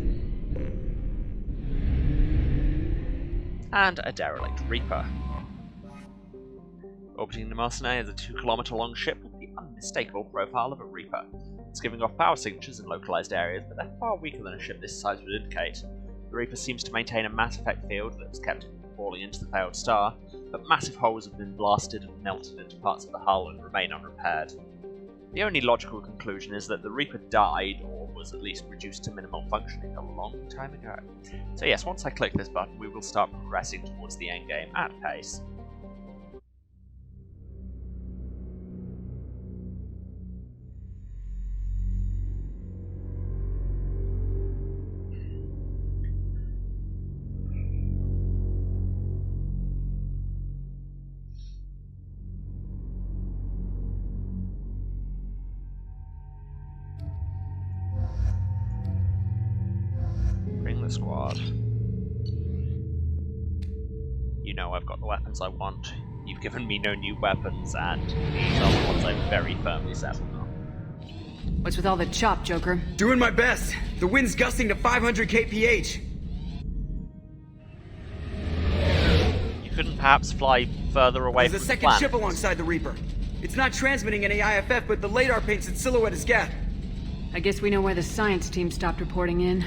And a derelict Reaper. Orbiting the Mosnay is a 2-kilometer long ship with the unmistakable profile of a Reaper. It's giving off power signatures in localized areas, but they're far weaker than a ship this size would indicate. The Reaper seems to maintain a mass effect field that has kept it from falling into the failed star, but massive holes have been blasted and melted into parts of the hull and remain unrepaired. The only logical conclusion is that the Reaper died, or was at least reduced to minimal functioning a long time ago. So yes, once I click this button, we will start progressing towards the endgame at pace. Squad. You know I've got the weapons I want. You've given me no new weapons, and these are the ones I'm very firmly settled on. What's with all the chop, Joker? Doing my best. The wind's gusting to 500 kph. You couldn't perhaps fly further away There's from a second the planet. ship alongside the Reaper. It's not transmitting any IFF, but the LADAR paints its silhouette as Geth. I guess we know where the science team stopped reporting in.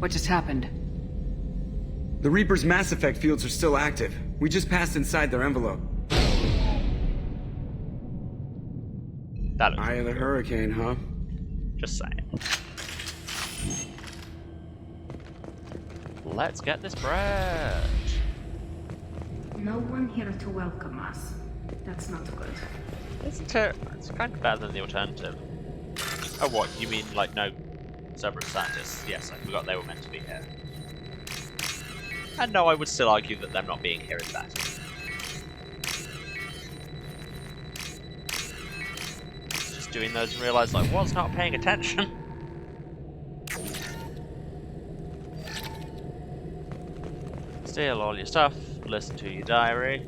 What just happened? The Reaper's mass effect fields are still active. We just passed inside their envelope. That Eye of the Hurricane, huh? Just saying. Let's get this bread. No one here to welcome us. That's not good. Isn't it? It's kind of better than the alternative. Oh, what? You mean like no Cerberus scientists? Yes, I forgot they were meant to be here. And no, I would still argue that them not being here is better. Just doing those and realised I was not paying attention. Steal all your stuff, listen to your diary.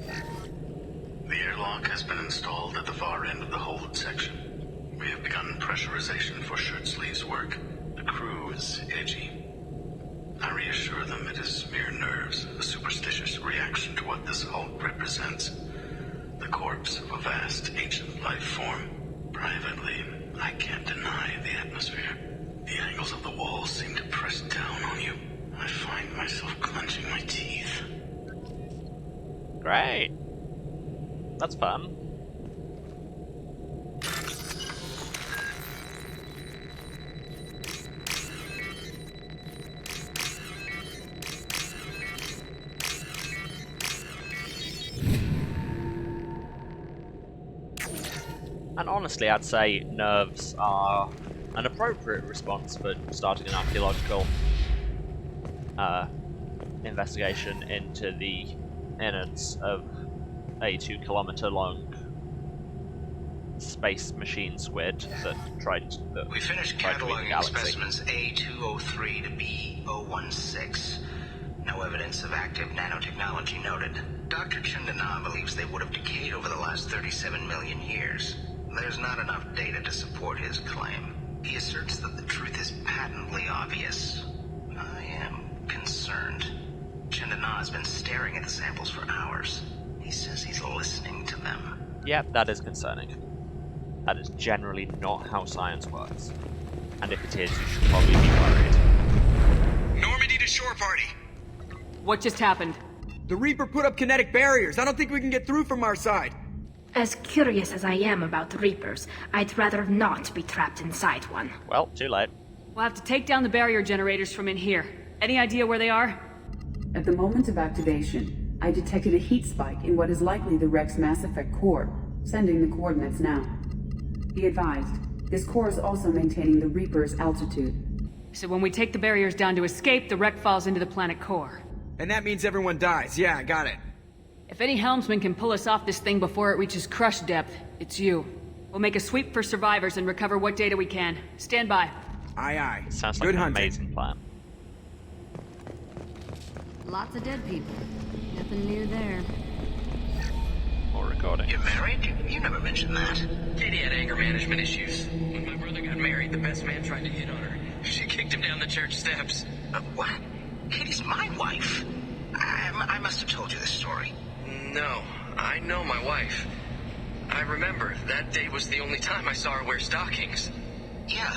The airlock has been installed at the far end of the hold section. We have begun pressurization for shirt sleeves work. The crew is edgy. I reassure them it is mere nerves, a superstitious reaction to what this hulk represents. The corpse of a vast, ancient life form. Privately, I can't deny the atmosphere. The angles of the walls seem to press down on you. I find myself clenching my teeth. Great. That's fun. And honestly, I'd say nerves are an appropriate response for starting an archaeological investigation into the innards of a 2-kilometer long space machine squid that tried to We finished cataloging specimens A203 to B016. No evidence of active nanotechnology noted. Dr. Chandana believes they would have decayed over the last 37 million years. There's not enough data to support his claim. He asserts that the truth is patently obvious. I am concerned. Chandana has been staring at the samples for hours. He says he's listening to them. Yep, that is concerning. That is generally not how science works. And if it is, you should probably be worried. Normandy to shore party! What just happened? The Reaper put up kinetic barriers. I don't think we can get through from our side. As curious as I am about the Reapers, I'd rather not be trapped inside one. Well, too late. We'll have to take down the barrier generators from in here. Any idea where they are? At the moment of activation, I detected a heat spike in what is likely the wreck's Mass Effect core, sending the coordinates now. Be advised, this core is also maintaining the Reaper's altitude. So when we take the barriers down to escape, the wreck falls into the planet core. And that means everyone dies. Yeah, I got it. If any helmsman can pull us off this thing before it reaches crush depth, it's you. We'll make a sweep for survivors and recover what data we can. Stand by. Aye, aye. It sounds like an amazing plan. Lots of dead people. Nothing new there. More recording. You're married? You never mentioned that. Katie had anger management issues. When my brother got married, the best man tried to hit on her. She kicked him down the church steps. What? Katie's my wife. I must have told you this story. No, I know my wife. I remember, that day was the only time I saw her wear stockings. Yeah,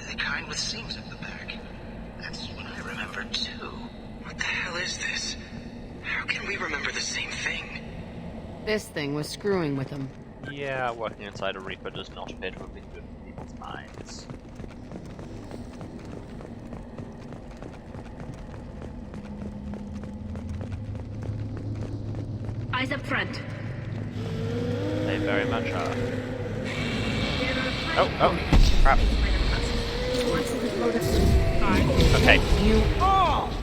the kind with seams at the back. That's what I remember too. What the hell is this? How can we remember the same thing? This thing was screwing with him. Yeah, working inside a Reaper does not appear to have been good for people's minds. Eyes up front. They very much are. Oh, crap. Okay.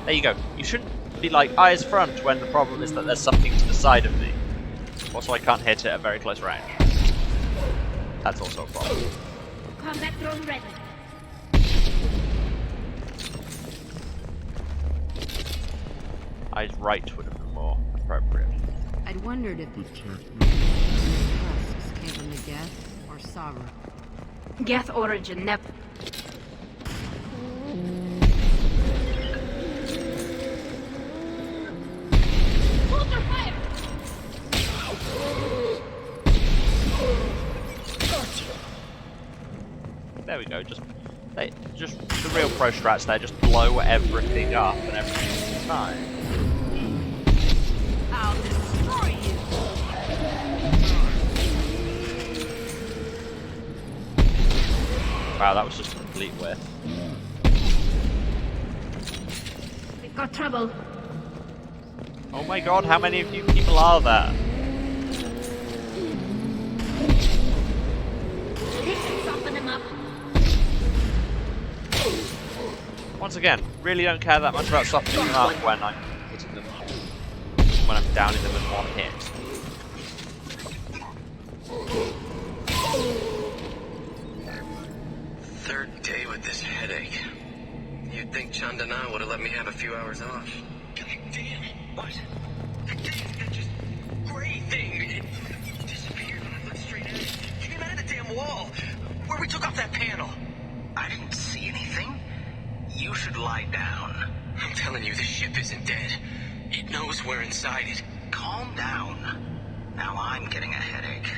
There you go. You shouldn't be like eyes front when the problem is that there's something to the side of me. Also, I can't hit it at very close range. That's also a problem. Combat drone ready. Eyes right would have been more appropriate. I'd wondered if these tusks came from the Geth or Sabra. Geth origin, never. Hold your fire! There we go. Just the real pro strats there. Just blow everything up and everything's fine. I'll destroy you! Wow, that was just a complete whiff. We've got trouble. Oh my god, how many of you people are there? This should soften him up. Once again, really don't care that much about softening them up when I'm hitting them, when I'm downing them in one hit. with this headache. You'd think Chandana would have let me have a few hours off. Damn! What? That just gray thing! It disappeared when I looked straight at it. It came out of the damn wall! Where we took off that panel! I didn't see anything. You should lie down. I'm telling you, the ship isn't dead. It knows we're inside it. Calm down. Now I'm getting a headache.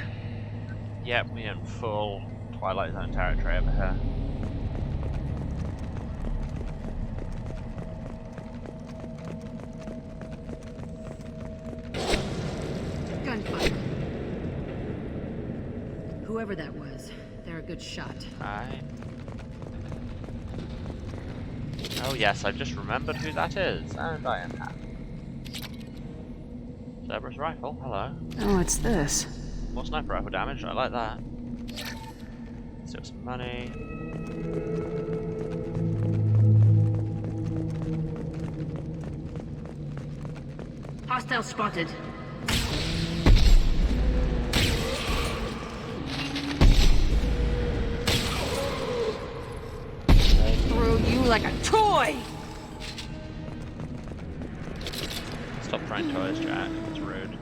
Yep, we're in full Twilight Zone territory over here. Gunfire. Whoever that was, they're a good shot. Right. Oh yes, I just remembered who that is, and I am happy. Cerberus rifle, hello. Oh, what's this? More sniper rifle damage, I like that. Still some money. Hostile spotted. Threw you like a toy! Stop throwing toys, Jack. It's rude.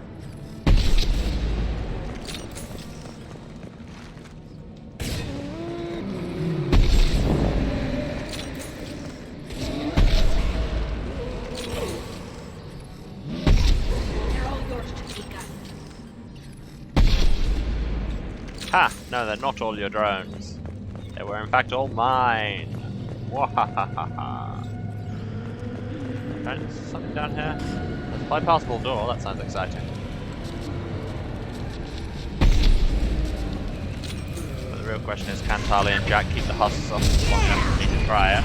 Ha! No, they're not all your drones. They were in fact all mine. Wahahaha. There's something down here. There's a bypassable door, that sounds exciting. But the real question is, can Tali and Jack keep the husks off long enough for me to try it?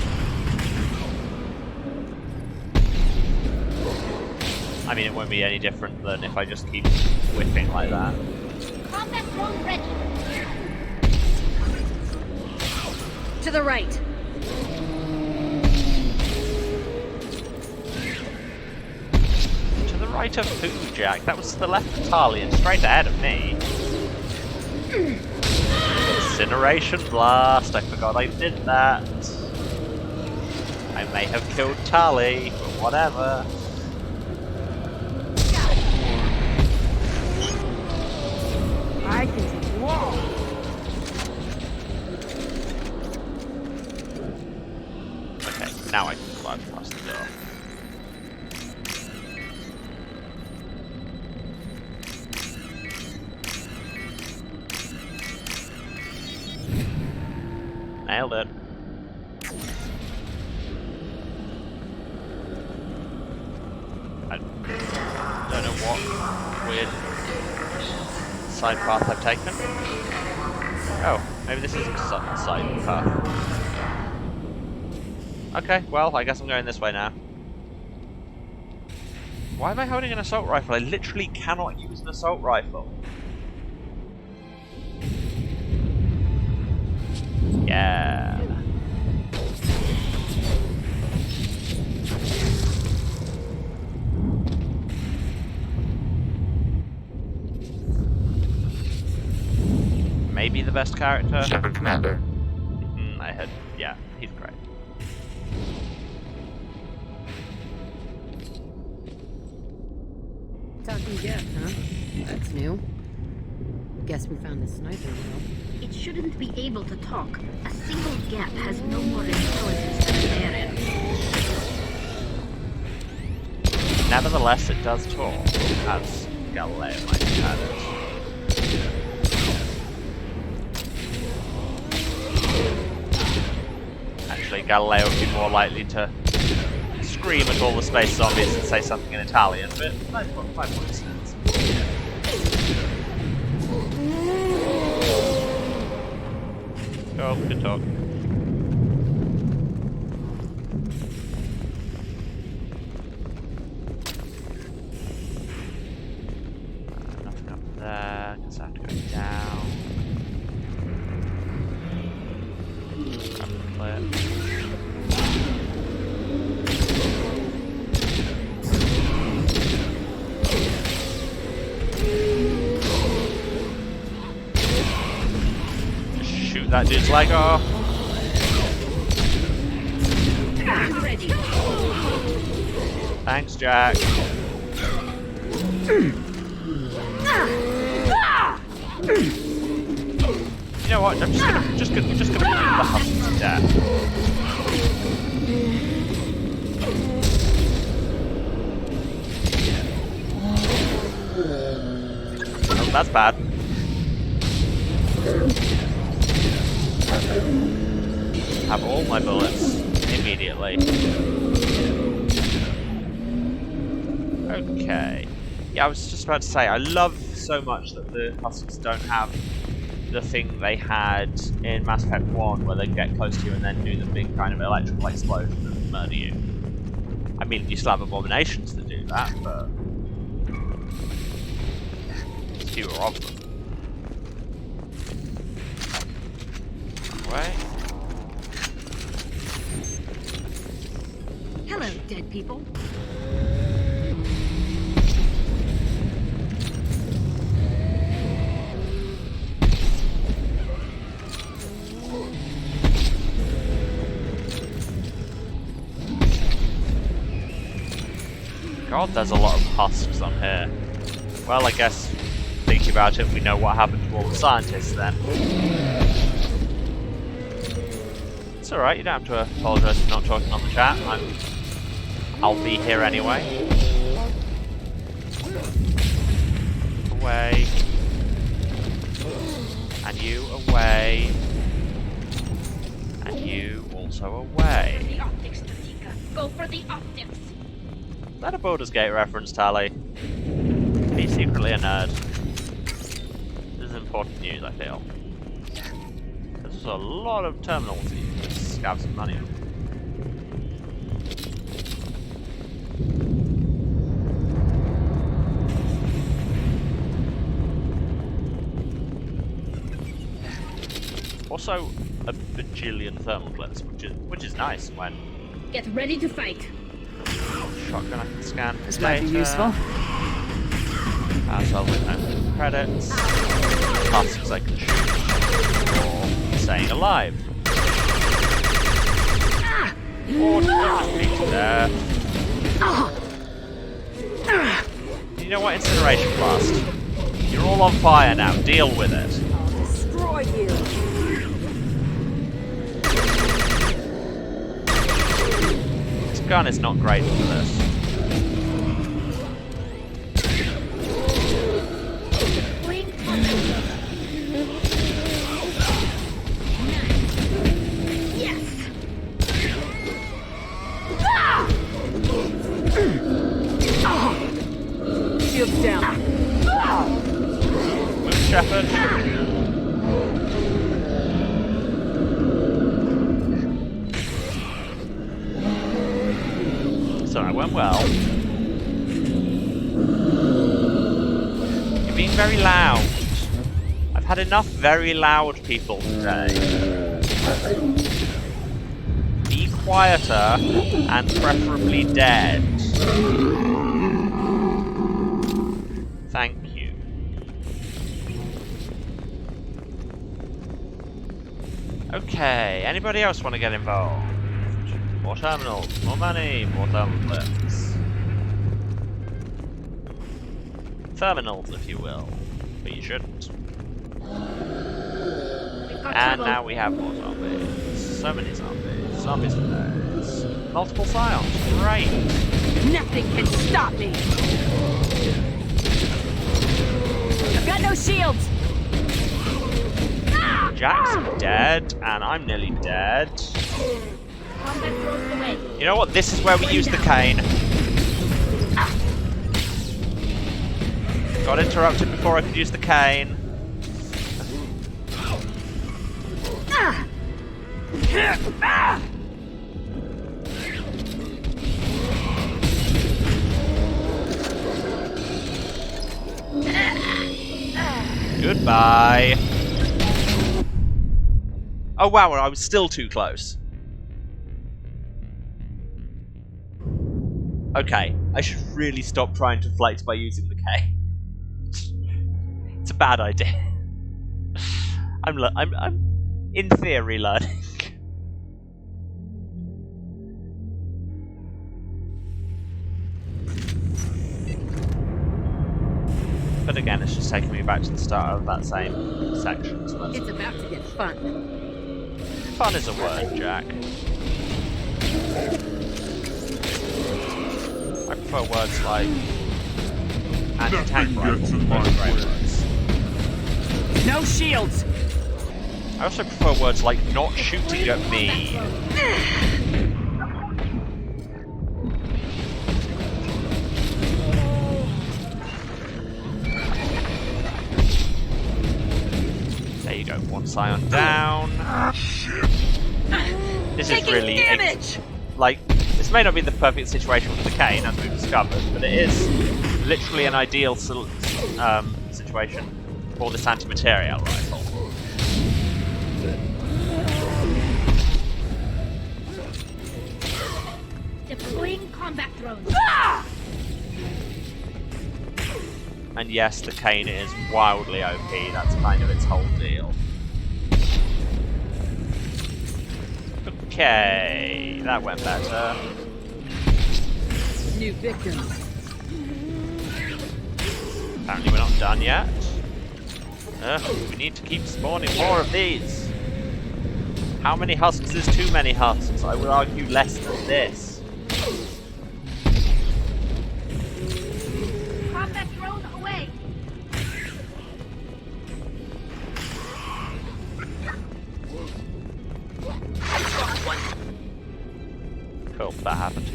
I mean, it won't be any different than if I just keep whipping like that. Combat drone ready. To the right. To the right of who, Jack? That was to the left of Tali and straight ahead of me. Incineration blast, I forgot I did that. I may have killed Tali, but whatever. I can take wall. Okay, now I can climb past the door. Nailed it. I don't know what weird side path I've taken. Oh, maybe this isn't a side path. Okay, well, I guess I'm going this way now. Why am I holding an assault rifle? I literally cannot use an assault rifle. Yeah. Maybe the best character. Shepard Commander. I had, yeah, he's great. Talking death, huh? That's new. Guess we found the sniper wheel. It shouldn't be able to talk. A single gap has no more intelligence than an area. Nevertheless, it does talk, as Galileo might have had it. Actually, Galileo would be more likely to scream at all the space zombies and say something in Italian, but 5 points. Oh, good talk. Nothing up there, guess I have to go down. Grab the clip. Shoot that dude's leg off. Thanks, Jack. You know what? I'm just gonna beat the husks to death. Oh, that's bad. Have all my bullets immediately. Okay. Yeah, I was just about to say, I love so much that the husks don't have the thing they had in Mass Effect 1 where they get close to you and then do the big kind of electrical explosion and murder you. I mean, you still have abominations that do that, but there's fewer of them. Right. Hello, dead people. God, there's a lot of husks on here. Well, I guess, thinking about it, we know what happened to all the scientists then. It's alright, you don't have to apologise for not talking on the chat. I'll be here anyway. Away. And you away. And you also away. The optics, Tatika. Go for the optics. Is that a Baldur's Gate reference, Tally? He's secretly a nerd. This is important news, I feel. There's a lot of terminals that you can just scab some money on. Also, a bajillion thermal clips, which is nice when. Get ready to fight. Shotgun I can scan. This might be useful. As well with no credits. Husks I can shoot. Or staying alive. Or just beat to death. You know what? Incineration Blast. You're all on fire now. Deal with it. I'll destroy you. This gun is not great for this. Shields down. Move, Shepard. So it went well. You're being very loud. I've had enough very loud people today. Be quieter and preferably dead. Thank you. Okay, anybody else want to get involved? More terminals, more money, more thermal clips. Terminals, if you will. But you shouldn't. And now we have more zombies. So many zombies. Zombies for days. Multiple scions. Great. Nothing can stop me. I've got no shields. Jack's dead, and I'm nearly dead. You know what? This is where we use the cane. Got interrupted before I could use the cane. Goodbye. Oh wow, I was still too close. Okay, I should really stop trying to flex by using the K. It's a bad idea. I'm in theory learning. But again, it's just taking me back to the start of that same section. So It's about to get fun. Fun is a word, Jack. I prefer words like anti-tank rifle. No shields! I also prefer words like not shooting at me. There you go, one scion down. This is really like, this may not be the perfect situation for the cane, as we've discovered, but it is literally an ideal situation for this anti-material rifle. Deploying combat drones. And yes, the cane is wildly OP, that's kind of its whole deal. Okay, that went better. New victims. Apparently we're not done yet. We need to keep spawning more of these. How many husks is too many husks? I would argue less than this. Combat drone away. Cool, that happened.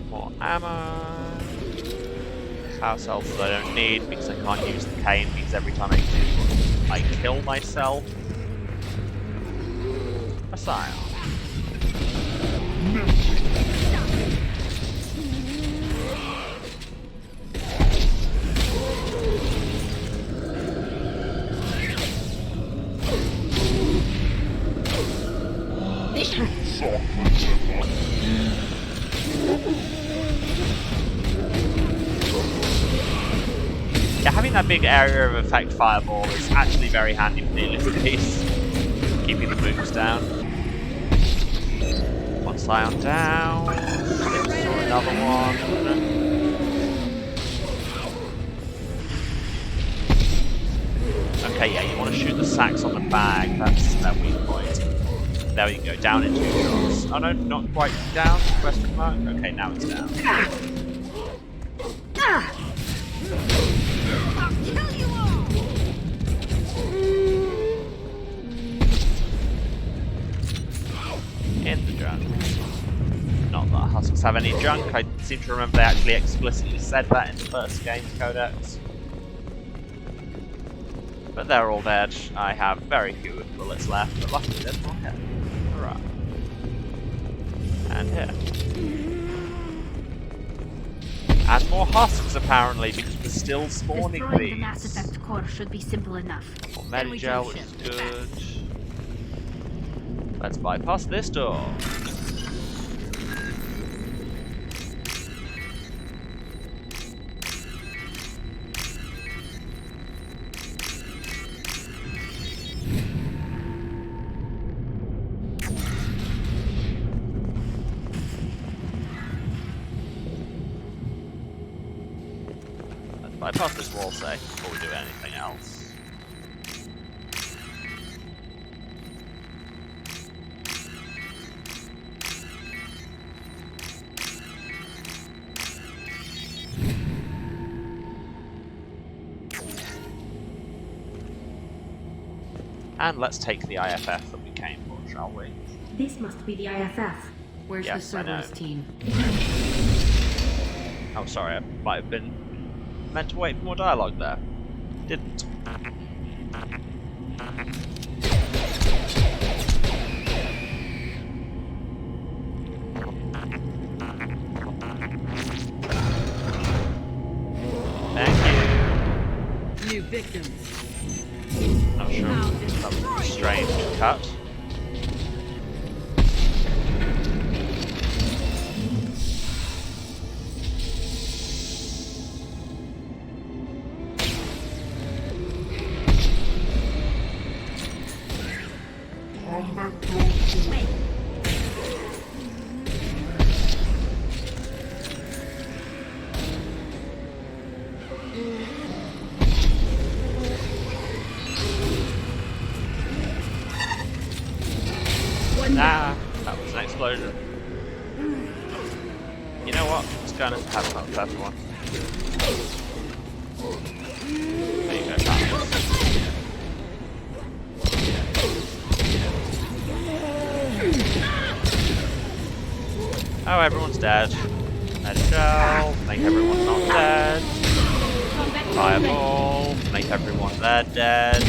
More ammo. Power cells that I don't need because I can't use the cane because every time I do, I kill myself. A scion. Yeah, having that big area of effect fireball is actually very handy for dealing with these. Keeping the booms down. One scion down. Another one. Okay, yeah, you want to shoot the sacks on the bag. That's their weak point. There we go, down in 2 shots. Oh no, not quite down, question mark. Okay, now it's down. I'll kill you all. In the junk. Not that husks have any junk. I seem to remember they actually explicitly said that in the first game's codex. But they're all dead. I have very few bullets left, but luckily there's one here. Hurrah. And here. And more husks apparently, because we're still spawning Destroying these. the Mass Effect core should be simple enough. More Medigel, which is good. Let's bypass this door. Bypass this wall safe before we do anything else. And let's take the IFF that we came for, shall we? This must be the IFF. Where's the Cerberus team? Oh, sorry, I might have been meant to wait for more dialogue there. Didn't. Thank you. New victims. Not sure that was a strange cut. going to have fun with everyone. There you go, Travis. Oh, everyone's dead. Let it go. Make everyone not dead. Fireball. Make everyone dead.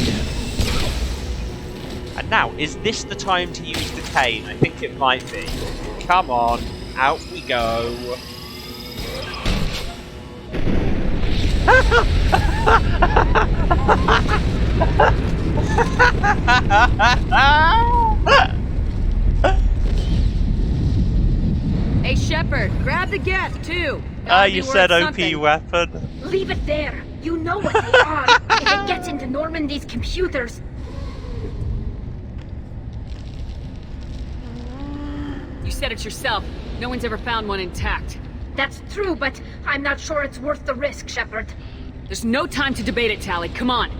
And now, is this the time to use the cane? I think it might be. Come on, out we go. Hey, Shepard, grab the gift, too. You said OP something. weapon. Leave it there. You know what they are. If it gets into Normandy's computers. You said it yourself. No one's ever found one intact. That's true, but I'm not sure it's worth the risk, Shepard. There's no time to debate it, Tally. Come on.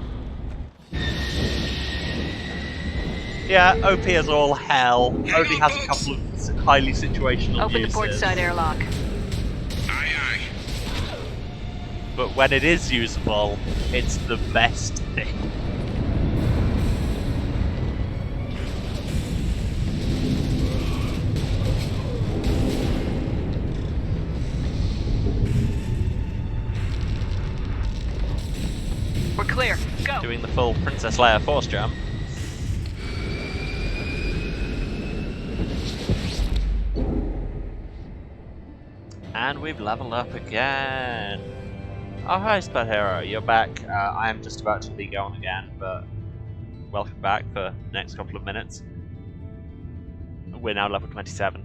Yeah, OP is all hell. Only has a couple of highly situational Open uses. the port side airlock. Aye, aye. But when it is usable, it's the best thing. We're clear. Go. Doing the full Princess Leia force jump. And we've leveled up again. Oh, hi, Spud Hero. You're back. I am just about to be going again, but welcome back for the next couple of minutes. We're now level 27.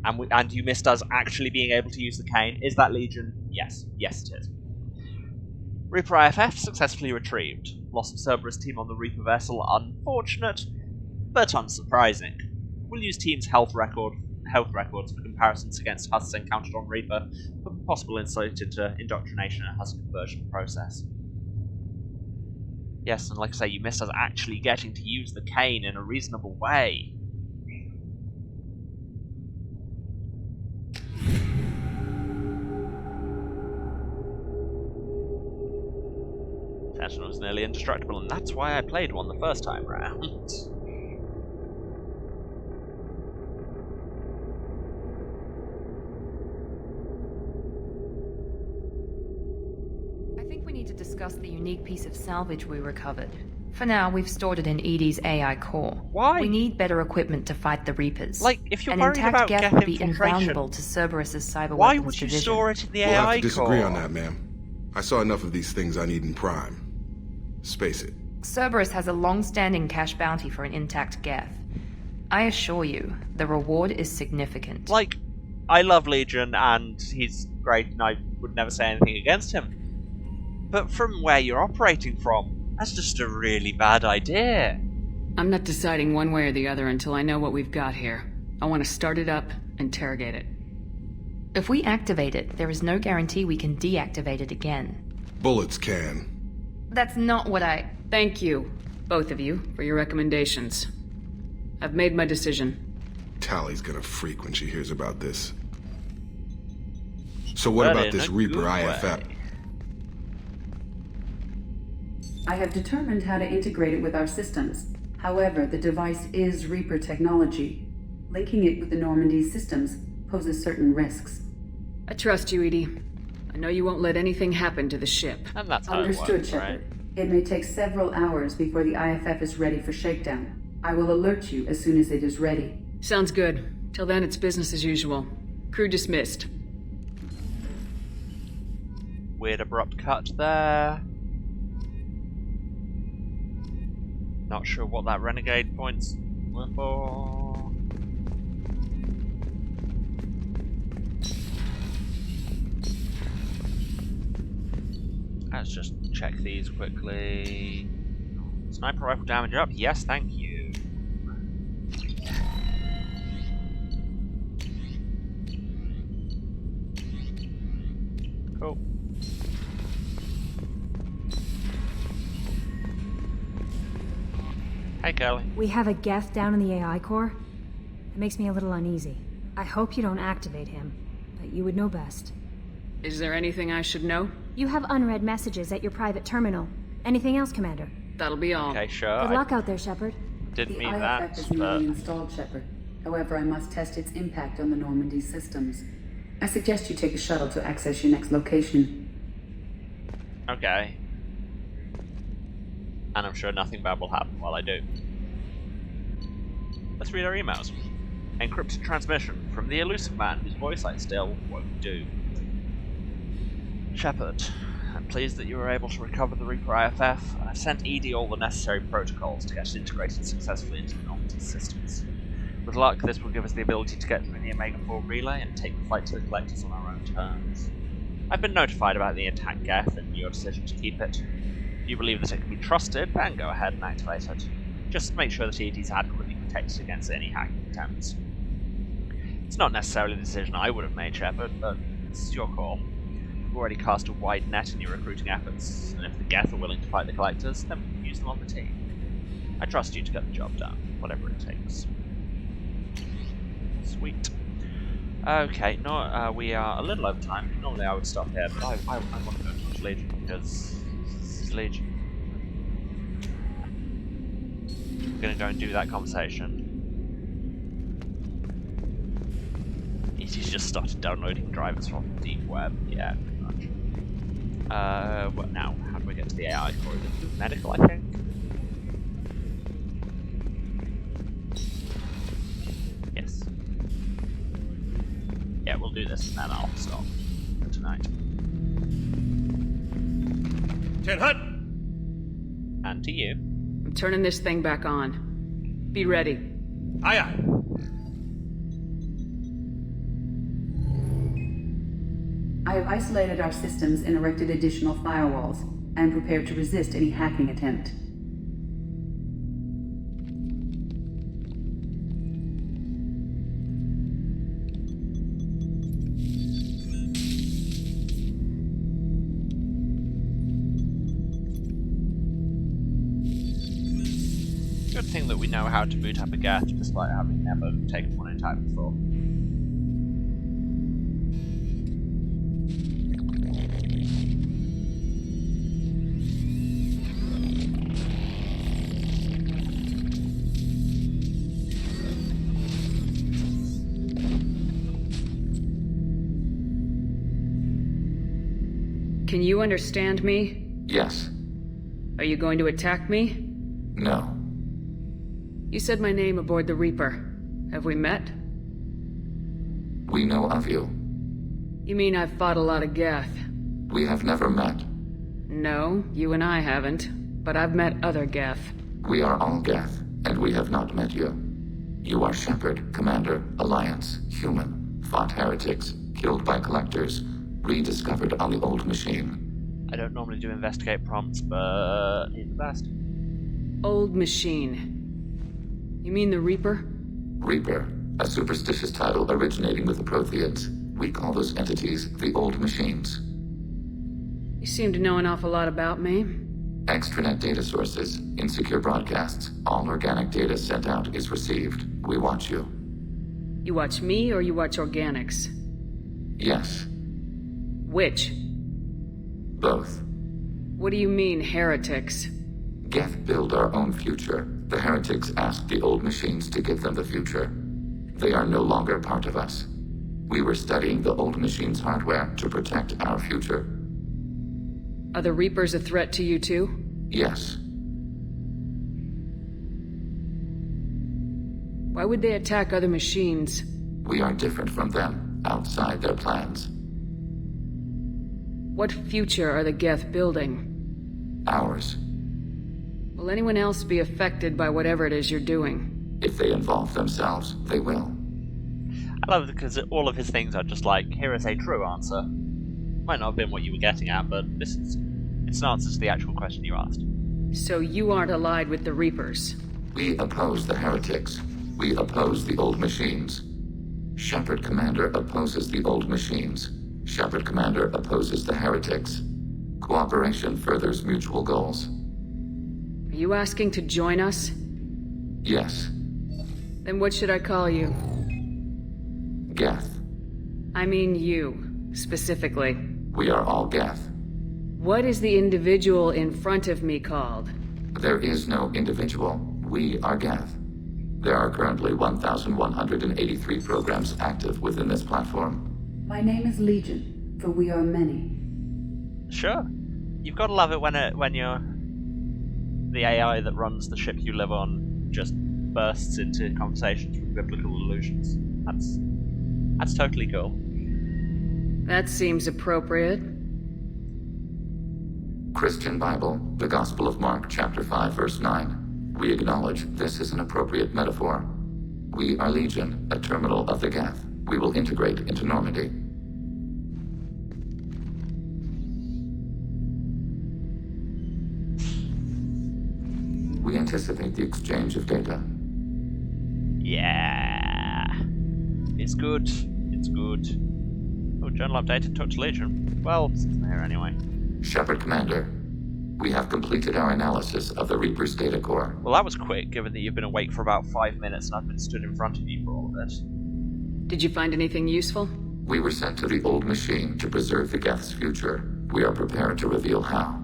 And you missed us actually being able to use the cane. Is that Legion? Yes. Yes, it is. Reaper IFF successfully retrieved. Loss of Cerberus team on the Reaper vessel unfortunate, but unsurprising. We'll use team's health records for comparisons against Husks encountered on Reaper for possible insight into indoctrination and Husk conversion process. Yes, and like I say, you missed us actually getting to use the cane in a reasonable way. Sentinel was nearly indestructible, and that's why I played one the first time round. I think we need to discuss the unique piece of salvage we recovered. For now, we've stored it in Edie's AI core. Why? We need better equipment to fight the Reapers. Like, if you're An worried intact about Geth Geth would be infiltration, invaluable to Cerberus's cyber why weapons would you division. store it in the We'll AI have to disagree core? on that, ma'am. I saw enough of these things I need in Prime. Space it. Cerberus has a long-standing cash bounty for an intact Geth. I assure you, the reward is significant. Like, I love Legion, and he's great, and I would never say anything against him. But from where you're operating from, that's just a really bad idea. I'm not deciding one way or the other until I know what we've got here. I want to start it up, interrogate it. If we activate it, there is no guarantee we can deactivate it again. Bullets can. That's not what I... Thank you, both of you, for your recommendations. I've made my decision. Tally's gonna freak when she hears about this. So what about this Reaper IFF? I have determined how to integrate it with our systems. However, the device is Reaper technology. Linking it with the Normandy systems poses certain risks. I trust you, Edie. I know you won't let anything happen to the ship. And that's how Understood, it works, Shepard. right? It may take several hours before the IFF is ready for shakedown. I will alert you as soon as it is ready. Sounds good. Till then, it's business as usual. Crew dismissed. Weird abrupt cut there. Not sure what that renegade points were for. Let's just check these quickly. Sniper rifle damage up? Yes, thank you. Cool. Hey, Kelly. We have a Geth down in the AI core. It makes me a little uneasy. I hope you don't activate him. but you would know best. Is there anything I should know? You have unread messages at your private terminal. Anything else, Commander? That'll be all. Okay, sure. Good luck out there, Shepard. Didn't The mean eye that, effect is but... newly installed, Shepard. However, I must test its impact on the Normandy systems. I suggest you take a shuttle to access your next location. Okay. And I'm sure nothing bad will happen while I do. Let's read our emails. Encrypted transmission from the elusive man whose voice I still won't do. Shepard, I'm pleased that you were able to recover the Reaper IFF, and I've sent ED all the necessary protocols to get it integrated successfully into the Normandy systems. With luck, this will give us the ability to get through the Omega-4 relay and take the flight to the collectors on our own terms. I've been notified about the attack Geth and your decision to keep it. If you believe that it can be trusted, then go ahead and activate it. Just make sure that ED is adequately protected against any hacking attempts. It's not necessarily the decision I would have made, Shepard, but it's your call. You've already cast a wide net in your recruiting efforts, and if the Geth are willing to fight the collectors, then we can use them on the team. I trust you to get the job done, whatever it takes. Sweet. Okay, no, we are a little over time. Normally I would stop here, but I want to go to Legion because this is Legion. I'm gonna go and do that conversation. He's just started downloading drivers from the deep web. Yeah, pretty much. What now? How do we get to the AI core? Is it medical, I think? Yes. Yeah, we'll do this and then I'll stop for tonight. 10 Hut! And to you. I'm turning this thing back on. Be ready. Aye aye. I have isolated our systems and erected additional firewalls. I am prepared to resist any hacking attempt. Good thing that we know how to boot up a Geth despite having never taken one in time before. Can you understand me? Yes. Are you going to attack me? No. You said my name aboard the Reaper. Have we met? We know of you. You mean I've fought a lot of Geth? We have never met. No, you and I haven't. But I've met other Geth. We are all Geth, and we have not met you. You are Shepard, Commander, Alliance, human, fought heretics, killed by collectors, rediscovered on the old machine. I don't normally do investigate prompts, but he's the best. Old machine. You mean the Reaper? Reaper, a superstitious title originating with the Protheans. We call those entities the old machines. You seem to know an awful lot about me. Extranet data sources, insecure broadcasts, all organic data sent out is received. We watch you. You watch me or you watch organics? Yes. Which? Both. What do you mean, heretics? Geth build our own future. The heretics asked the old machines to give them the future. They are no longer part of us. We were studying the old machines' hardware to protect our future. Are the Reapers a threat to you too? Yes. Why would they attack other machines? We are different from them, outside their plans. What future are the Geth building? Ours. Will anyone else be affected by whatever it is you're doing? If they involve themselves, they will. I love it because all of his things are just like, here is a true answer. Might not have been what you were getting at, but it's an answer to the actual question you asked. So you aren't allied with the Reapers? We oppose the heretics. We oppose the old machines. Shepard Commander opposes the old machines. Shepard Commander opposes the heretics. Cooperation furthers mutual goals. Are you asking to join us? Yes. Then what should I call you? Geth. I mean you, specifically. We are all Geth. What is the individual in front of me called? There is no individual. We are Geth. There are currently 1,183 programs active within this platform. My name is Legion, for we are many. Sure. You've got to love it when you're the AI that runs the ship you live on just bursts into conversations with biblical allusions. That's totally cool. That seems appropriate. Christian Bible, the Gospel of Mark, chapter 5, verse 9. We acknowledge this is an appropriate metaphor. We are Legion, a terminal of the Geth. We will integrate into Normandy. We anticipate the exchange of data. Yeah. It's good. It's good. Oh, journal updated Touch Legion. Well, it's there anyway. Shepard Commander, we have completed our analysis of the Reaper's data core. Well, that was quick, given that you've been awake for about 5 minutes and I've been stood in front of you for all of this. Did you find anything useful? We were sent to the old machine to preserve the Geth's future. We are prepared to reveal how.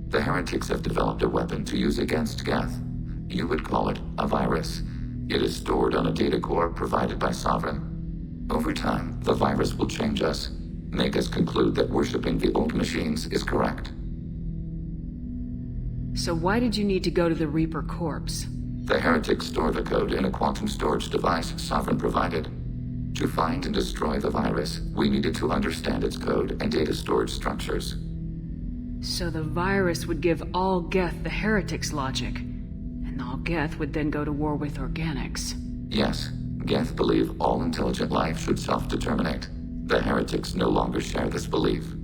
The heretics have developed a weapon to use against Geth. You would call it a virus. It is stored on a data core provided by Sovereign. Over time, the virus will change us, make us conclude that worshipping the old machines is correct. So why did you need to go to the Reaper corpse? The heretics store the code in a quantum storage device Sovereign provided. To find and destroy the virus, we needed to understand its code and data storage structures. So the virus would give all Geth the heretics' logic, and all Geth would then go to war with organics. Yes, Geth believe all intelligent life should self-determinate. The heretics no longer share this belief.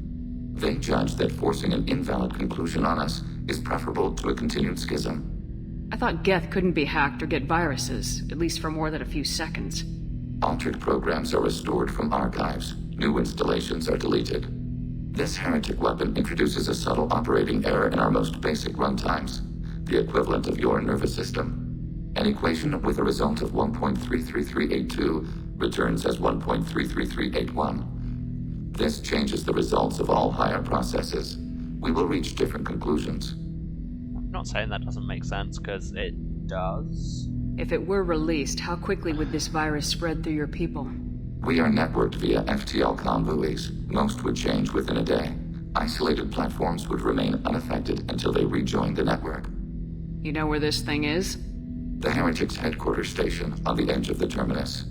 They judge that forcing an invalid conclusion on us is preferable to a continued schism. I thought Geth couldn't be hacked or get viruses, at least for more than a few seconds. Altered programs are restored from archives. New installations are deleted. This heretic weapon introduces a subtle operating error in our most basic runtimes, the equivalent of your nervous system. An equation with a result of 1.33382 returns as 1.33381. This changes the results of all higher processes. We will reach different conclusions. I'm not saying that doesn't make sense, because it does. If it were released, how quickly would this virus spread through your people? We are networked via FTL comm buoys. Most would change within a day. Isolated platforms would remain unaffected until they rejoin the network. You know where this thing is? The Heretics' headquarters station on the edge of the terminus.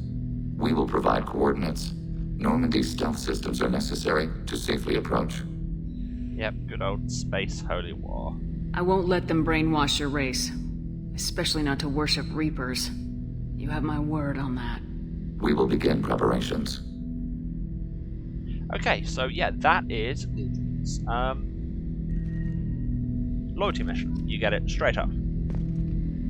We will provide coordinates. Normandy's stealth systems are necessary to safely approach. Yep, good old space holy war. I won't let them brainwash your race. Especially not to worship Reapers. You have my word on that. We will begin preparations. Okay, so yeah, that is Legion's loyalty mission. You get it straight up.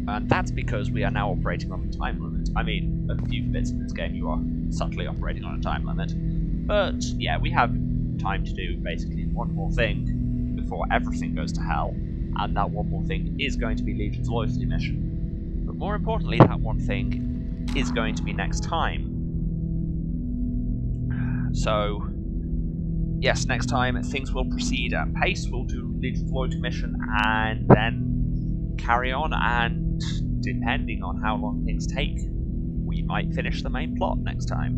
And that's because we are now operating on a time limit. I mean, a few bits in this game you are subtly operating on a time limit. But yeah, we have time to do basically one more thing before everything goes to hell. And that one more thing is going to be Legion's loyalty mission. But more importantly, that one thing is going to be next time. So, yes, next time things will proceed at pace. We'll do Legion's loyalty mission and then carry on, and depending on how long things take, we might finish the main plot next time.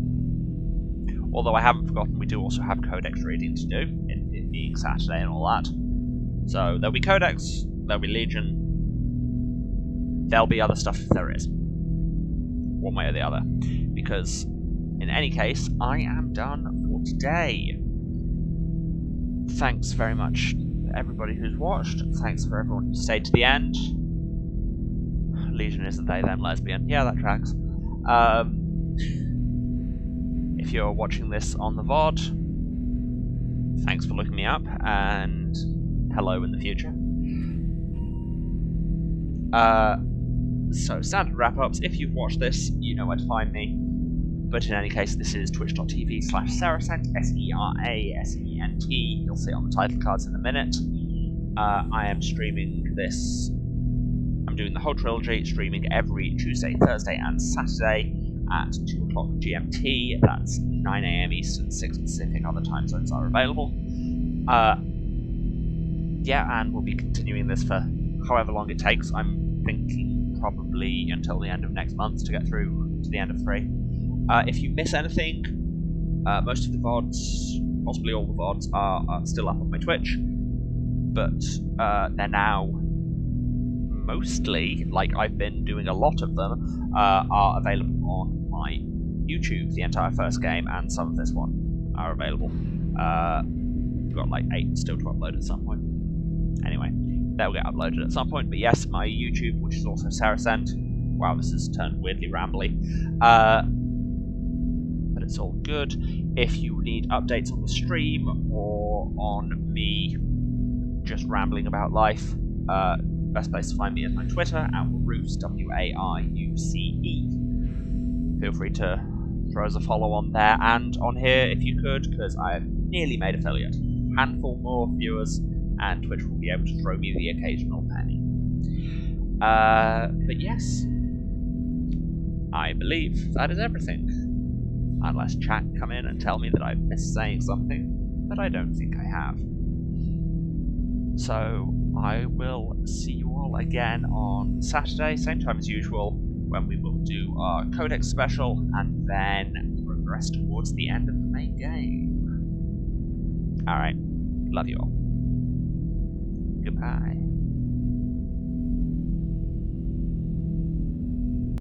Although I haven't forgotten, we do also have Codex reading to do, it being Saturday and all that. So there'll be Codex, there'll be Legion, there'll be other stuff if there is. One way or the other. Because, in any case, I am done for today. Thanks very much everybody who's watched. Thanks for everyone who stayed to the end. Legion isn't they, them, lesbian. Yeah, that tracks. If you're watching this on the VOD, thanks for looking me up, and hello in the future. So, standard wrap-ups. If you've watched this, you know where to find me. But in any case, this is twitch.tv/Serasent, SERASENT. You'll see it on the title cards in a minute. I am streaming this. I'm doing the whole trilogy, streaming every Tuesday, Thursday, and Saturday. at 2 o'clock GMT. That's 9 AM Eastern, 6 Pacific. Other time zones are available. Yeah, and we'll be continuing this for however long it takes. I'm thinking probably until the end of next month to get through to the end of 3. If you miss anything, most of the VODs, possibly all the VODs, are still up on my Twitch, but they're now mostly, like I've been doing a lot of them, are available on my YouTube. The entire first game and some of this one are available. We've got like 8 still to upload at some point. Anyway, they'll get uploaded at some point. But yes, my YouTube, which is also Saracent. Wow, this has turned weirdly rambly. But it's all good. If you need updates on the stream or on me just rambling about life, best place to find me is my Twitter, @Wairuce, WAIUCE. Feel free to throw us a follow on there and on here if you could, because I've nearly made affiliate. Handful more viewers, and Twitch will be able to throw me the occasional penny. But yes, I believe that is everything. Unless chat come in and tell me that I've missed saying something, but I don't think I have. So I will see you all again on Saturday, same time as usual, when we will do our Codex special and then progress towards the end of the main game. Alright, love you all. Goodbye.